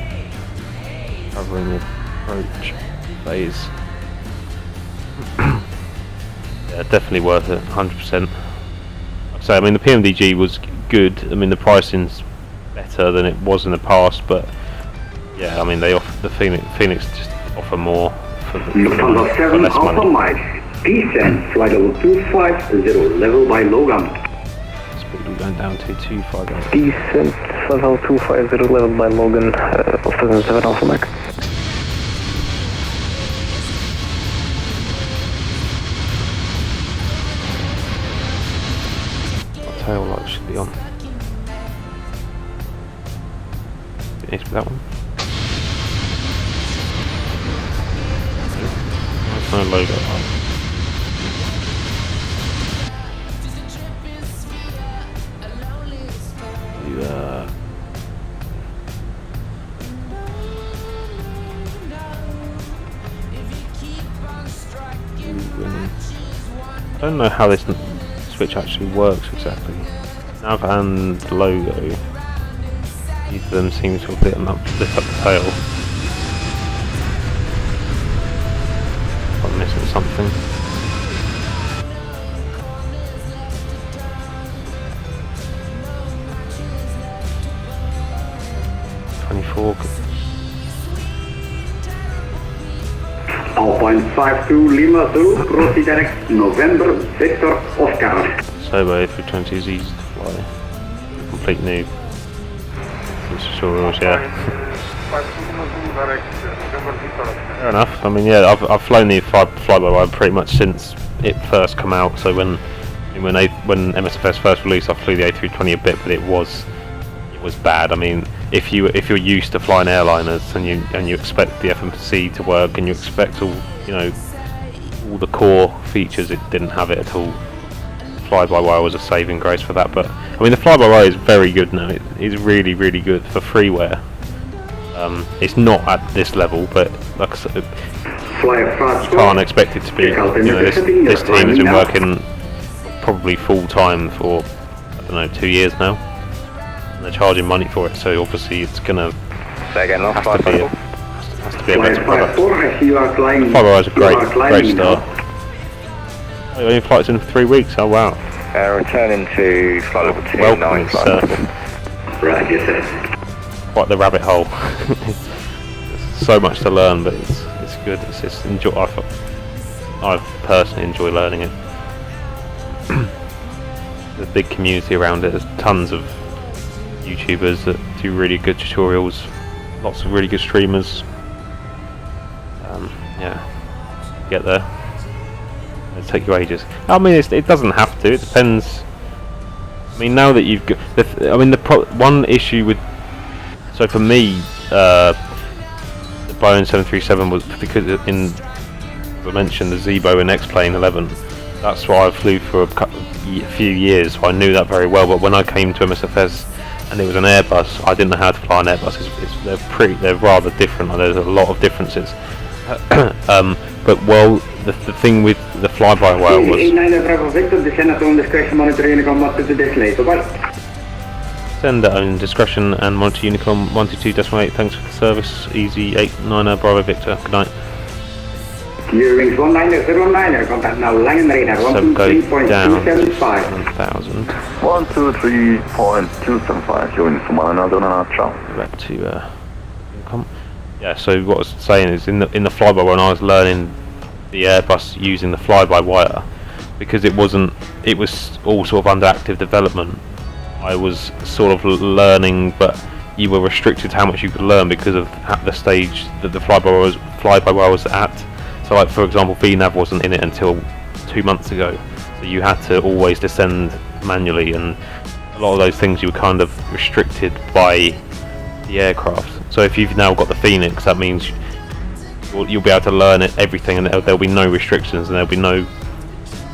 covering the approach phase. Yeah, definitely worth it, 100%. So I mean, the PMDG was good. I mean, the pricing's better than it was in the past, but yeah, I mean, they offer the Phoenix just offer more for less money. Descent, flight level 250, level by Logan. Speed we're going down to 258. Descent, flight level 250, level by Logan, 77 Alpha Mike. Tail light should be on. It needs to be that one. There's no logo on. I don't know how this switch actually works exactly. Nav and logo. Either of them seem to lift up the tail. I'm missing something. Alpine 52 Lima Zulu, proceed direct November Victor Oscar. Sobo A320 is easy to fly. Complete new tutorials, yeah. Fair enough. I mean, yeah, I've flown the fly-by-wire pretty much since it first come out. So when MSFS first released, I flew the A320 a bit, but it was bad. I mean, if you're used to flying airliners and you expect the FMC to work and you expect all the core features, it didn't have it at all. Fly-by-wire was a saving grace for that, but I mean the fly-by-wire is very good now. It is really, really good for freeware. It's not at this level, but like I said, you can't expect it to be. This team has been working probably full time for, I don't know, 2 years now. They're charging money for it, so obviously it's gonna has to be a better product. Fly-by-wire is a great start. Oh, only flights in for 3 weeks. Oh wow! Returning to flight level 2. Welcome, quite the rabbit hole. So much to learn, but it's good. It's just I personally enjoy learning it. There's a big community around it. There's tons of YouTubers that do really good tutorials, lots of really good streamers. Yeah, get there. It'll take you ages. I mean, it doesn't have to. It depends. I mean, now that you've got, one issue with, so for me, the Boeing 737 was because as I mentioned, the Zebo and X-Plane 11. That's why I flew for a few years, so I knew that very well. But when I came to MSFS and it was an Airbus, I didn't know how to fly an Airbus. They're rather different. There's a lot of differences. But the thing with the fly-by-wire was send at own discretion and monitor Unicom 122.8. Thanks for the service. Easy 89er Bravo Victor. Good night. Eurowings 1909er, contact now Langen radar 123.275. 1,000. 123.275, Eurowings 1909er, ciao. Back to Unicom. Yeah, so what I was saying is in the fly-by-wire, when I was learning the Airbus using the fly-by-wire, because it was all sort of under active development, I was sort of learning, but you were restricted to how much you could learn because of at the stage that the fly-by-wire was at. So like, for example, VNAV wasn't in it until 2 months ago, so you had to always descend manually, and a lot of those things you were kind of restricted by the aircraft. So if you've now got the Phoenix, that means you'll be able to learn everything, and there'll be no restrictions, and there'll be no,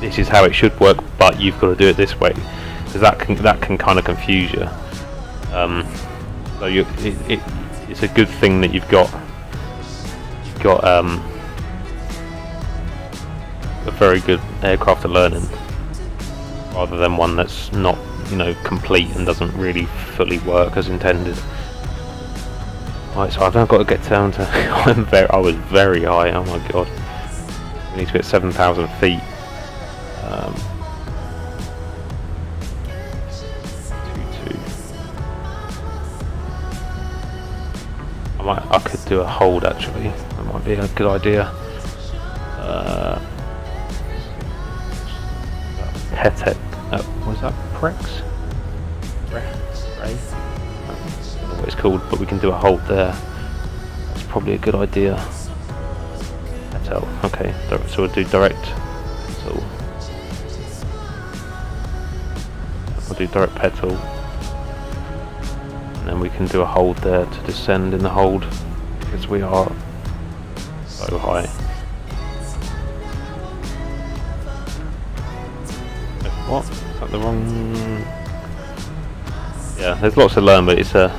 this is how it should work, but you've got to do it this way, because that can kind of confuse you. So it's a good thing that you've got a very good aircraft learning, rather than one that's not, you know, complete and doesn't really fully work as intended. Right, so I've now got to get down to I was very high, oh my god. We need to get 7,000 feet. 22. I could do a hold actually, that might be a good idea. Petek, was that Prex? Ray? I don't know what it's called, but we can do a hold there. That's probably a good idea. Petel, okay, so we'll do direct. So we'll do direct petal, and then we can do a hold there to descend in the hold, because we are so high. What? Is that the wrong... Yeah, there's lots to learn, but it's by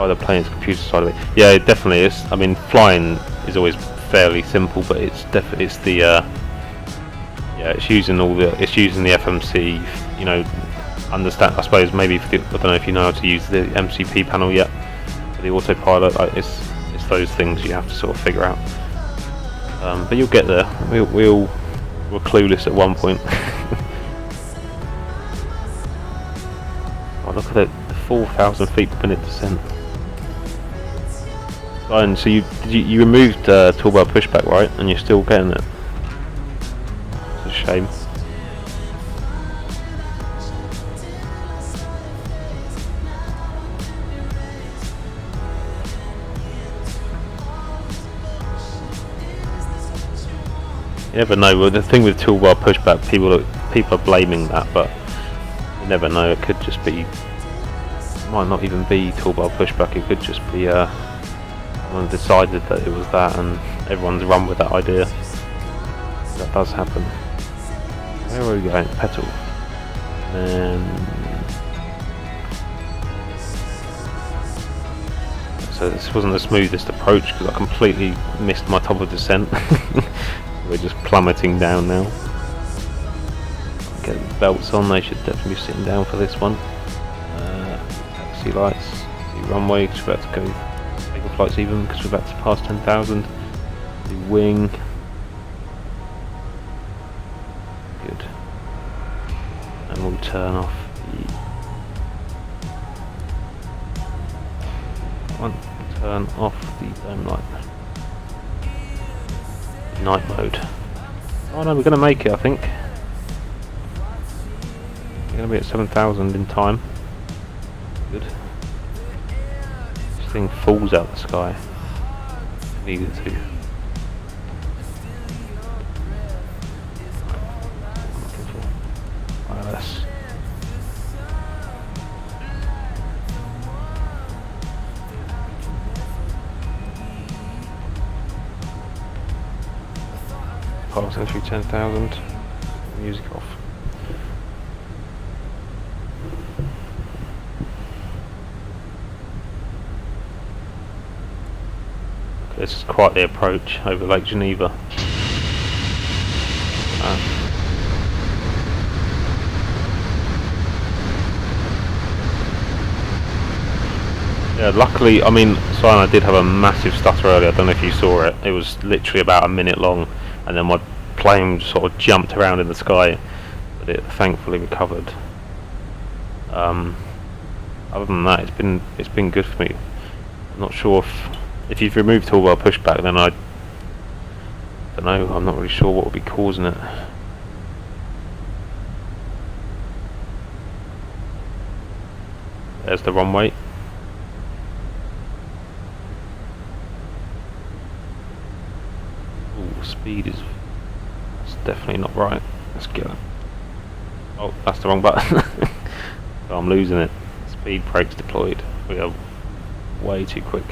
the plane's computer side of it. Yeah, it definitely is. I mean, flying is always fairly simple, but it's the yeah, it's using the FMC, you know, understand, I suppose, maybe I don't know if you know how to use the MCP panel yet, for the autopilot. It's those things you have to sort of figure out. But you'll get there. We all were clueless at one point. Oh, look at it, 4,000 feet per minute descent. Fine, so you removed toolbar pushback, right? And you're still getting it. It's a shame. You never know. Well, the thing with toolbar pushback, people are blaming that, but you never know. It could just be, might not even be toolbar pushback. It could just be someone decided that it was that, and everyone's run with that idea. That does happen. Where are we going? Petal. And so this wasn't the smoothest approach because I completely missed my top of descent. We're just plummeting down now. Get the belts on, they should definitely be sitting down for this one. Taxi lights, the runway, because we're about to go takeoff flights even, because we're about to pass 10,000. The wing. Good. And we'll turn off the dome light. Night mode. Oh no, we're going to make it, I think. We're going to be at 7,000 in time. Good. This thing falls out the sky. Need it to. I'm looking for wireless. Passing through 10,000. Music off. Okay, this is quite the approach over Lake Geneva. Yeah, luckily, I mean, Simon, I did have a massive stutter earlier. I don't know if you saw it. It was literally about a minute long. And then my plane sort of jumped around in the sky, but it thankfully recovered. Other than that, it's been good for me. I'm not sure if you've removed toolbar pushback, then I don't know. I'm not really sure what would be causing it. There's the runway. Speed is definitely not right. Let's get it. Oh, that's the wrong button. So I'm losing it. Speed brakes deployed. We are way too quick.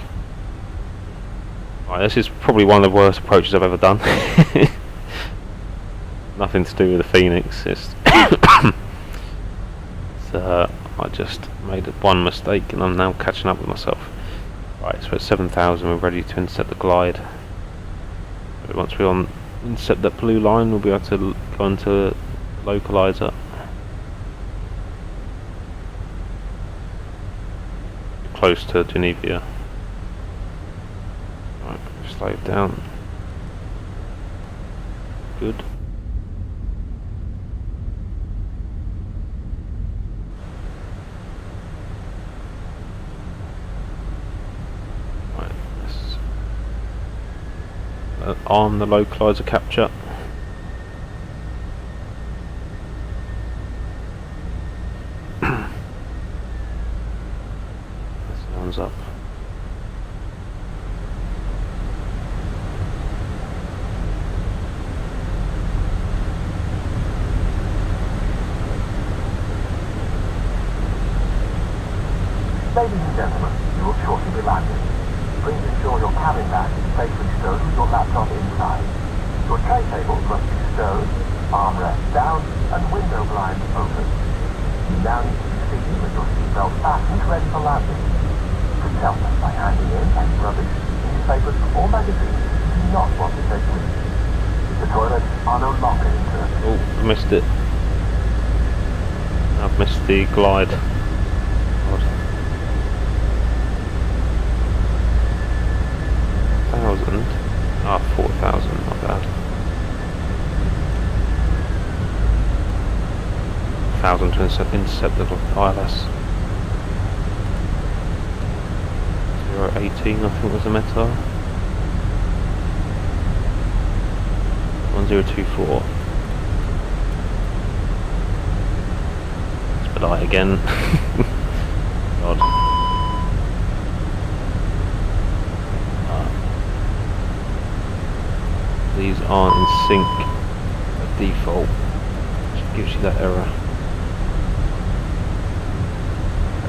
Right, this is probably one of the worst approaches I've ever done. Nothing to do with the Phoenix. It's I just made one mistake and I'm now catching up with myself. Right, so at 7,000 we're ready to intercept the glide. But once we intercept that blue line, we'll be able to go into localizer. Close to Geneva. Right, slow down. Good. Right, let's arm the localizer capture. Sounds up. Ladies and gentlemen, you will shortly be landing. Please ensure your cabin bag is safely stowed with your laptop inside. Your tray table must be stowed, armrest down, and window blinds open. You now need to be seated with your seatbelt fastened ready for landing. Please help us by handing in any rubbish, newspapers, or magazines you do not want to take with you. The toilets are no longer interned. Oh, I missed it. I've missed the glide. God. 1,000. Ah, 4,000, not bad. 1,000 to intercept the ILS. 018, I think was the METAR. 1024. Expedite again. God. These aren't in sync at default, which gives you that error.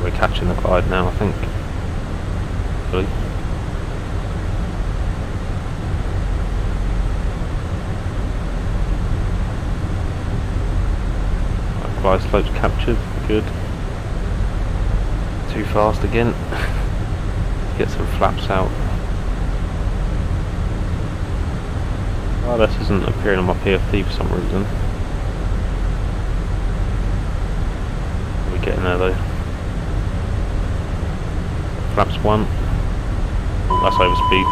We're catching the glide now, I think. Hopefully. Right, glide slope's captured, good. Too fast again. Get some flaps out. Oh, this isn't appearing on my PFD for some reason. We're getting there though. Flaps 1. Oh, that's overspeed.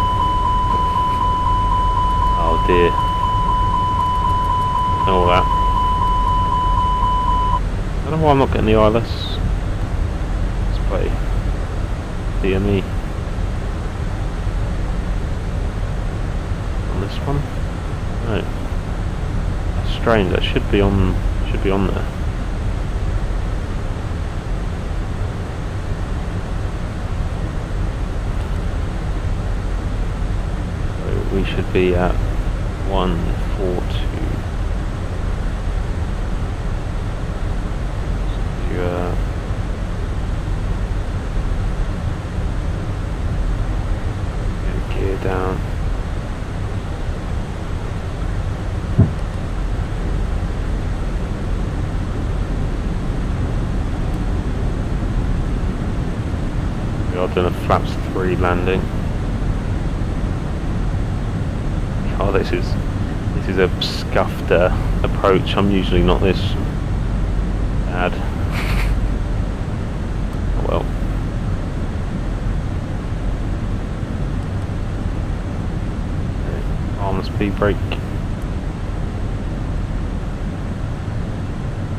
Oh dear. All that. I don't know why I'm not getting the ILS. Let's play DME. On this one? No. That's strange, that should be on there. So we should be at 142. Gear down. We are doing a flaps 3 landing. Oh, this is a scuffed approach. I'm usually not this bad. Oh well. Arm the speed brake.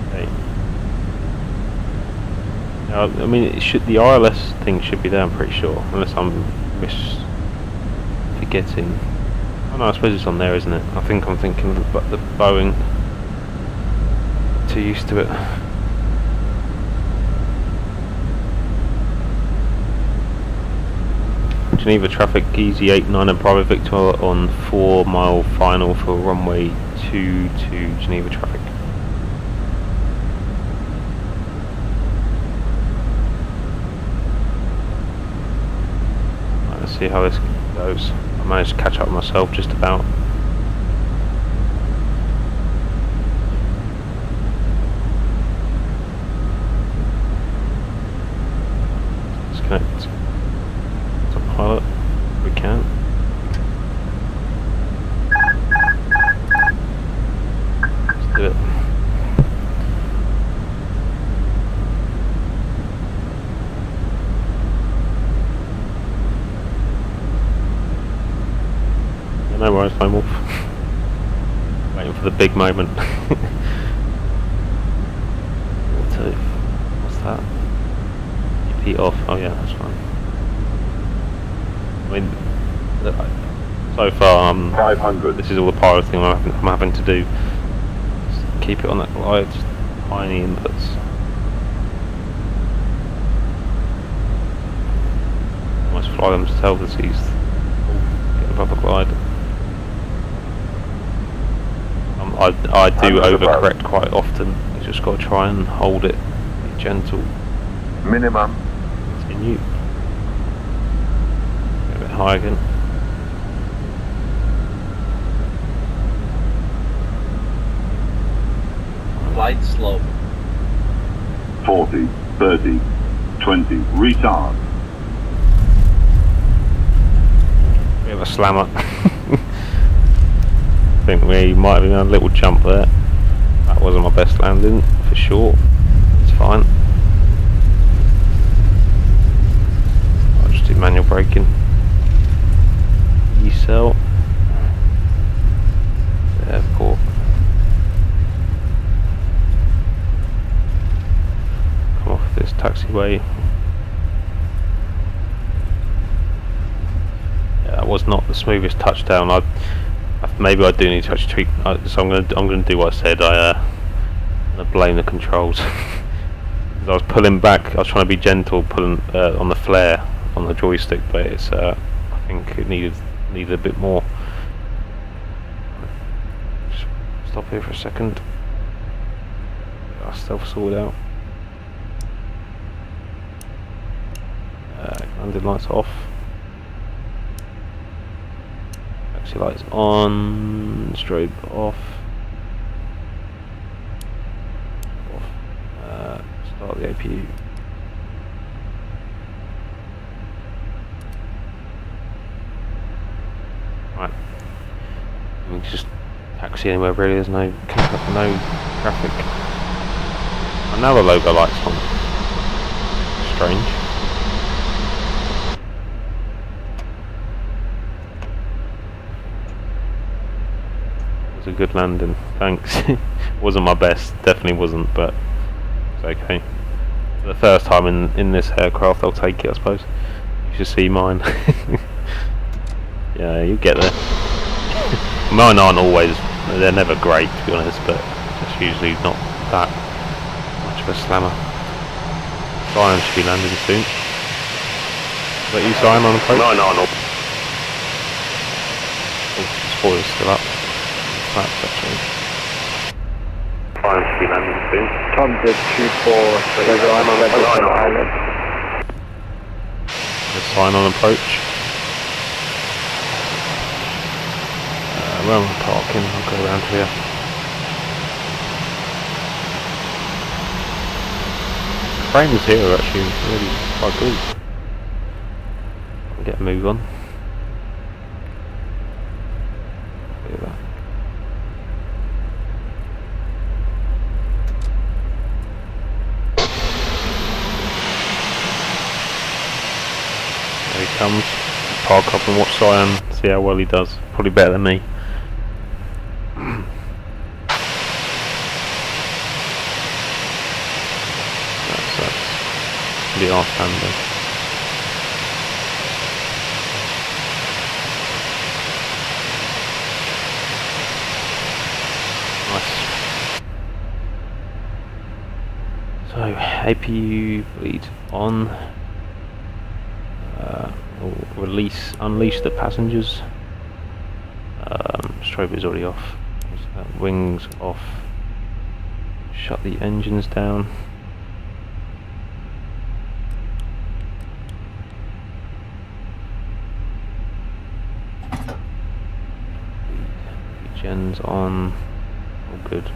Okay. Now, I mean, the ILS thing should be there, I'm pretty sure, unless I'm forgetting. Oh no, I suppose it's on there, isn't it? I think I'm thinking of the Boeing. Too used to it. Geneva traffic, EZ89 and Bravo Victor on 4 mile final for runway 2 to Geneva traffic. Right, let's see how this goes. I managed to catch up with myself just about. No worries, Lone Wolf. Waiting for the big moment. What's that? EP off. Oh yeah, that's fine. I mean, so far, 500. This is all the piloting I'm having to do. Just keep it on that glide, just tiny inputs. Almost fly them to tell the seas. Get above the glide. I do overcorrect quite often. You just got to try and hold it, be gentle. Minimum. Continue. Get a bit high again. Flight slope. 40, 30, 20, retard. Bit of a slammer. I think we might have done a little jump there. That wasn't my best landing, for sure. It's fine. I'll just do manual braking. E-cell. Airport. Come off this taxiway. Yeah, that was not the smoothest touchdown. Maybe I do need to touch tweak, so I'm gonna do what I said. I'm gonna blame the controls. I was pulling back. I was trying to be gentle, pulling on the flare on the joystick, but it's I think it needed a bit more. Just stop here for a second. Get our stuff sorted out. Landing lights off. Taxi lights on. Strobe off. Start the APU. Right. We can just taxi anywhere really. There's no traffic. And now the logo lights on. Strange. A good landing, thanks. Wasn't my best, definitely wasn't, but it's okay. For the first time in this aircraft, I'll take it, I suppose. You should see mine. Yeah, you get there. Mine aren't always, they're never great to be honest, but it's usually not that much of a slammer. Cyan should be landing soon. Is that you, Cyan, on approach? No. Oh, spoiler's still up. Actually. Cyan should be landing soon. Tom did 2-4, I'm on the island. There's Cyan on approach. Where am I parking? I'll go around here. Frames here are actually really quite good. I'll get a move on. Look at that. There he comes. Park up and watch Cyan, see how well he does. Probably better than me. That's the arse handle. Nice. So APU bleed on. Unleash the passengers. Strobe is already off. Wings off. Shut the engines down. Gens on. All good.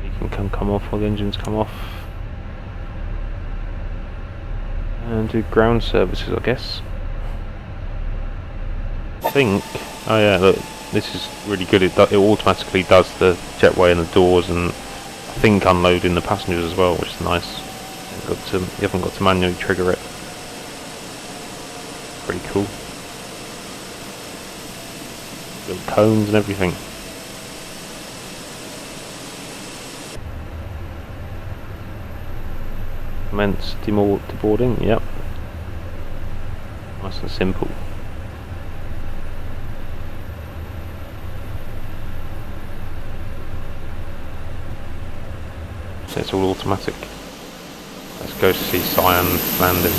You can come off while the engines come off. And do ground services, I guess. I think. Oh yeah, look, this is really good. It automatically does the jetway and the doors, and I think unloading the passengers as well, which is nice. You haven't got to manually trigger it. Pretty cool. Little cones and everything. Commence deboarding, yep. Nice and simple. So it's all automatic. Let's go see Cyan landing.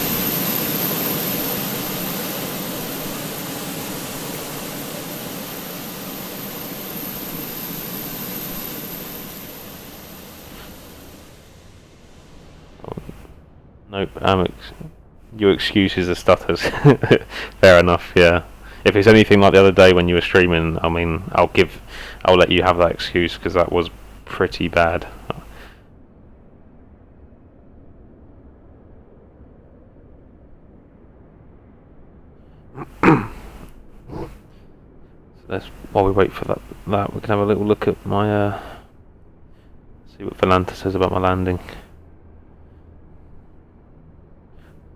Nope, your excuses are stutters. Fair enough, yeah. If it's anything like the other day when you were streaming, I mean, I'll let you have that excuse because that was pretty bad. So while we wait for that, we can have a little look at my see what Valanta says about my landing.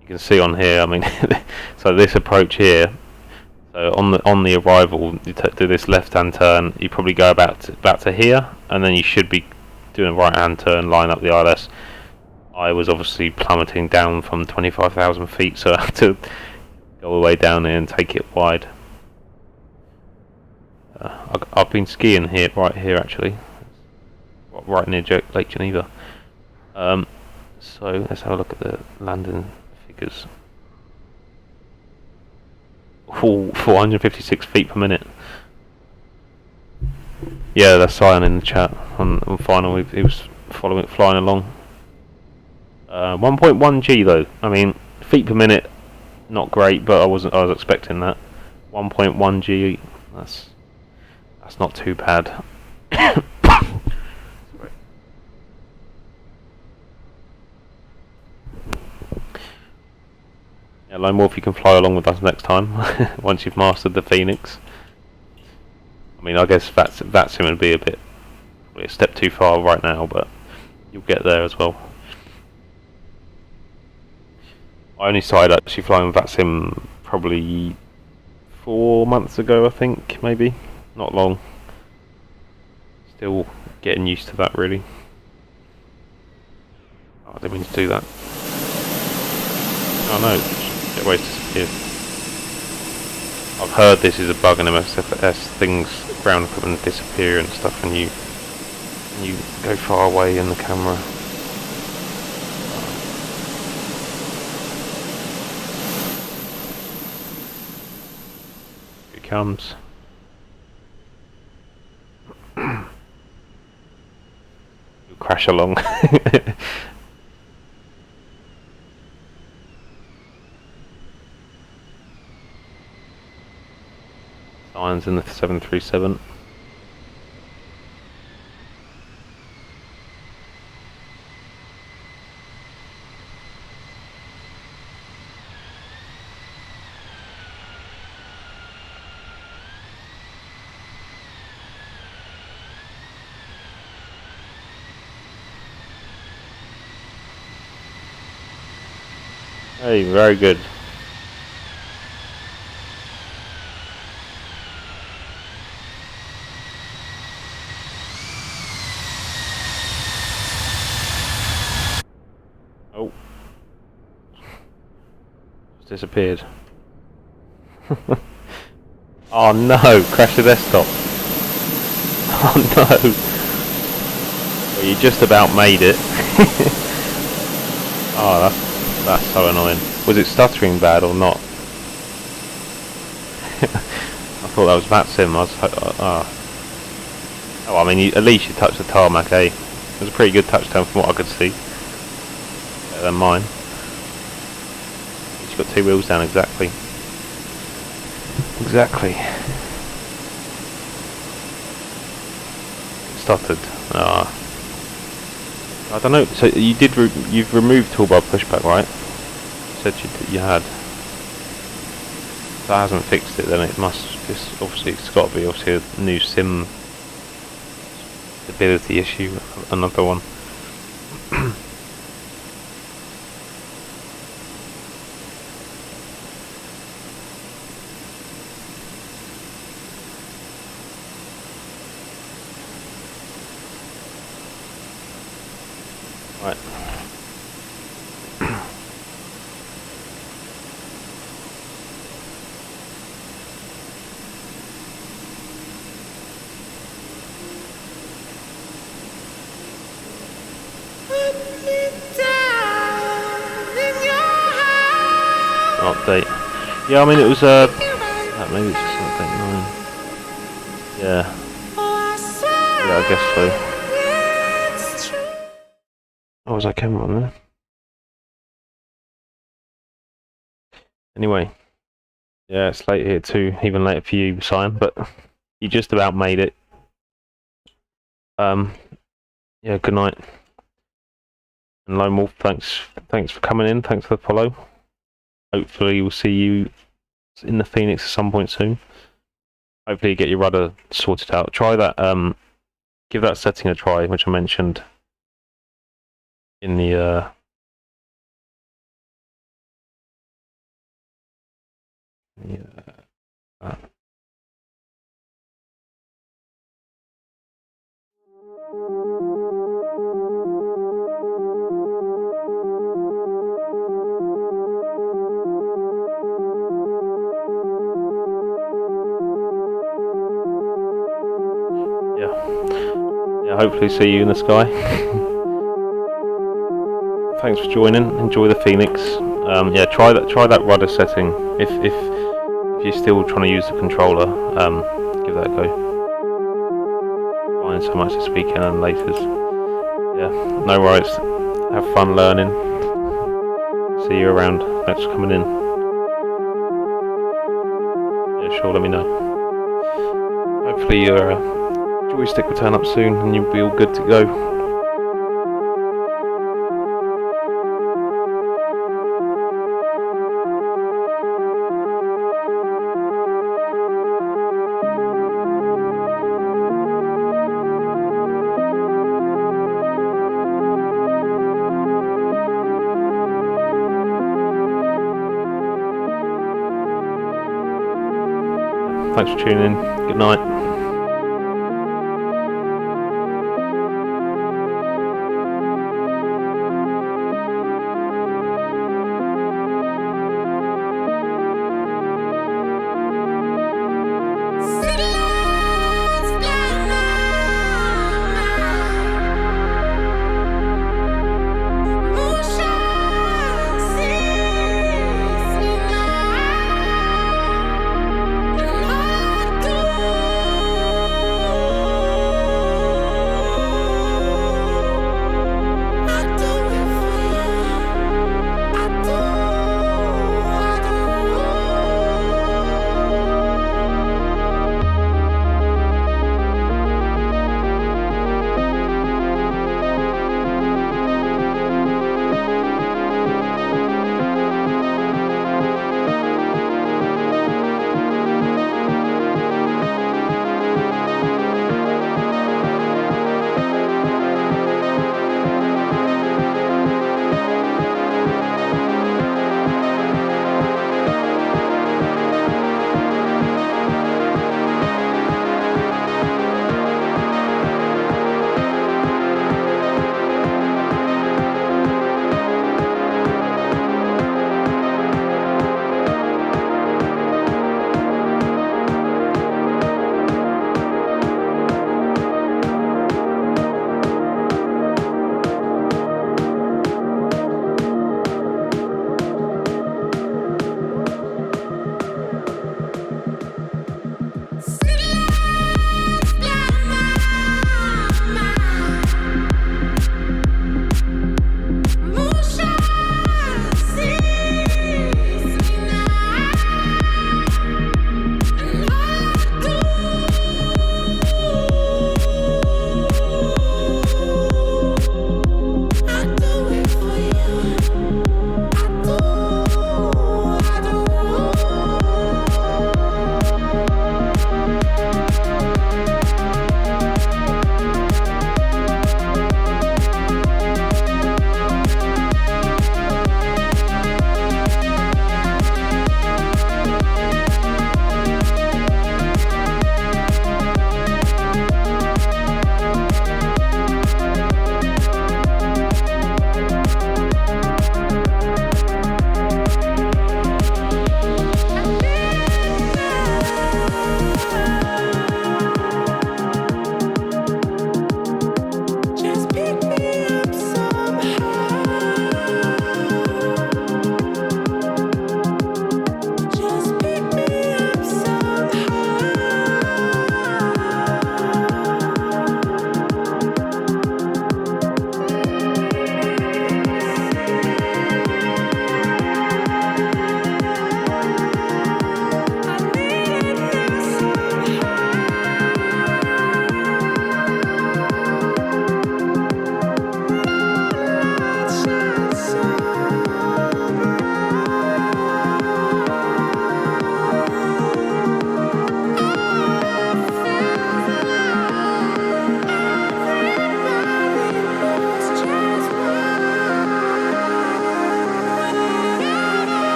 You can see on here, I mean, so this approach here. So on the arrival, you do this left-hand turn. You probably go about to here, and then you should be doing a right-hand turn, line up the ILS. I was obviously plummeting down from 25,000 feet, so I had to go all the way down here and take it wide. I've been skiing here, right here actually, right near Lake Geneva. So let's have a look at the landing figures. Oh, 456 feet per minute. Yeah, that's Cyan in the chat. On final, he was flying along. 1.1 G though. I mean, feet per minute, not great, but I was expecting that. 1.1 G. That's not too bad. Sorry. Yeah, Lone Wolf, you can fly along with us next time once you've mastered the Phoenix. I mean, I guess VATSIM would be probably a step too far right now, but you'll get there as well. I only started actually flying VATSIM probably 4 months ago, I think, maybe. Not long. Still getting used to that, really. Oh, I didn't mean to do that. Oh no, Jetway's disappeared. I've heard this is a bug in MSFS, things, ground equipment disappear and stuff when you go far away in the camera. Here it comes. You'll crash along. Cyan's in the 737. Hey, very good. Oh. Just disappeared. Oh no, crash the desktop. Oh no. Well, you just about made it. Oh, that's so annoying. Was it stuttering bad or not? I thought that was VATSIM. Oh, I mean, at least you touched the tarmac, eh? It was a pretty good touchdown from what I could see. Better than mine. You've got 2 wheels down, exactly. Exactly. Stuttered. Ah. I don't know. So you've removed toolbar pushback, right? You said you had. If that hasn't fixed it, then it must. Obviously, it's got to be obviously a new sim stability issue. Another one. update. Yeah, I mean it was maybe it's just an update 9. Yeah. Yeah, I guess so. Oh, was that camera on there? Anyway. Yeah, it's late here too, even later for you, Simon, but you just about made it. Yeah, good night. And Lone Wolf, thanks for coming in, thanks for the follow. Hopefully we'll see you in the Phoenix at some point soon. Hopefully you get your rudder sorted out. Try that, give that setting a try, which I mentioned in the yeah, hopefully see you in the sky. Thanks for joining. Enjoy the Phoenix. Yeah, try that rudder setting. If you're still trying to use the controller, give that a go. Fine so much this weekend and later. Yeah, no worries. Have fun learning. See you around. Thanks for coming in. Yeah, sure. Let me know. Hopefully your joystick will turn up soon and you'll be all good to go. Thanks for tuning in. Good night.